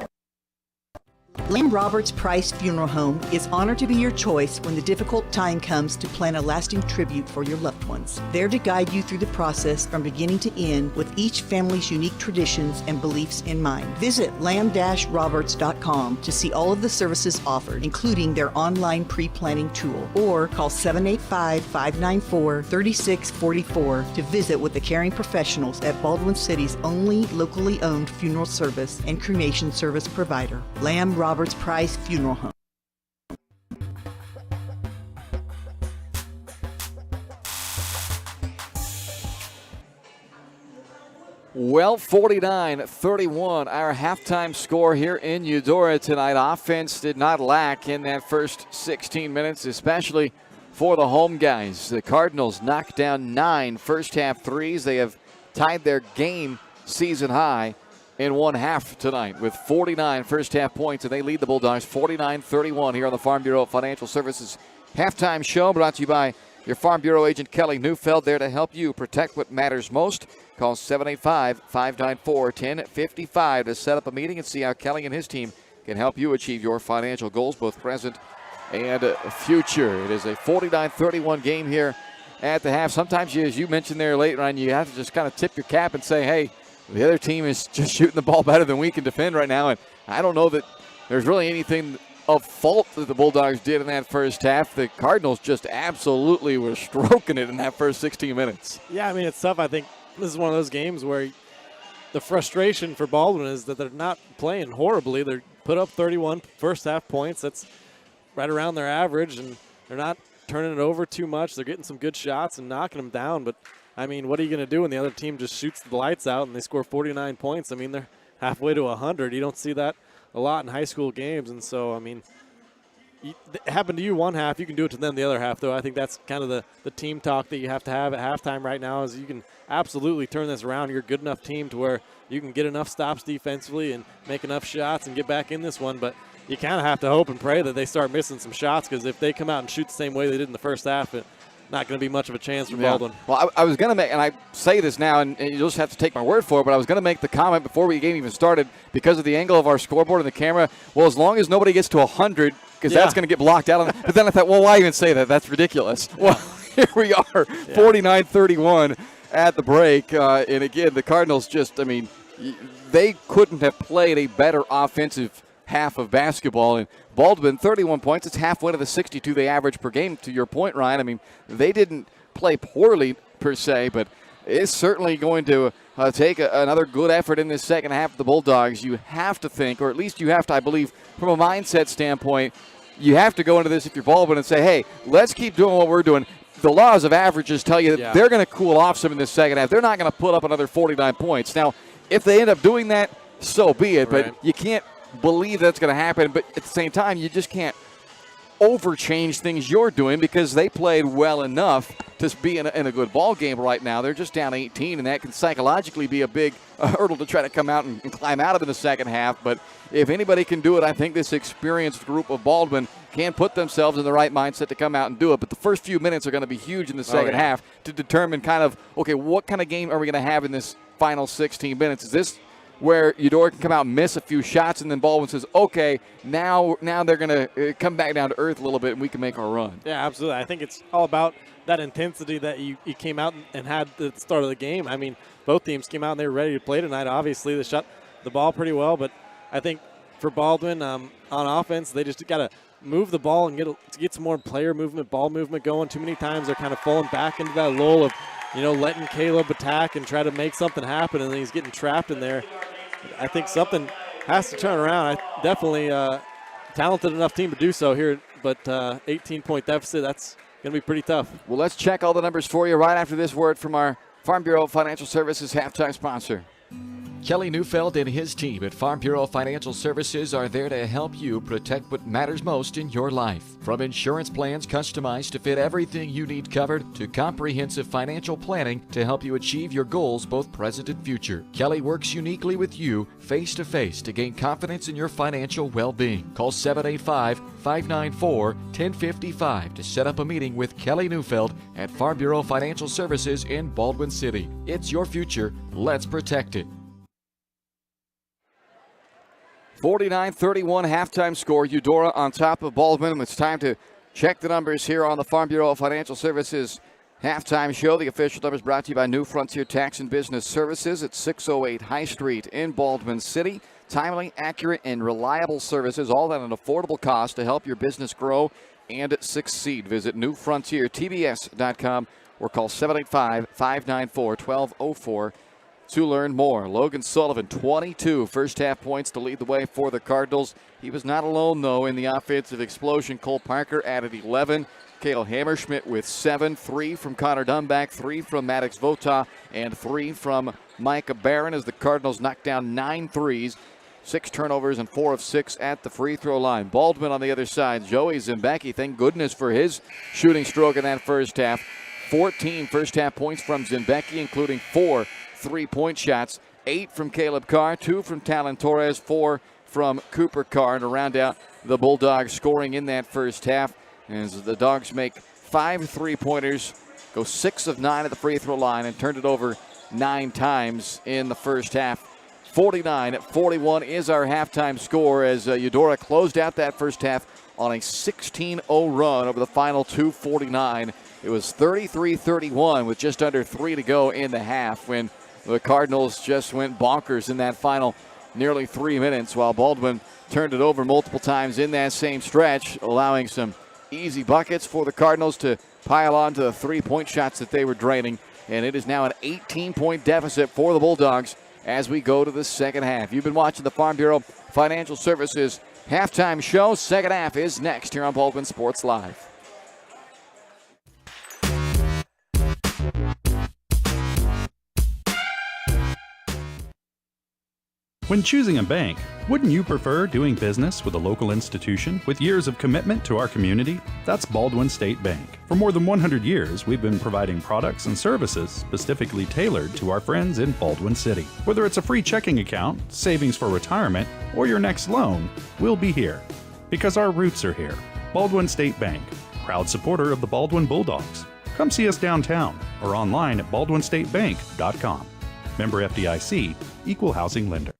Lamb Roberts Price Funeral Home is honored to be your choice when the difficult time comes to plan a lasting tribute for your loved ones. There to guide you through the process from beginning to end with each family's unique traditions and beliefs in mind. Visit lamb-roberts.com to see all of the services offered, including their online pre-planning tool, or call 785-594-3644 to visit with the caring professionals at Baldwin City's only locally owned funeral service and cremation service provider, Lamb Roberts Price Funeral Home. Well, 49-31, our halftime score here in Eudora tonight. Offense did not lack in that first 16 minutes, especially for the home guys. The Cardinals knocked down 9 first-half threes. They have tied their game season high in one half tonight with 49 first-half points, and they lead the Bulldogs 49-31 here on the Farm Bureau Financial Services halftime show, brought to you by your Farm Bureau agent Kelly Neufeld, there to help you protect what matters most. Call 785-594-1055 to set up a meeting and see how Kelly and his team can help you achieve your financial goals, both present and future. It is a 49-31 game here at the half. Sometimes, as you mentioned there late, Ryan, you have to just kind of tip your cap and say, hey, the other team is just shooting the ball better than we can defend right now. And I don't know that there's really anything of fault that the Bulldogs did in that first half. The Cardinals just absolutely were stroking it in that first 16 minutes. Yeah, I mean, it's tough. I think this is one of those games where the frustration for Baldwin is that they're not playing horribly. They're put up 31 first half points. That's right around their average, and they're not turning it over too much. They're getting some good shots and knocking them down. But, I mean, what are you going to do when the other team just shoots the lights out and they score 49 points? I mean, they're halfway to 100. You don't see that a lot in high school games. And so, I mean, it happened to you one half. You can do it to them the other half, though. I think that's kind of the team talk that you have to have at halftime right now is you can absolutely turn this around. You're a good enough team to where you can get enough stops defensively and make enough shots and get back in this one. But you kind of have to hope and pray that they start missing some shots, because if they come out and shoot the same way they did in the first half, it's not going to be much of a chance for Baldwin. Well, I was going to make, and I say this now, and you'll just have to take my word for it, but I was going to make the comment before the game even started, because of the angle of our scoreboard and the camera, well, as long as nobody gets to 100, because that's going to get blocked out. But then I thought, well, why even say that? That's ridiculous. Well, here we are, 49-31 at the break. And again, the Cardinals just, I mean, they couldn't have played a better offensive half of basketball. And Baldwin, 31 points. It's halfway to the 62 they average per game, to your point, Ryan. I mean, they didn't play poorly per se, but it's certainly going to take another good effort in this second half of the Bulldogs. You have to think, or at least you have to, I believe, from a mindset standpoint, you have to go into this if you're Baldwin and say, hey, let's keep doing what we're doing. The laws of averages tell you that they're going to cool off some in this second half. They're not going to put up another 49 points. Now, if they end up doing that, so be it. Right. But you can't believe that's going to happen. But at the same time, you just can't overchange things you're doing, because they played well enough to be in a good ball game right now. They're just down 18, and that can psychologically be a big hurdle to try to come out and climb out of in the second half. But if anybody can do it, I think this experienced group of Baldwin can put themselves in the right mindset to come out and do it. But the first few minutes are going to be huge in the second half to determine kind of, okay, what kind of game are we going to have in this final 16 minutes? Is this where Eudora can come out and miss a few shots, and then Baldwin says, okay, now they're going to come back down to earth a little bit and we can make our run? Yeah, absolutely. I think it's all about that intensity that you came out and had at the start of the game. I mean, both teams came out and they were ready to play tonight. Obviously, they shot the ball pretty well, but I think for Baldwin on offense, they just got to move the ball and get some more player movement, ball movement going. Too many times they're kind of falling back into that lull of, letting Caleb attack and try to make something happen, and then he's getting trapped in there. I think something has to turn around. Definitely talented enough team to do so here, but 18-point deficit, that's going to be pretty tough. Well, let's check all the numbers for you right after this word from our Farm Bureau Financial Services halftime sponsor. Kelly Neufeld and his team at Farm Bureau Financial Services are there to help you protect what matters most in your life. From insurance plans customized to fit everything you need covered, to comprehensive financial planning to help you achieve your goals both present and future. Kelly works uniquely with you face-to-face to gain confidence in your financial well-being. Call 785-594-1055 to set up a meeting with Kelly Neufeld at Farm Bureau Financial Services in Baldwin City. It's your future. Let's protect it. 49-31 halftime score. Eudora on top of Baldwin. It's time to check the numbers here on the Farm Bureau Financial Services halftime show. The official numbers brought to you by New Frontier Tax and Business Services at 608 High Street in Baldwin City. Timely, accurate, and reliable services, all at an affordable cost to help your business grow and succeed. Visit newfrontiertbs.com or call 785-594-1204 to learn more. Logan Sullivan, 22 first-half points to lead the way for the Cardinals. He was not alone, though, in the offensive explosion. Cole Parker added 11. Cale Hammerschmidt with 7. 3 from Connor Dunback, 3 from Maddox Vota, and 3 from Micah Barron as the Cardinals knocked down 9 threes. 6 turnovers and 4 of 6 at the free throw line. Baldwin on the other side. Joey Zimbecki, thank goodness for his shooting stroke in that first half. 14 first-half points from Zimbecki, including 4 3-point shots. 8 from Caleb Carr, 2 from Talon Torres, 4 from Cooper Carr to round out the Bulldogs scoring in that first half. As the Dogs make 5 3-pointers, go 6 of 9 at the free throw line, and turned it over 9 times in the first half. 49-41 is our halftime score as Eudora closed out that first half on a 16-0 run over the final 2:49. It was 33-31 with just under 3 to go in the half when the Cardinals just went bonkers in that final nearly 3 minutes, while Baldwin turned it over multiple times in that same stretch, allowing some easy buckets for the Cardinals to pile on to the 3-point shots that they were draining. And it is now an 18-point deficit for the Bulldogs as we go to the second half. You've been watching the Farm Bureau Financial Services halftime show. Second half is next here on Baldwin Sports Live. When choosing a bank, wouldn't you prefer doing business with a local institution with years of commitment to our community? That's Baldwin State Bank. For more than 100 years, we've been providing products and services specifically tailored to our friends in Baldwin City. Whether it's a free checking account, savings for retirement, or your next loan, we'll be here. Because our roots are here. Baldwin State Bank, proud supporter of the Baldwin Bulldogs. Come see us downtown or online at baldwinstatebank.com. Member FDIC, Equal Housing Lender.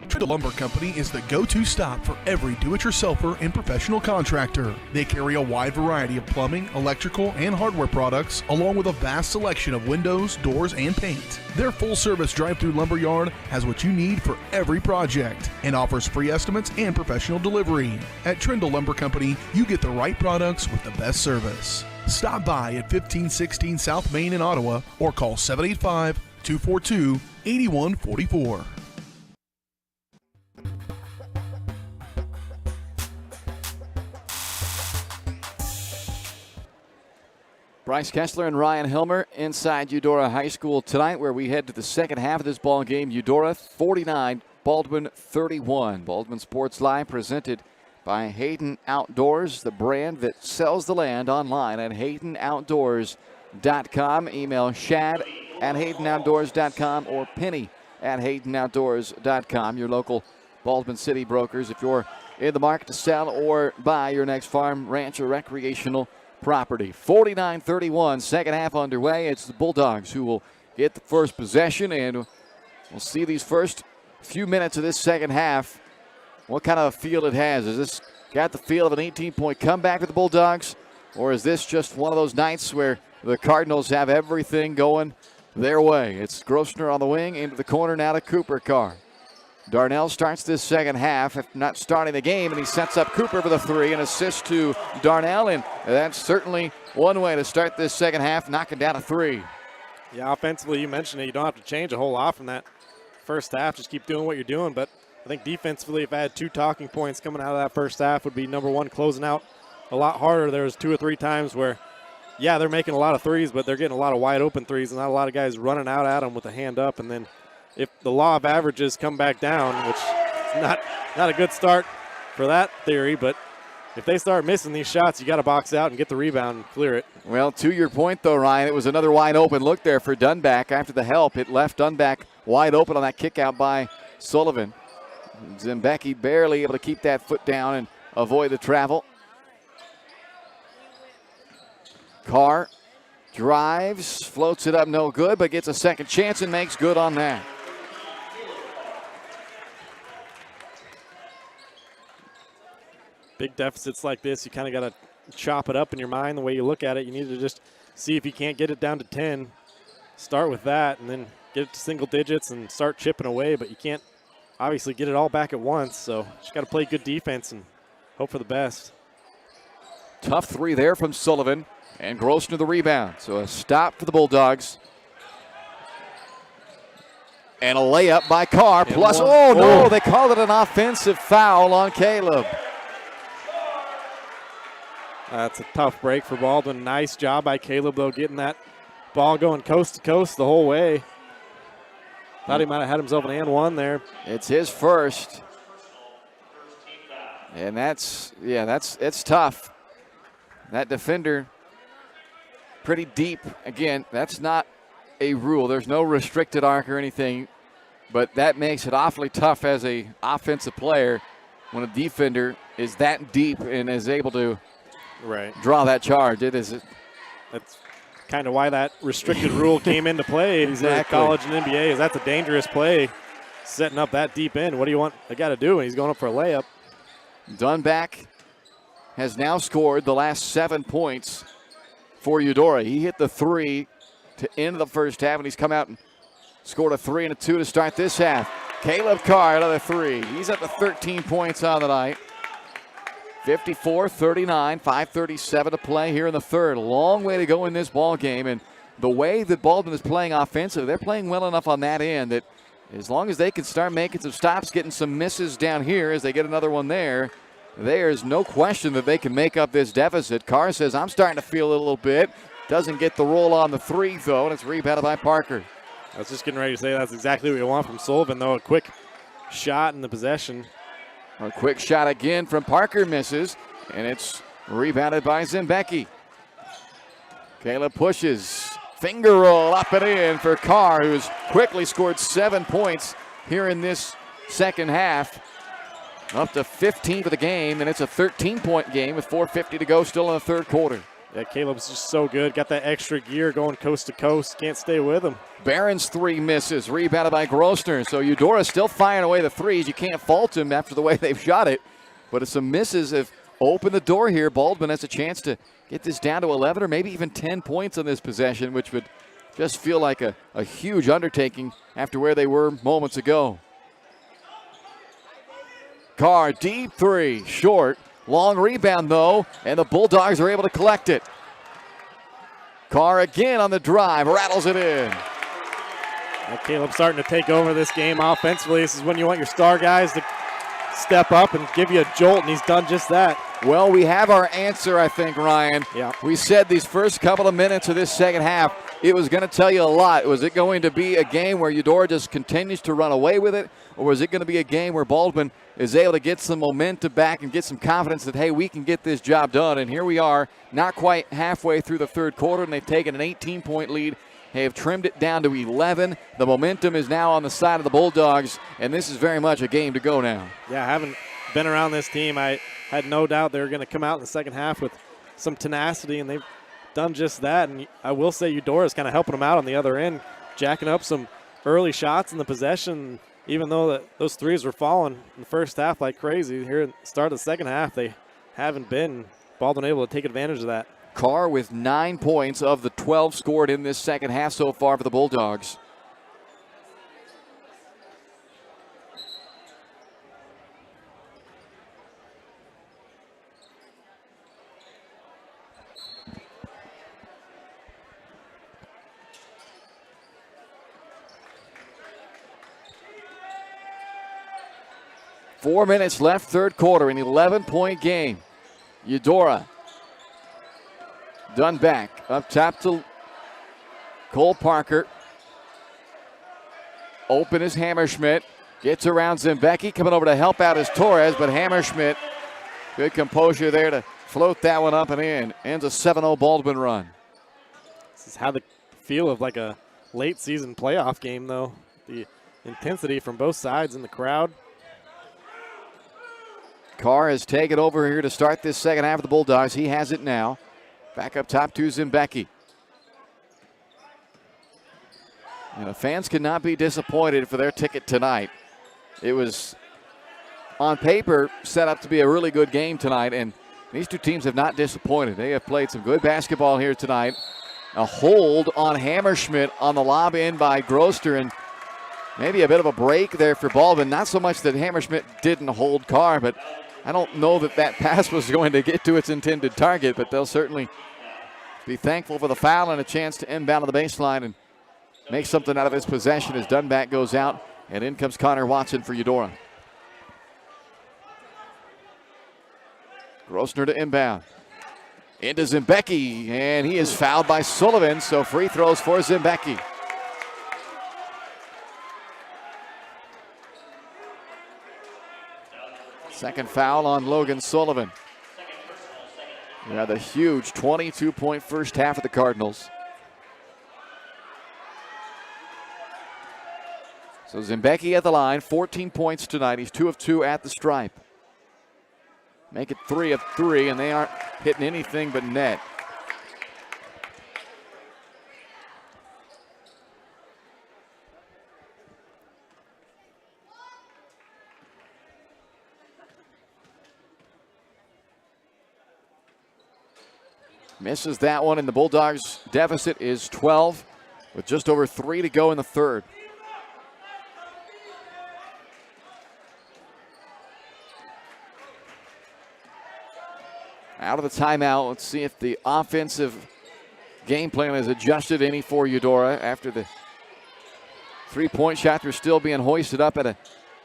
Trindle Lumber Company is the go-to stop for every do-it-yourselfer and professional contractor. They carry a wide variety of plumbing, electrical, and hardware products, along with a vast selection of windows, doors, and paint. Their full-service drive-through lumber yard has what you need for every project and offers free estimates and professional delivery. At Trindle Lumber Company, you get the right products with the best service. Stop by at 1516 South Main in Ottawa or call 785-242-8144. Bryce Kessler and Ryan Hilmer inside Eudora High School tonight, where we head to the second half of this ball game. Eudora 49, Baldwin 31. Baldwin Sports Live presented by Hayden Outdoors, the brand that sells the land online at HaydenOutdoors.com. Email Shad at HaydenOutdoors.com or Penny at HaydenOutdoors.com. Your local Baldwin City brokers if you're in the market to sell or buy your next farm, ranch, or recreational property. 49-31, second half underway. It's the Bulldogs who will get the first possession, and we'll see these first few minutes of this second half, what kind of a feel it has. Is this got the feel of an 18-point comeback for the Bulldogs, or is this just one of those nights where the Cardinals have everything going their way? It's Grossner on the wing, into the corner now to Cooper Carr. Darnell starts this second half, if not starting the game, and he sets up Cooper for the three, and assist to Darnell, and that's certainly one way to start this second half, knocking down a three. Yeah, offensively, you mentioned it. You don't have to change a whole lot from that first half. Just keep doing what you're doing. But I think defensively, if I had two talking points coming out of that first half, would be number one, closing out a lot harder. There was 2 or 3 times where, yeah, they're making a lot of threes, but they're getting a lot of wide open threes, and not a lot of guys running out at them with a hand up. And then if the law of averages come back down, which is not a good start for that theory, but if they start missing these shots, you got to box out and get the rebound and clear it. Well, to your point, though, Ryan, it was another wide open look there for Dunback after the help. It left Dunback wide open on that kick out by Sullivan. Zembecki barely able to keep that foot down and avoid the travel. Carr drives, floats it up, no good, but gets a second chance and makes good on that. Big deficits like this, you kind of got to chop it up in your mind the way you look at it. You need to just see if you can't get it down to 10. Start with that and then get it to single digits and start chipping away, but you can't obviously get it all back at once. So just got to play good defense and hope for the best. Tough three there from Sullivan, and Grossner the rebound. So a stop for the Bulldogs. And a layup by Carr. Plus, oh no, they called it an offensive foul on Caleb. That's a tough break for Baldwin. Nice job by Caleb, though, getting that ball going coast to coast the whole way. Thought he might have had himself an and one there. It's his first. And it's tough. That defender pretty deep. Again, that's not a rule. There's no restricted arc or anything, but that makes it awfully tough as a offensive player when a defender is that deep and is able to draw that charge. That's kind of why that restricted rule came into play exactly. For college and NBA. Is that's a dangerous play, setting up that deep end. What do you want the guy to do? And he's going up for a layup. Dunback has now scored the last 7 points for Eudora. He hit the three to end the first half, and he's come out and scored a 3 and a 2 to start this half. Caleb Carr, another three. He's up to 13 points on the night. 54-39, 5:37 to play here in the third. A long way to go in this ball game, and the way that Baldwin is playing offensive, they're playing well enough on that end that as long as they can start making some stops, getting some misses down here as they get another one there, there's no question that they can make up this deficit. Carr says, I'm starting to feel it a little bit. Doesn't get the roll on the three, though, and it's rebounded by Parker. I was just getting ready to say that's exactly what you want from Sullivan, though. A quick shot in the possession. A quick shot again from Parker, misses, and it's rebounded by Zimbecki. Caleb pushes. Finger roll up and in for Carr, who's quickly scored 7 points here in this second half. Up to 15 for the game, and it's a 13-point game with 4:50 to go still in the third quarter. Yeah, Caleb's just so good. Got that extra gear going coast to coast. Can't stay with him. Barron's three misses, rebounded by Grosner. So Eudora still firing away the threes. You can't fault him after the way they've shot it. But it's some misses have opened the door here. Baldwin has a chance to get this down to 11 or maybe even 10 points on this possession, which would just feel like a huge undertaking after where they were moments ago. Carr, deep three, short. Long rebound, though, and the Bulldogs are able to collect it. Carr again on the drive, rattles it in. Well, Caleb's starting to take over this game offensively. This is when you want your star guys to step up and give you a jolt, and he's done just that. Well, we have our answer, I think, Ryan. Yeah. We said these first couple of minutes of this second half, it was going to tell you a lot. Was it going to be a game where Eudora just continues to run away with it, or was it going to be a game where Baldwin is able to get some momentum back and get some confidence that, hey, we can get this job done? And here we are, not quite halfway through the third quarter, and they've taken an 18-point lead. They have trimmed it down to 11. The momentum is now on the side of the Bulldogs, and this is very much a game to go now. Yeah, I haven't been around this team. I had no doubt they were going to come out in the second half with some tenacity, and they've done just that. And I will say Eudora is kind of helping them out on the other end, jacking up some early shots in the possession. Even though those threes were falling in the first half like crazy, here at the start of the second half, they haven't been. Baldwin able to take advantage of that. Carr with 9 points of the 12 scored in this second half so far for the Bulldogs. Four minutes left, third quarter, an 11-point game. Eudora done back up top to Cole Parker. Open is Hammerschmidt. Gets around Zimbecki. Coming over to help out is Torres, but Hammerschmidt, good composure there to float that one up and in. Ends a 7-0 Baldwin run. This is how the feel of like a late season playoff game, though. The intensity from both sides in the crowd. Carr has taken over here to start this second half of the Bulldogs. He has it now. Back up top to Zimbecki. And the fans could not be disappointed for their ticket tonight. It was, on paper, set up to be a really good game tonight, and these two teams have not disappointed. They have played some good basketball here tonight. A hold on Hammerschmidt on the lob in by Grosner, and maybe a bit of a break there for Baldwin. Not so much that Hammerschmidt didn't hold Carr, but I don't know that that pass was going to get to its intended target, but they'll certainly be thankful for the foul and a chance to inbound on the baseline and make something out of this possession as Dunback goes out, and in comes Connor Watson for Eudora. Grosner to inbound. Into Zimbecki, and he is fouled by Sullivan, so free throws for Zimbecki. Second foul on Logan Sullivan. We had the huge 22-point first half of the Cardinals. So Zimbecki at the line, 14 points tonight. He's 2 of 2 at the stripe. Make it 3 of 3, and they aren't hitting anything but net. Misses that one, and the Bulldogs' deficit is 12 with just over 3 to go in the third. Out of the timeout, let's see if the offensive game plan has adjusted any for Eudora after the Three-point shot, they're still being hoisted up at a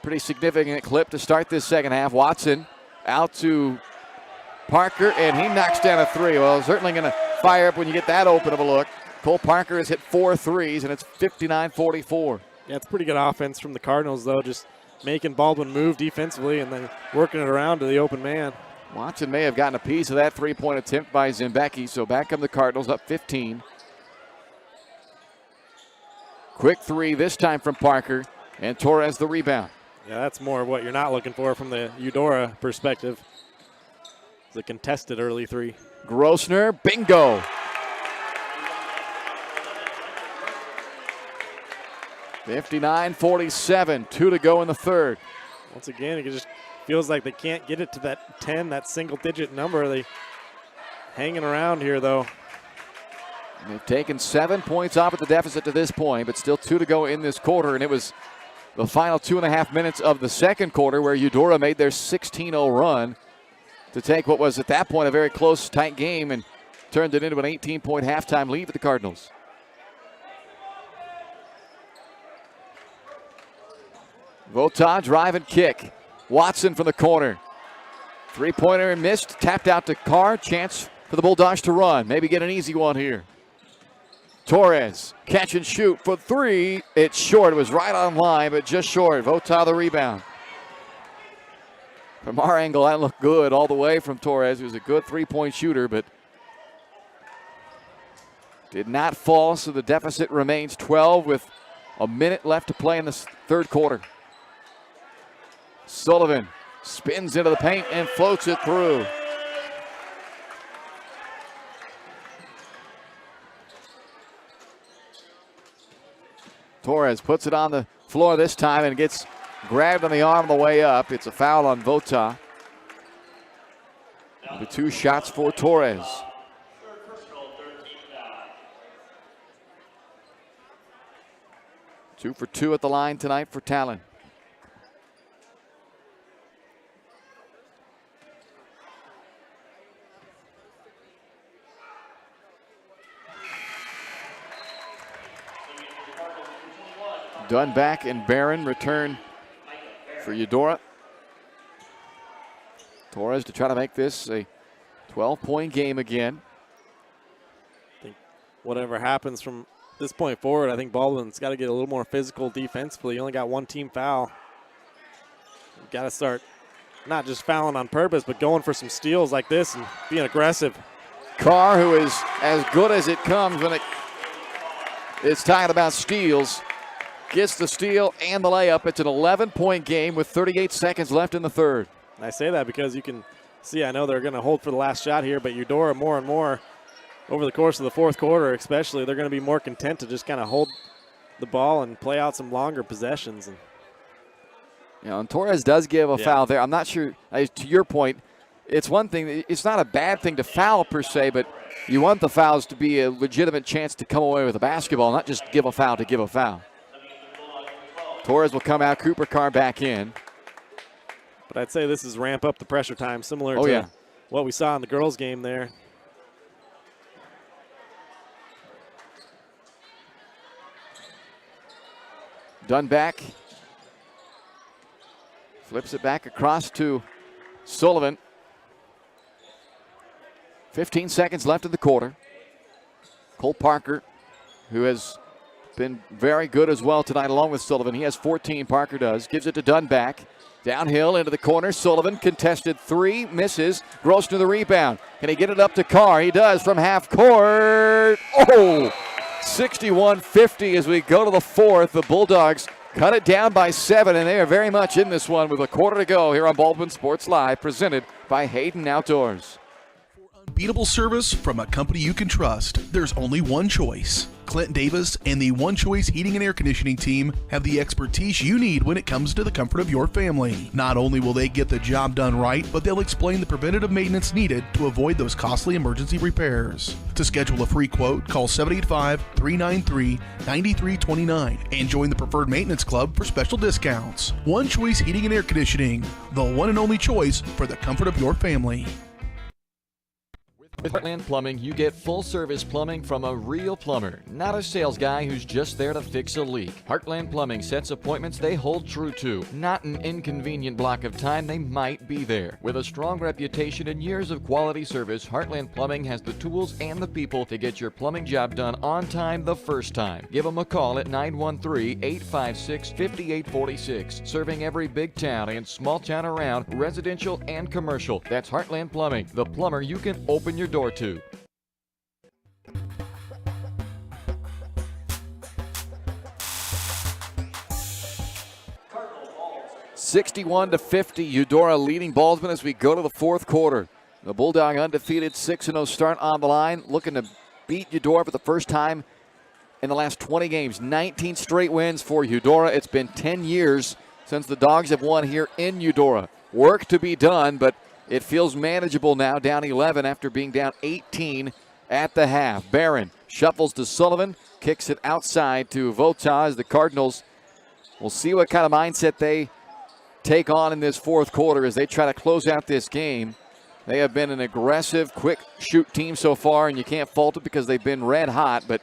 pretty significant clip to start this second half. Watson out to Parker, and he knocks down a three. Well, certainly going to fire up when you get that open of a look. Cole Parker has hit 4 threes, and it's 59-44. Yeah, it's pretty good offense from the Cardinals, though, just making Baldwin move defensively and then working it around to the open man. Watson may have gotten a piece of that three-point attempt by Zimbecki, so back come the Cardinals up 15. Quick three this time from Parker, and Torres the rebound. Yeah, that's more of what you're not looking for from the Eudora perspective. It's a contested early three. Grossner, bingo. (59-47), 2 to go in the third. Once again, it just feels like they can't get it to that 10, that single-digit number. They hanging around here, though. And they've taken 7 points off at the deficit to this point, but still 2 to go in this quarter, and it was the final 2.5 minutes of the second quarter where Eudora made their 16-0 run to take what was at that point a very close, tight game and turned it into an 18-point halftime lead for the Cardinals. Vota drive and kick. Watson from the corner. Three-pointer missed, tapped out to Carr. Chance for the Bulldogs to run. Maybe get an easy one here. Torres, catch and shoot for three. It's short. It was right on line, but just short. Vota the rebound. From our angle, that looked good all the way from Torres. He was a good three-point shooter, but did not fall, so the deficit remains 12 with a minute left to play in the third quarter. Sullivan spins into the paint and floats it through. Torres puts it on the floor this time and gets grabbed on the arm on the way up. It's a foul on Vota. The 2 shots for Torres. Two for 2 at the line tonight for Talon. Dunback and Barron return for Eudora. Torres to try to make this a 12-point game again. I think whatever happens from this point forward, I think Baldwin's got to get a little more physical defensively. You only got 1 team foul. You've got to start not just fouling on purpose, but going for some steals like this and being aggressive. Carr, who is as good as it comes when it's talking about steals, gets the steal and the layup. It's an 11-point game with 38 seconds left in the third. And I say that because you can see, I know they're going to hold for the last shot here, but Eudora more and more over the course of the fourth quarter especially, they're going to be more content to just kind of hold the ball and play out some longer possessions. And and Torres does give a foul there. I'm not sure, to your point, it's one thing, it's not a bad thing to foul per se, but you want the fouls to be a legitimate chance to come away with a basketball, not just give a foul to give a foul. Torres will come out, Cooper Carr back in. But I'd say this is ramp up the pressure time, similar to what we saw in the girls' game there. Dunback flips it back across to Sullivan. 15 seconds left in the quarter. Cole Parker, who has been very good as well tonight along with Sullivan. He has 14, Parker does. Gives it to Dunback. Downhill into the corner. Sullivan contested three, misses. Grossner the rebound. Can he get it up to Carr? He does from half court. Oh! 61-50 as we go to the fourth. The Bulldogs cut it down by 7, and they are very much in this one with a quarter to go here on Baldwin Sports Live, presented by Hayden Outdoors. Unbeatable service from a company you can trust. There's only one choice. Clint Davis and the One Choice Heating and Air Conditioning team have the expertise you need when it comes to the comfort of your family. Not only will they get the job done right, but they'll explain the preventative maintenance needed to avoid those costly emergency repairs. To schedule a free quote, call 785-393-9329 and join the Preferred Maintenance Club for special discounts. One Choice Heating and Air Conditioning, the one and only choice for the comfort of your family. With Heartland Plumbing, you get full-service plumbing from a real plumber, not a sales guy who's just there to fix a leak. Heartland Plumbing sets appointments they hold true to, not an inconvenient block of time they might be there. With a strong reputation and years of quality service, Heartland Plumbing has the tools and the people to get your plumbing job done on time the first time. Give them a call at 913-856-5846. Serving every big town and small town around, residential and commercial. That's Heartland Plumbing, the plumber you can open your door to. (61-50), Eudora leading Baldwin as we go to the fourth quarter. The Bulldog undefeated 6-0 start on the line, looking to beat Eudora for the first time in the last 20 games. 19 straight wins for Eudora. It's been 10 years since the Dogs have won here in Eudora. Work to be done, but it feels manageable now, down 11 after being down 18 at the half. Barron shuffles to Sullivan, kicks it outside to Vota as the Cardinals will see what kind of mindset they take on in this fourth quarter as they try to close out this game. They have been an aggressive, quick shoot team so far, and you can't fault it because they've been red hot, but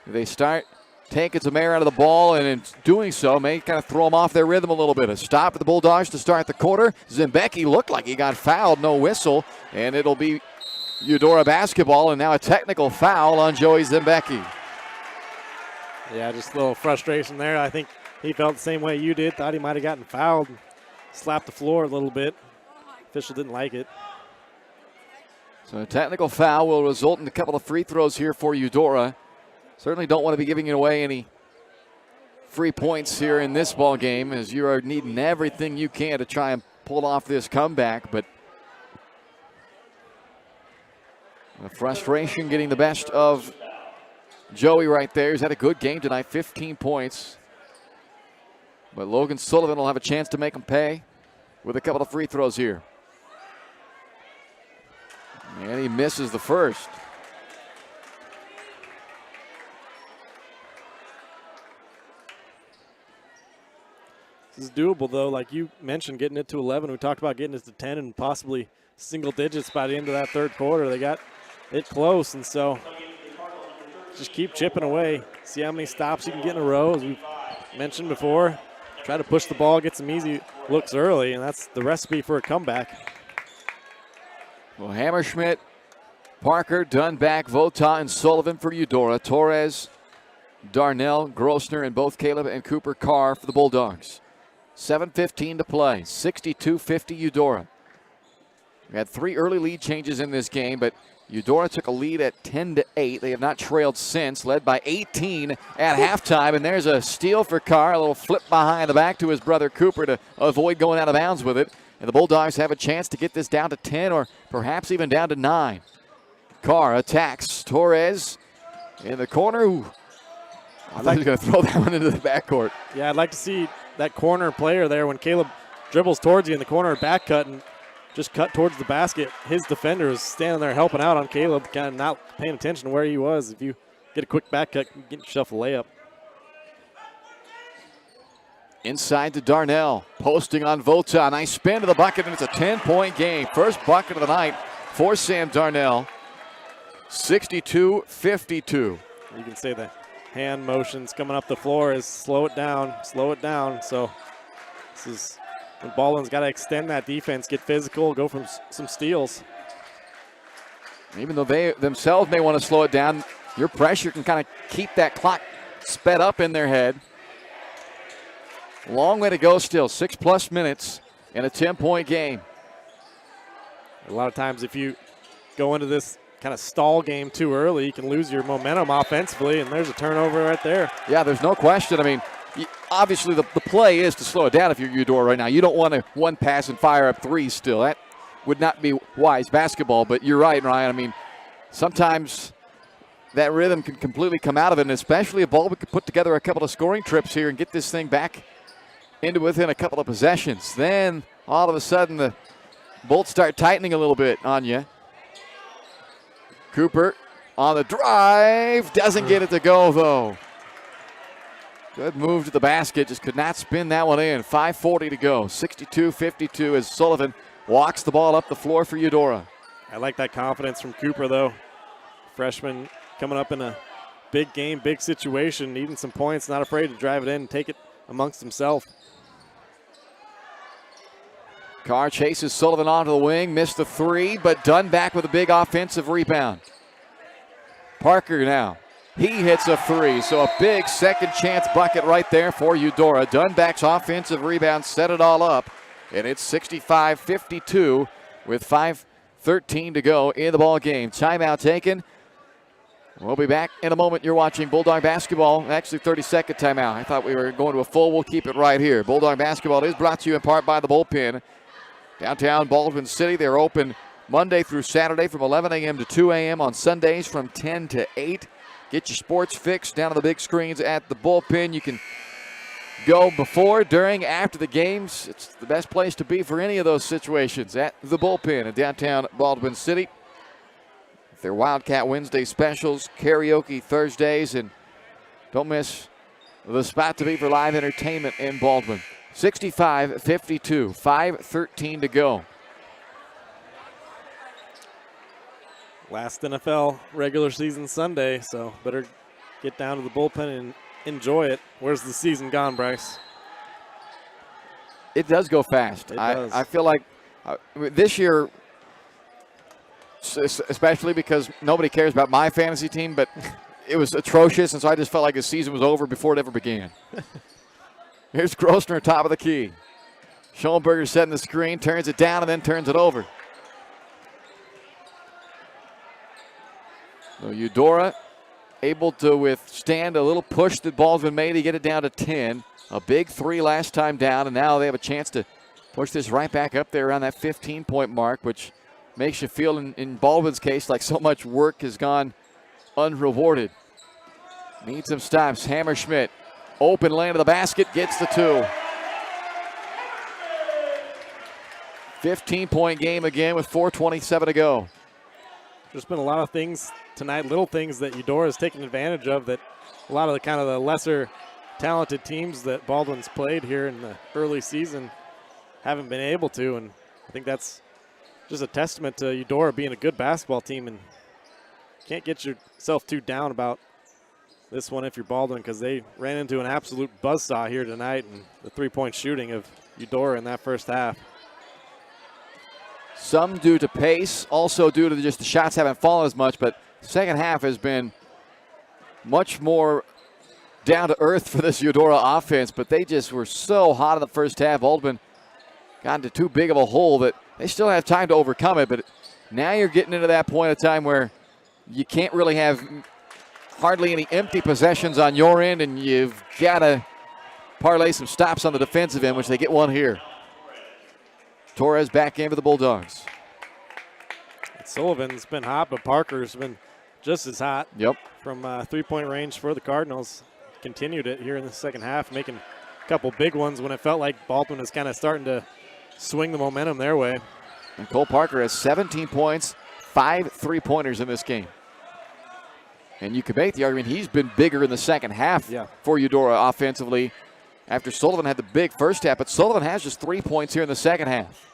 they start taking some air out of the ball, and in doing so may kind of throw them off their rhythm a little bit. A stop for the Bulldogs to start the quarter. Zembecki looked like he got fouled, no whistle, and it'll be Eudora basketball, and now a technical foul on Joey Zembecki. Yeah, just a little frustration there. I think he felt the same way you did. Thought he might have gotten fouled. Slapped the floor a little bit. Official didn't like it. So a technical foul will result in a couple of free throws here for Eudora. Certainly don't want to be giving away any free points here in this ball game, as you are needing everything you can to try and pull off this comeback. But the frustration getting the best of Joey right there. He's had a good game tonight, 15 points. But Logan Sullivan will have a chance to make him pay with a couple of free throws here. And he misses the first. This is doable, though. Like you mentioned, getting it to 11. We talked about getting it to 10 and possibly single digits by the end of that third quarter. They got it close, and so just keep chipping away. See how many stops you can get in a row, as we've mentioned before. Try to push the ball, get some easy looks early, and that's the recipe for a comeback. Well, Hammerschmidt, Parker, Dunback, Vota, and Sullivan for Eudora. Torres, Darnell, Grossner, and both Caleb and Cooper Carr for the Bulldogs. 7:15 to play, 62-50 Eudora. We had 3 early lead changes in this game, but Eudora took a lead at 10-8. They have not trailed since, led by 18 at halftime. And there's a steal for Carr, a little flip behind the back to his brother Cooper to avoid going out of bounds with it. And the Bulldogs have a chance to get this down to 10 or perhaps even down to 9. Carr attacks Torres in the corner. Ooh. I thought he was going to throw that one into the backcourt. Yeah, I'd like to see that corner player there when Caleb dribbles towards you in the corner, back cut, and just cut towards the basket. His defender is standing there helping out on Caleb, kind of not paying attention to where he was. If you get a quick back cut, you get yourself a layup. Inside to Darnell, posting on Vota. Nice spin to the bucket, and it's a 10-point game. First bucket of the night for Sam Darnell. 62-52. You can say the hand motions coming up the floor is slow it down. So this is when Baldwin's got to extend that defense, get physical, go from some steals. Even though they themselves may want to slow it down, your pressure can kind of keep that clock sped up in their head. Long way to go still, 6+ minutes in a 10-point game. A lot of times if you go into this kind of stall game too early, you can lose your momentum offensively, and there's a turnover right there. Yeah, there's no question. I mean, obviously the play is to slow it down if you're Eudora right now. You don't want to one pass and fire up threes still. That would not be wise basketball, but you're right, Ryan. I mean, sometimes that rhythm can completely come out of it, and especially if Baldwin could put together a couple of scoring trips here and get this thing back into within a couple of possessions. Then all of a sudden the bolts start tightening a little bit on you. Cooper on the drive, doesn't get it to go though. Good move to the basket, just could not spin that one in. 5:40 to go, 62-52 as Sullivan walks the ball up the floor for Eudora. I like that confidence from Cooper, though. Freshman coming up in a big game, big situation, needing some points, not afraid to drive it in and take it amongst himself. Carr chases Sullivan onto the wing, missed the three, but done back with a big offensive rebound. Parker now. He hits a three, so a big second chance bucket right there for Eudora. Dunback's offensive rebound set it all up, and it's 65-52 with 5:13 to go in the ball game. Timeout taken. We'll be back in a moment. You're watching Bulldog basketball. Actually, 30-second timeout. I thought we were going to a full. We'll keep it right here. Bulldog basketball is brought to you in part by the Bullpen. Downtown Baldwin City, they're open Monday through Saturday from 11 a.m. to 2 a.m. on Sundays from 10 to 8. Get your sports fix down on the big screens at the Bullpen. You can go before, during, after the games. It's the best place to be for any of those situations at the Bullpen in downtown Baldwin City. Their Wildcat Wednesday specials, karaoke Thursdays, and don't miss the spot to be for live entertainment in Baldwin. 65-52, 5:13 to go. Last NFL regular season Sunday, so better get down to the Bullpen and enjoy it. Where's the season gone, Bryce? It does go fast. It does. I feel like this year, especially because nobody cares about my fantasy team, but it was atrocious, and so I just felt like the season was over before it ever began. Here's Grossner, top of the key. Schoenberger setting the screen, turns it down, and then turns it over. So Eudora able to withstand a little push that Baldwin made to get it down to 10. A big three last time down, and now they have a chance to push this right back up there around that 15-point mark, which makes you feel, in Baldwin's case, like so much work has gone unrewarded. Needs some stops. Hammerschmidt, open lane to the basket, gets the two. 15-point game again with 4:27 to go. There's been a lot of things tonight, little things that Eudora has taken advantage of that a lot of the kind of the lesser talented teams that Baldwin's played here in the early season haven't been able to, and I think that's just a testament to Eudora being a good basketball team, and can't get yourself too down about this one if you're Baldwin, because they ran into an absolute buzzsaw here tonight, and the three-point shooting of Eudora in that first half. Some due to pace, also due to just the shots haven't fallen as much, but second half has been much more down to earth for this Eudora offense, but they just were so hot in the first half. Baldwin got into too big of a hole that they still have time to overcome it, but now you're getting into that point of time where you can't really have hardly any empty possessions on your end, and you've got to parlay some stops on the defensive end, which they get one here. Torres back in for the Bulldogs. Sullivan's been hot, but Parker's been just as hot. Yep. From three-point range for the Cardinals. Continued it here in the second half, making a couple big ones when it felt like Baldwin was kind of starting to swing the momentum their way. And Cole Parker has 17 points, 5 3-pointers in this game. And you can make the argument he's been bigger in the second half for Eudora offensively after Sullivan had the big first half, but Sullivan has just 3 points here in the second half.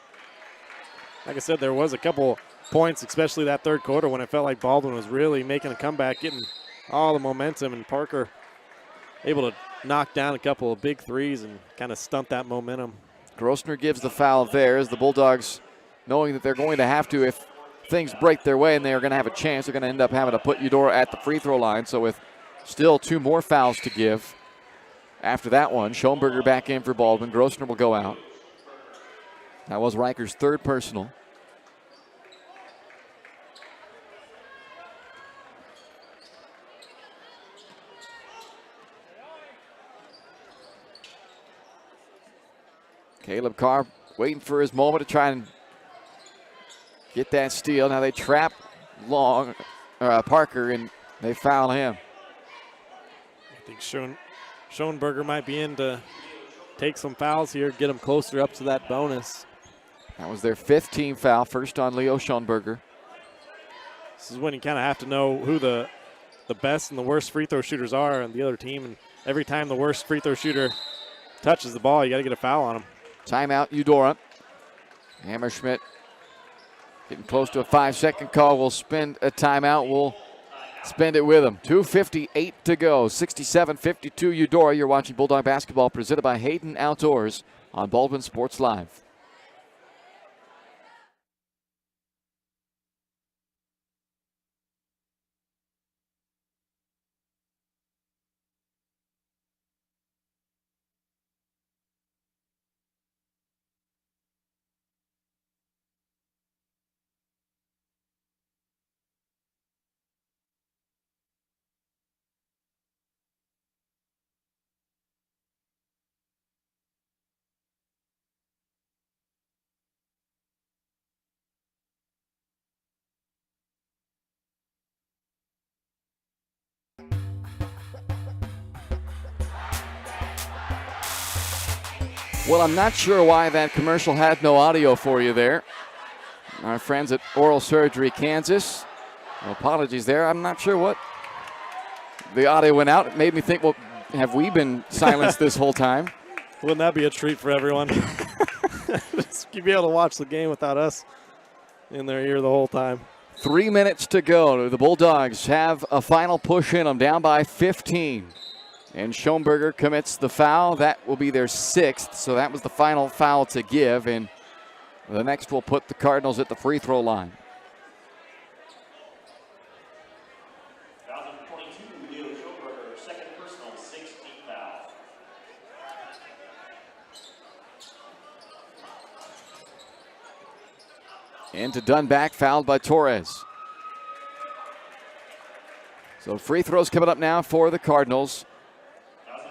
Like I said, there was a couple points, especially that third quarter, when it felt like Baldwin was really making a comeback, getting all the momentum, and Parker able to knock down a couple of big threes and kind of stunt that momentum. Grossner gives the foul there as the Bulldogs, knowing that they're going to have to, if things break their way and they are going to have a chance, they're going to end up having to put Eudora at the free throw line. So with still 2 more fouls to give after that one, Schoenberger back in for Baldwin. Grossner will go out. That was Riker's third personal. Caleb Carr waiting for his moment to try and get that steal. Now they trap Parker, and they foul him. I think Schoenberger might be in to take some fouls here, get them closer up to that bonus. That was their 5th team foul, first on Leo Schoenberger. This is when you kind of have to know who the best and the worst free throw shooters are on the other team, and every time the worst free throw shooter touches the ball, you got to get a foul on him. Timeout, Eudora. Hammerschmidt Getting close to a 5-second call. We'll spend a timeout. We'll spend it with them. 2:58 to go. 67-52 Eudora. You're watching Bulldog basketball presented by Hayden Outdoors on Baldwin Sports Live. Well, I'm not sure why that commercial had no audio for you there. Our friends at Oral Surgery Kansas, apologies there. I'm not sure what the audio went out. It made me think, well, have we been silenced this whole time? Wouldn't that be a treat for everyone? You'd be able to watch the game without us in their ear the whole time. 3 minutes to go. The Bulldogs have a final push in them, down by 15. And Schoenberger commits the foul. That will be their 6th, so that was the final foul to give. And the next will put the Cardinals at the free throw line. Into Dunback, fouled by Torres. So free throws coming up now for the Cardinals.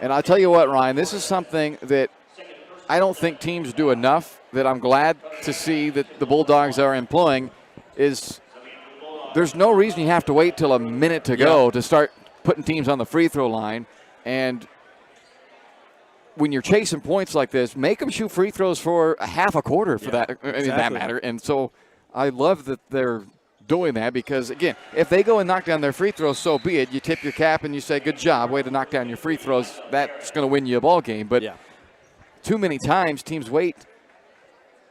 And I'll tell you what, Ryan, this is something that I don't think teams do enough, that I'm glad to see that the Bulldogs are employing, is there's no reason you have to wait till a minute to go to start putting teams on the free throw line. And when you're chasing points like this, make them shoot free throws for a half a quarter for that, that matter. And so I love that they're doing that because, again, if they go and knock down their free throws, so be it. You tip your cap and you say, good job, way to knock down your free throws. That's going to win you a ball game. But too many times teams wait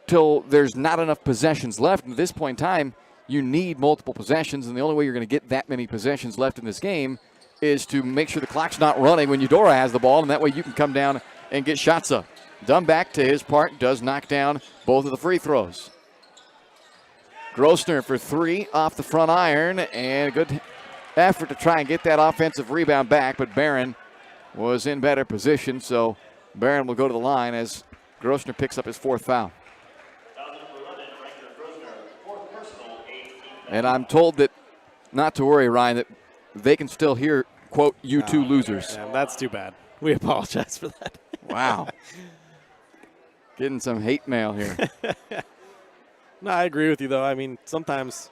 till there's not enough possessions left. And at this point in time, you need multiple possessions, and the only way you're going to get that many possessions left in this game is to make sure the clock's not running when Eudora has the ball, and that way you can come down and get shots up. Dunback, to his part, does knock down both of the free throws. Grossner for 3 off the front iron, and a good effort to try and get that offensive rebound back, but Barron was in better position, so Barron will go to the line as Grossner picks up his 4th foul. And I'm told that, not to worry, Ryan, that they can still hear, quote, you two losers. Man, that's too bad. We apologize for that. Wow. Getting some hate mail here. No, I agree with you, though. I mean, sometimes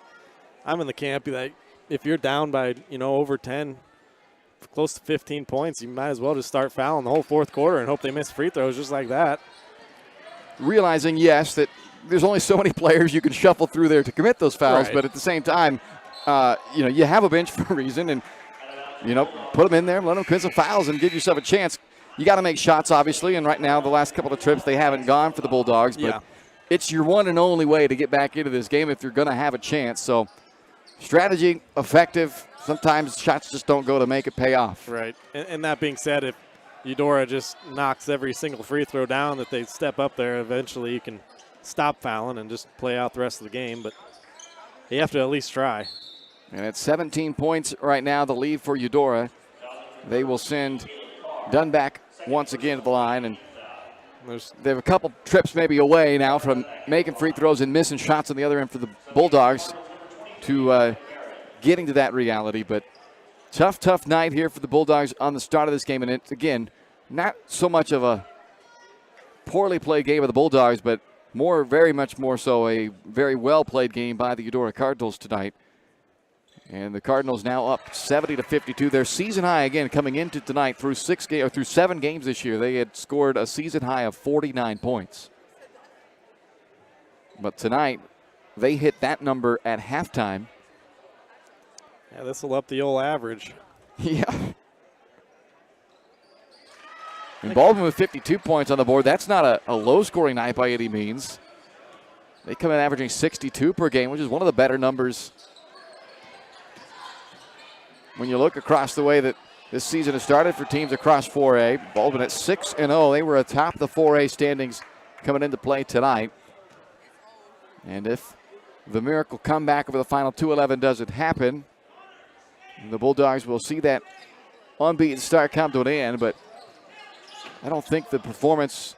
I'm in the camp that if you're down by, over 10, close to 15 points, you might as well just start fouling the whole 4th quarter and hope they miss free throws just like that. Realizing, yes, that there's only so many players you can shuffle through there to commit those fouls, but at the same time, you have a bench for a reason, and, put them in there, let them commit some fouls and give yourself a chance. You got to make shots, obviously, and right now, the last couple of trips, they haven't gone for the Bulldogs, but it's your one and only way to get back into this game if you're going to have a chance. So strategy, effective. Sometimes shots just don't go to make it pay off. Right. And that being said, if Eudora just knocks every single free throw down that they step up there, eventually you can stop fouling and just play out the rest of the game. But you have to at least try. And it's 17 points right now, the lead for Eudora. They will send Dunback once again to the line, and they have a couple trips maybe away now from making free throws and missing shots on the other end for the Bulldogs to getting to that reality. But tough night here for the Bulldogs on the start of this game. And it's, again, not so much of a poorly played game of the Bulldogs, but very much more so a very well-played game by the Eudora Cardinals tonight. And the Cardinals now up 70-52. Their season high, again, coming into tonight through 7 games this year. They had scored a season high of 49 points. But tonight, they hit that number at halftime. Yeah, this will up the old average. Yeah. And Baldwin with 52 points on the board. That's not a low-scoring night by any means. They come in averaging 62 per game, which is one of the better numbers when you look across the way that this season has started for teams across 4A. Baldwin at 6-0. They were atop the 4A standings coming into play tonight. And if the miracle comeback over the final 2-11 doesn't happen, the Bulldogs will see that unbeaten start come to an end, but I don't think the performance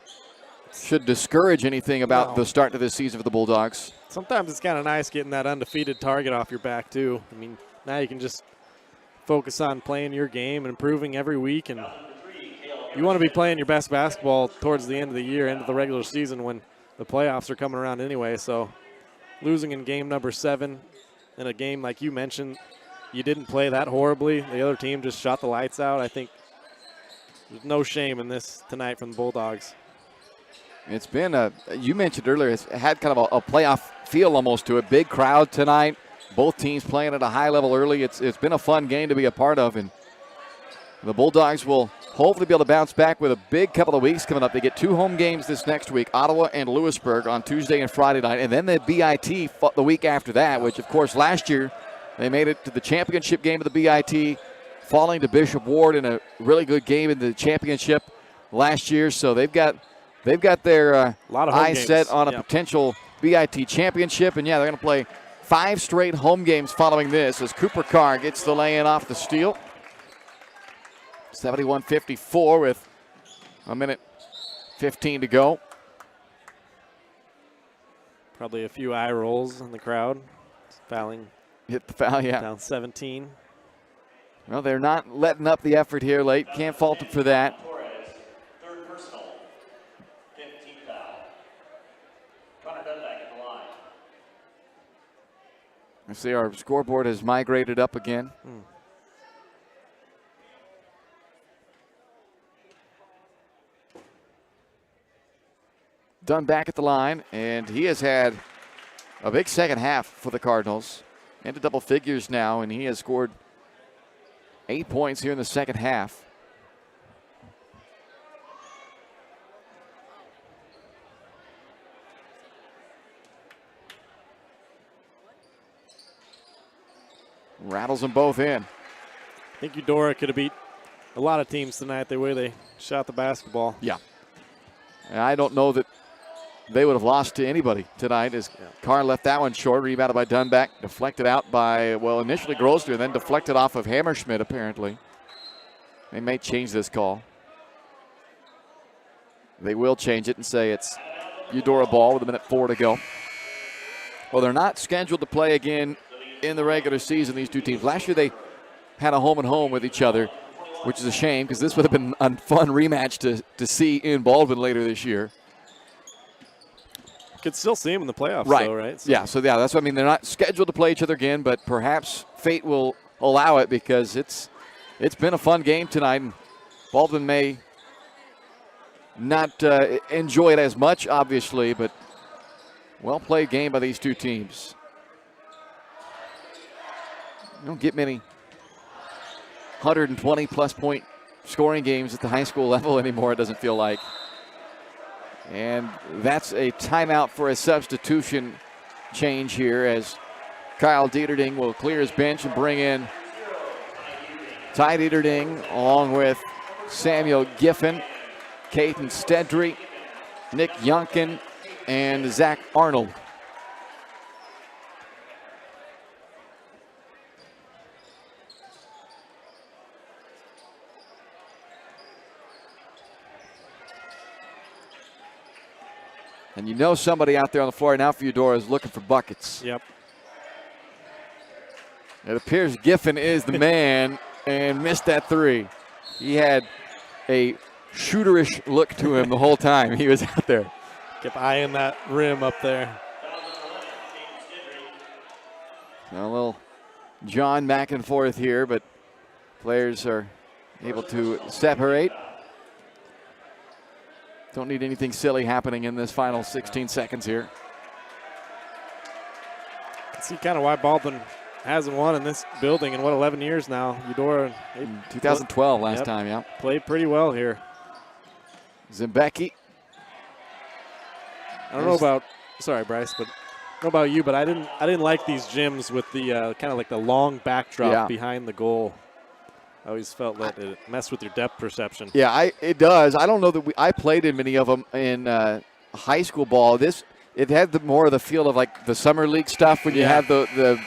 should discourage anything about the start to this season for the Bulldogs. Sometimes it's kind of nice getting that undefeated target off your back, too. I mean, now you can just focus on playing your game and improving every week, and you want to be playing your best basketball towards the end of the year, end of the regular season when the playoffs are coming around anyway. So losing in game number 7 in a game like you mentioned, you didn't play that horribly. The other team just shot the lights out. I think there's no shame in this tonight from the Bulldogs. It's been you mentioned earlier, it's had kind of a playoff feel almost to it. Big crowd tonight. Both teams playing at a high level early. It's been a fun game to be a part of, and the Bulldogs will hopefully be able to bounce back with a big couple of weeks coming up. They get 2 home games this next week, Ottawa and Lewisburg on Tuesday and Friday night, and then the BIT the week after that, which, of course, last year they made it to the championship game of the BIT, falling to Bishop Ward in a really good game in the championship last year. So they've got their eyes set on a potential BIT championship, and yeah, they're going to play 5 straight home games following this as Cooper Carr gets the lay-in off the steal. 71-54 with a minute 15 to go. Probably a few eye rolls in the crowd. Fouling. Hit the foul, yeah. Down 17. Well, they're not letting up the effort here late. Can't fault them for that. I see our scoreboard has migrated up again. Dunn back at the line, and he has had a big second half for the Cardinals. Into double figures now, and he has scored 8 points here in the second half. Rattles them both in. I think Eudora could have beat a lot of teams tonight the way they shot the basketball. Yeah. And I don't know that they would have lost to anybody tonight as Carr left that one short. Rebounded by Dunback. Deflected out by, well, initially Grosser, and then deflected off of Hammerschmidt, apparently. They may change this call. They will change it and say it's Eudora ball with 1:04 to go. Well, they're not scheduled to play again in the regular season, these two teams. Last year they had a home-and-home with each other, which is a shame because this would have been a fun rematch to see in Baldwin later this year. Could still see them in the playoffs, right? Though, right? So. Yeah, so yeah, that's what I mean. They're not scheduled to play each other again, but perhaps fate will allow it because it's been a fun game tonight. And Baldwin may not enjoy it as much, obviously, but well-played game by these two teams. You don't get many 120-plus point scoring games at the high school level anymore, it doesn't feel like. And that's a timeout for a substitution change here as Kyle Dieterding will clear his bench and bring in Ty Dieterding along with Samuel Giffen, Caden Stedry, Nick Yunkin, and Zach Arnold. And you know somebody out there on the floor now for Eudora is looking for buckets. Yep. It appears Giffen is the man and missed that three. He had a shooterish look to him the whole time he was out there. Kept eyeing that rim up there. A little John back and forth here, but players are able to separate. Don't need anything silly happening in this final 16 seconds here. See kind of why Baldwin hasn't won in this building in, 11 years now. Eudora. 2012 last time, yeah. Played pretty well here. Zimbecki. I don't know about sorry, Bryce, but I don't know about you, but I didn't like these gyms with the kind of like the long backdrop behind the goal. I always felt that it messed with your depth perception. Yeah, it does. I don't know that I played in many of them in high school ball. It had more of the feel of like the summer league stuff when you have the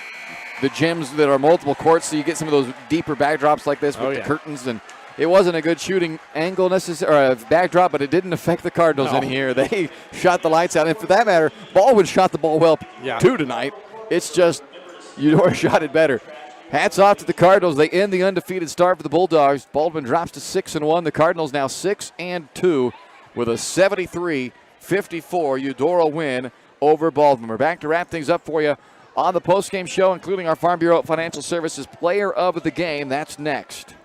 gyms that are multiple courts, so you get some of those deeper backdrops like this with the curtains. And it wasn't a good shooting angle or a backdrop, but it didn't affect the Cardinals in here. They shot the lights out. And for that matter, Baldwin shot the ball well too tonight. It's just Eudora shot it better. Hats off to the Cardinals. They end the undefeated start for the Bulldogs. Baldwin drops to 6-1. The Cardinals now 6-2 with a 73-54 Eudora win over Baldwin. We're back to wrap things up for you on the postgame show, including our Farm Bureau Financial Services Player of the Game. That's next.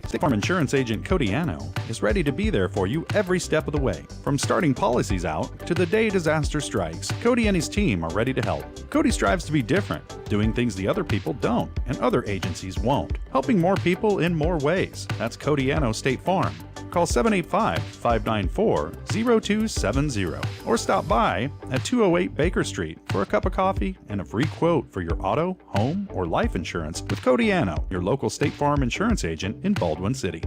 State Farm Insurance Agent Cody Anno is ready to be there for you every step of the way. From starting policies out to the day disaster strikes, Cody and his team are ready to help. Cody strives to be different, doing things the other people don't and other agencies won't, helping more people in more ways. That's Cody Anno State Farm. Call 785-594-0270 or stop by at 208 Baker Street for a cup of coffee and a free quote for your auto, home, or life insurance with Cody Anno, your local State Farm insurance agent in Baldwin City.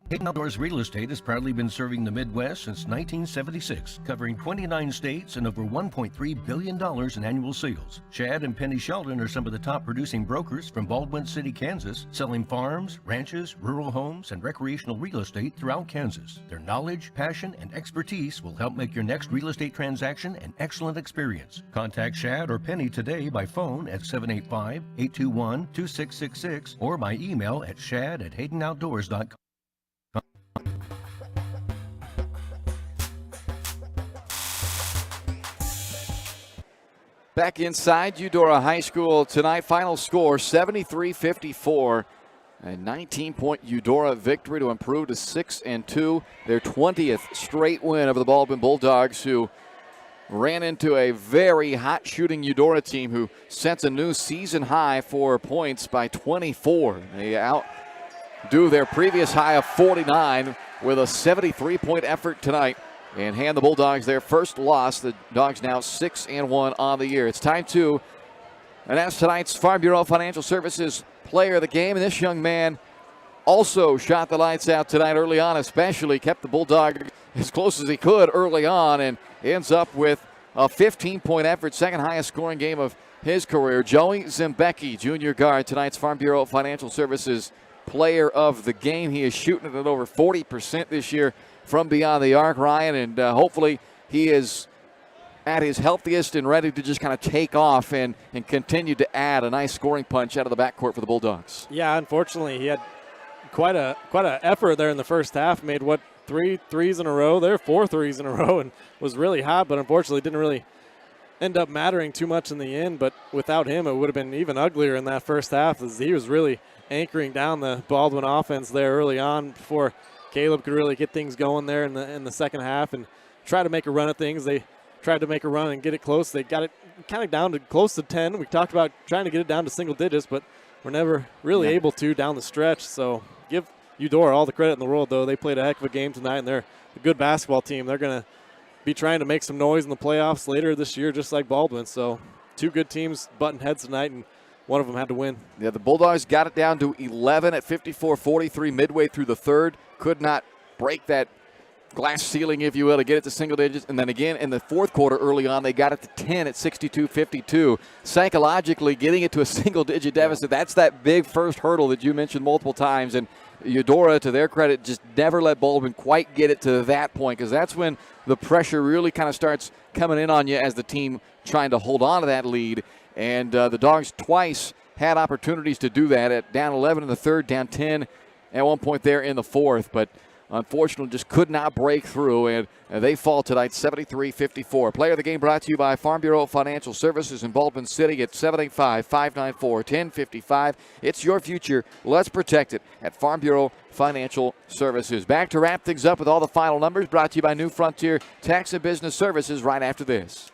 Hayden Outdoors Real Estate has proudly been serving the Midwest since 1976, covering 29 states and over $1.3 billion in annual sales. Chad and Penny Sheldon are some of the top producing brokers from Baldwin City, Kansas, selling farms, ranches, rural homes, and recreational real estate throughout Kansas. Their knowledge, passion, and expertise will help make your next real estate transaction an excellent experience. Contact Chad or Penny today by phone at 785-821-2666 or by email at shad@haydenoutdoors.com. Back inside Eudora High School tonight, final score 73-54. A 19-point Eudora victory to improve to 6-2. Their 20th straight win over the Baldwin Bulldogs, who ran into a very hot shooting Eudora team who sets a new season high for points by 24. They outdo their previous high of 49 with a 73-point effort tonight and hand the Bulldogs their first loss. The Dogs now 6-1 on the year. It's time to announce tonight's Farm Bureau Financial Services Player of the Game. And this young man also shot the lights out tonight early on, especially kept the Bulldog as close as he could early on and ends up with a 15-point effort, second highest scoring game of his career. Joey Zembecki, junior guard, tonight's Farm Bureau Financial Services Player of the Game. He is shooting it at over 40% this year from beyond the arc, Ryan, and hopefully he is at his healthiest and ready to just kind of take off and continue to add a nice scoring punch out of the backcourt for the Bulldogs. Yeah, unfortunately, he had quite a effort there in the first half. Made 3 threes in a row there, 4 threes in a row, and was really hot, but unfortunately didn't really end up mattering too much in the end. But without him, it would have been even uglier in that first half, as he was really anchoring down the Baldwin offense there early on before Caleb could really get things going there in the second half and try to make a run at things. They tried to make a run and get it close. They got it kind of down to close to 10. We talked about trying to get it down to single digits, but we're never really able to down the stretch. So give Eudora all the credit in the world, though. They played a heck of a game tonight, and they're a good basketball team. They're going to be trying to make some noise in the playoffs later this year, just like Baldwin. So 2 good teams butting heads tonight, and one of them had to win. Yeah, the Bulldogs got it down to 11 at 54-43 midway through the third. Could not break that glass ceiling, if you will, to get it to single digits. And then again in the fourth quarter early on, they got it to 10 at 62-52. Psychologically, getting it to a single-digit deficit, that's that big first hurdle that you mentioned multiple times. And Eudora, to their credit, just never let Baldwin quite get it to that point, because that's when the pressure really kind of starts coming in on you as the team trying to hold on to that lead. And the Dogs twice had opportunities to do that, at down 11 in the third, down 10 at one point there in the fourth. But unfortunately, just could not break through, and they fall tonight 73-54. Player of the game brought to you by Farm Bureau Financial Services in Baldwin City at 785-594-1055. It's your future. Let's protect it at Farm Bureau Financial Services. Back to wrap things up with all the final numbers, brought to you by New Frontier Tax and Business Services right after this.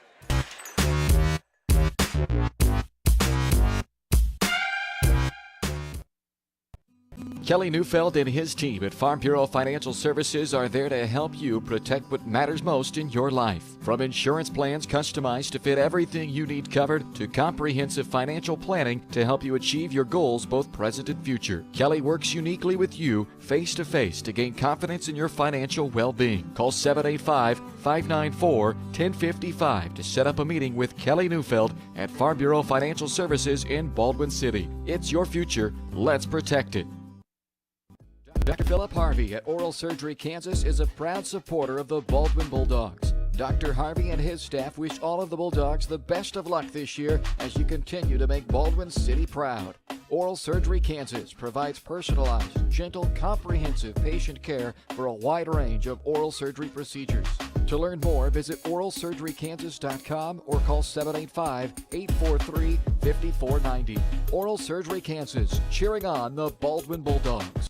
Kelly Neufeld and his team at Farm Bureau Financial Services are there to help you protect what matters most in your life. From insurance plans customized to fit everything you need covered to comprehensive financial planning to help you achieve your goals both present and future. Kelly works uniquely with you face-to-face to gain confidence in your financial well-being. Call 785-594-1055 to set up a meeting with Kelly Neufeld at Farm Bureau Financial Services in Baldwin City. It's your future. Let's protect it. Dr. Philip Harvey at Oral Surgery Kansas is a proud supporter of the Baldwin Bulldogs. Dr. Harvey and his staff wish all of the Bulldogs the best of luck this year as you continue to make Baldwin City proud. Oral Surgery Kansas provides personalized, gentle, comprehensive patient care for a wide range of oral surgery procedures. To learn more, visit oralsurgerykansas.com or call 785-843-5490. Oral Surgery Kansas, cheering on the Baldwin Bulldogs.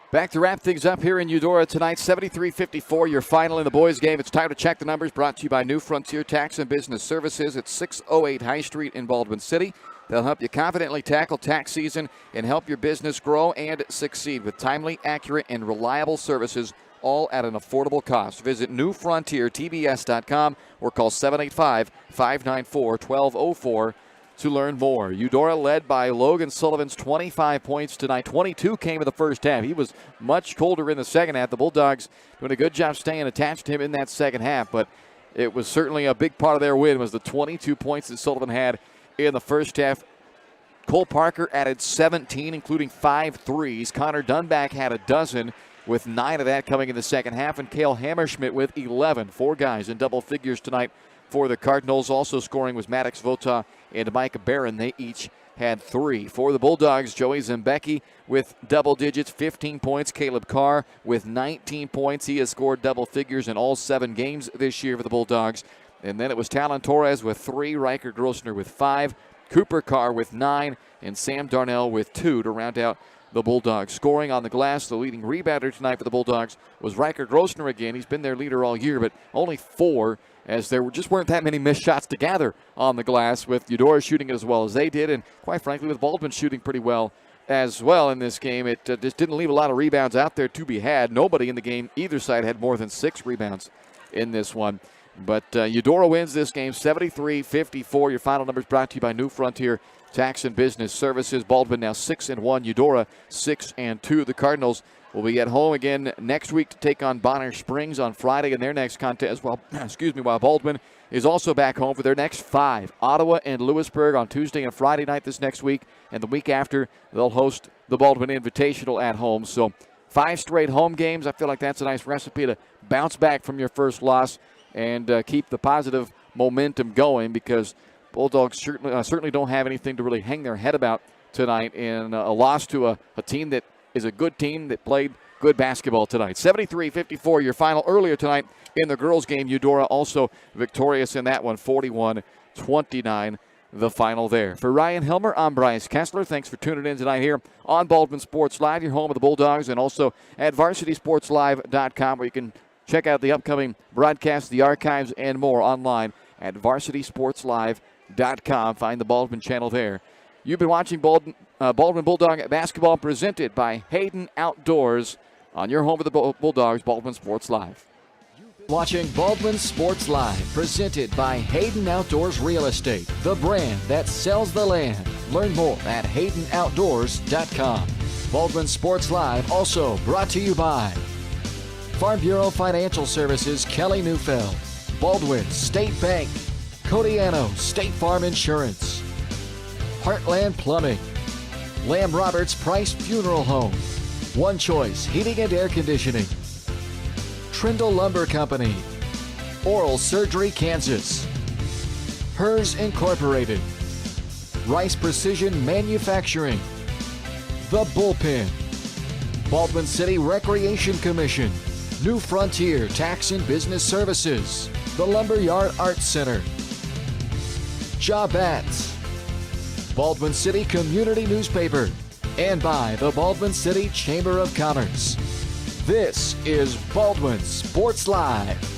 Back to wrap things up here in Eudora tonight, 73-54, your final in the boys' game. It's time to check the numbers, brought to you by New Frontier Tax and Business Services at 608 High Street in Baldwin City. They'll help you confidently tackle tax season and help your business grow and succeed with timely, accurate, and reliable services, all at an affordable cost. Visit newfrontiertbs.com or call 785-594-1204 to learn more. Eudora led by Logan Sullivan's 25 points tonight. 22 came in the first half. He was much colder in the second half. The Bulldogs doing a good job staying attached to him in that second half, but it was certainly a big part of their win was the 22 points that Sullivan had in the first half. Cole Parker added 17, including 5 threes. Connor Dunback had a dozen, with 9 of that coming in the second half, and Cale Hammerschmidt with 11. 4 guys in double figures tonight for the Cardinals. Also scoring was Maddox Vota and Micah Barron. They each had 3. For the Bulldogs, Joey Zembecki with double digits, 15 points. Caleb Carr with 19 points. He has scored double figures in all 7 games this year for the Bulldogs. And then it was Talon Torres with 3, Riker Grossner with 5, Cooper Carr with 9, and Sam Darnell with 2 to round out the Bulldogs. Scoring on the glass, the leading rebounder tonight for the Bulldogs was Riker Grossner again. He's been their leader all year, but only 4, as there just weren't that many missed shots to gather on the glass, with Eudora shooting as well as they did, and quite frankly with Baldwin shooting pretty well as well in this game. It just didn't leave a lot of rebounds out there to be had. Nobody in the game, either side, had more than 6 rebounds in this one. But Eudora wins this game 73-54. Your final numbers brought to you by New Frontier Tax and Business Services. Baldwin now 6-1. Eudora 6-2. The Cardinals will be at home again next week to take on Bonner Springs on Friday in their next contest. While Baldwin is also back home for their next 5. Ottawa and Lewisburg on Tuesday and Friday night this next week. And the week after, they'll host the Baldwin Invitational at home. So 5 straight home games. I feel like that's a nice recipe to bounce back from your first loss and keep the positive momentum going, because Bulldogs certainly don't have anything to really hang their head about tonight in a loss to a team that is a good team that played good basketball tonight. 73-54, your final earlier tonight in the girls' game. Eudora also victorious in that one, 41-29, the final there. For Ryan Hilmer, I'm Bryce Kessler. Thanks for tuning in tonight here on Baldwin Sports Live, your home of the Bulldogs, and also at varsitysportslive.com, where you can check out the upcoming broadcasts, the archives, and more online at varsitysportslive.com. Find the Baldwin channel there. You've been watching Baldwin Bulldog basketball presented by Hayden Outdoors on your home of the Bulldogs, Baldwin Sports Live. Watching Baldwin Sports Live, presented by Hayden Outdoors Real Estate, the brand that sells the land. Learn more at HaydenOutdoors.com. Baldwin Sports Live also brought to you by Farm Bureau Financial Services, Kelly Neufeld, Baldwin State Bank, Codiano State Farm Insurance, Heartland Plumbing, Lamb Roberts Price Funeral Home, One Choice Heating and Air Conditioning, Trindle Lumber Company, Oral Surgery Kansas, Hers Incorporated, Rice Precision Manufacturing, The Bullpen, Baldwin City Recreation Commission, New Frontier Tax and Business Services, the Lumberyard Arts Center, Jobats, Baldwin City Community Newspaper, and by the Baldwin City Chamber of Commerce. This is Baldwin Sports Live.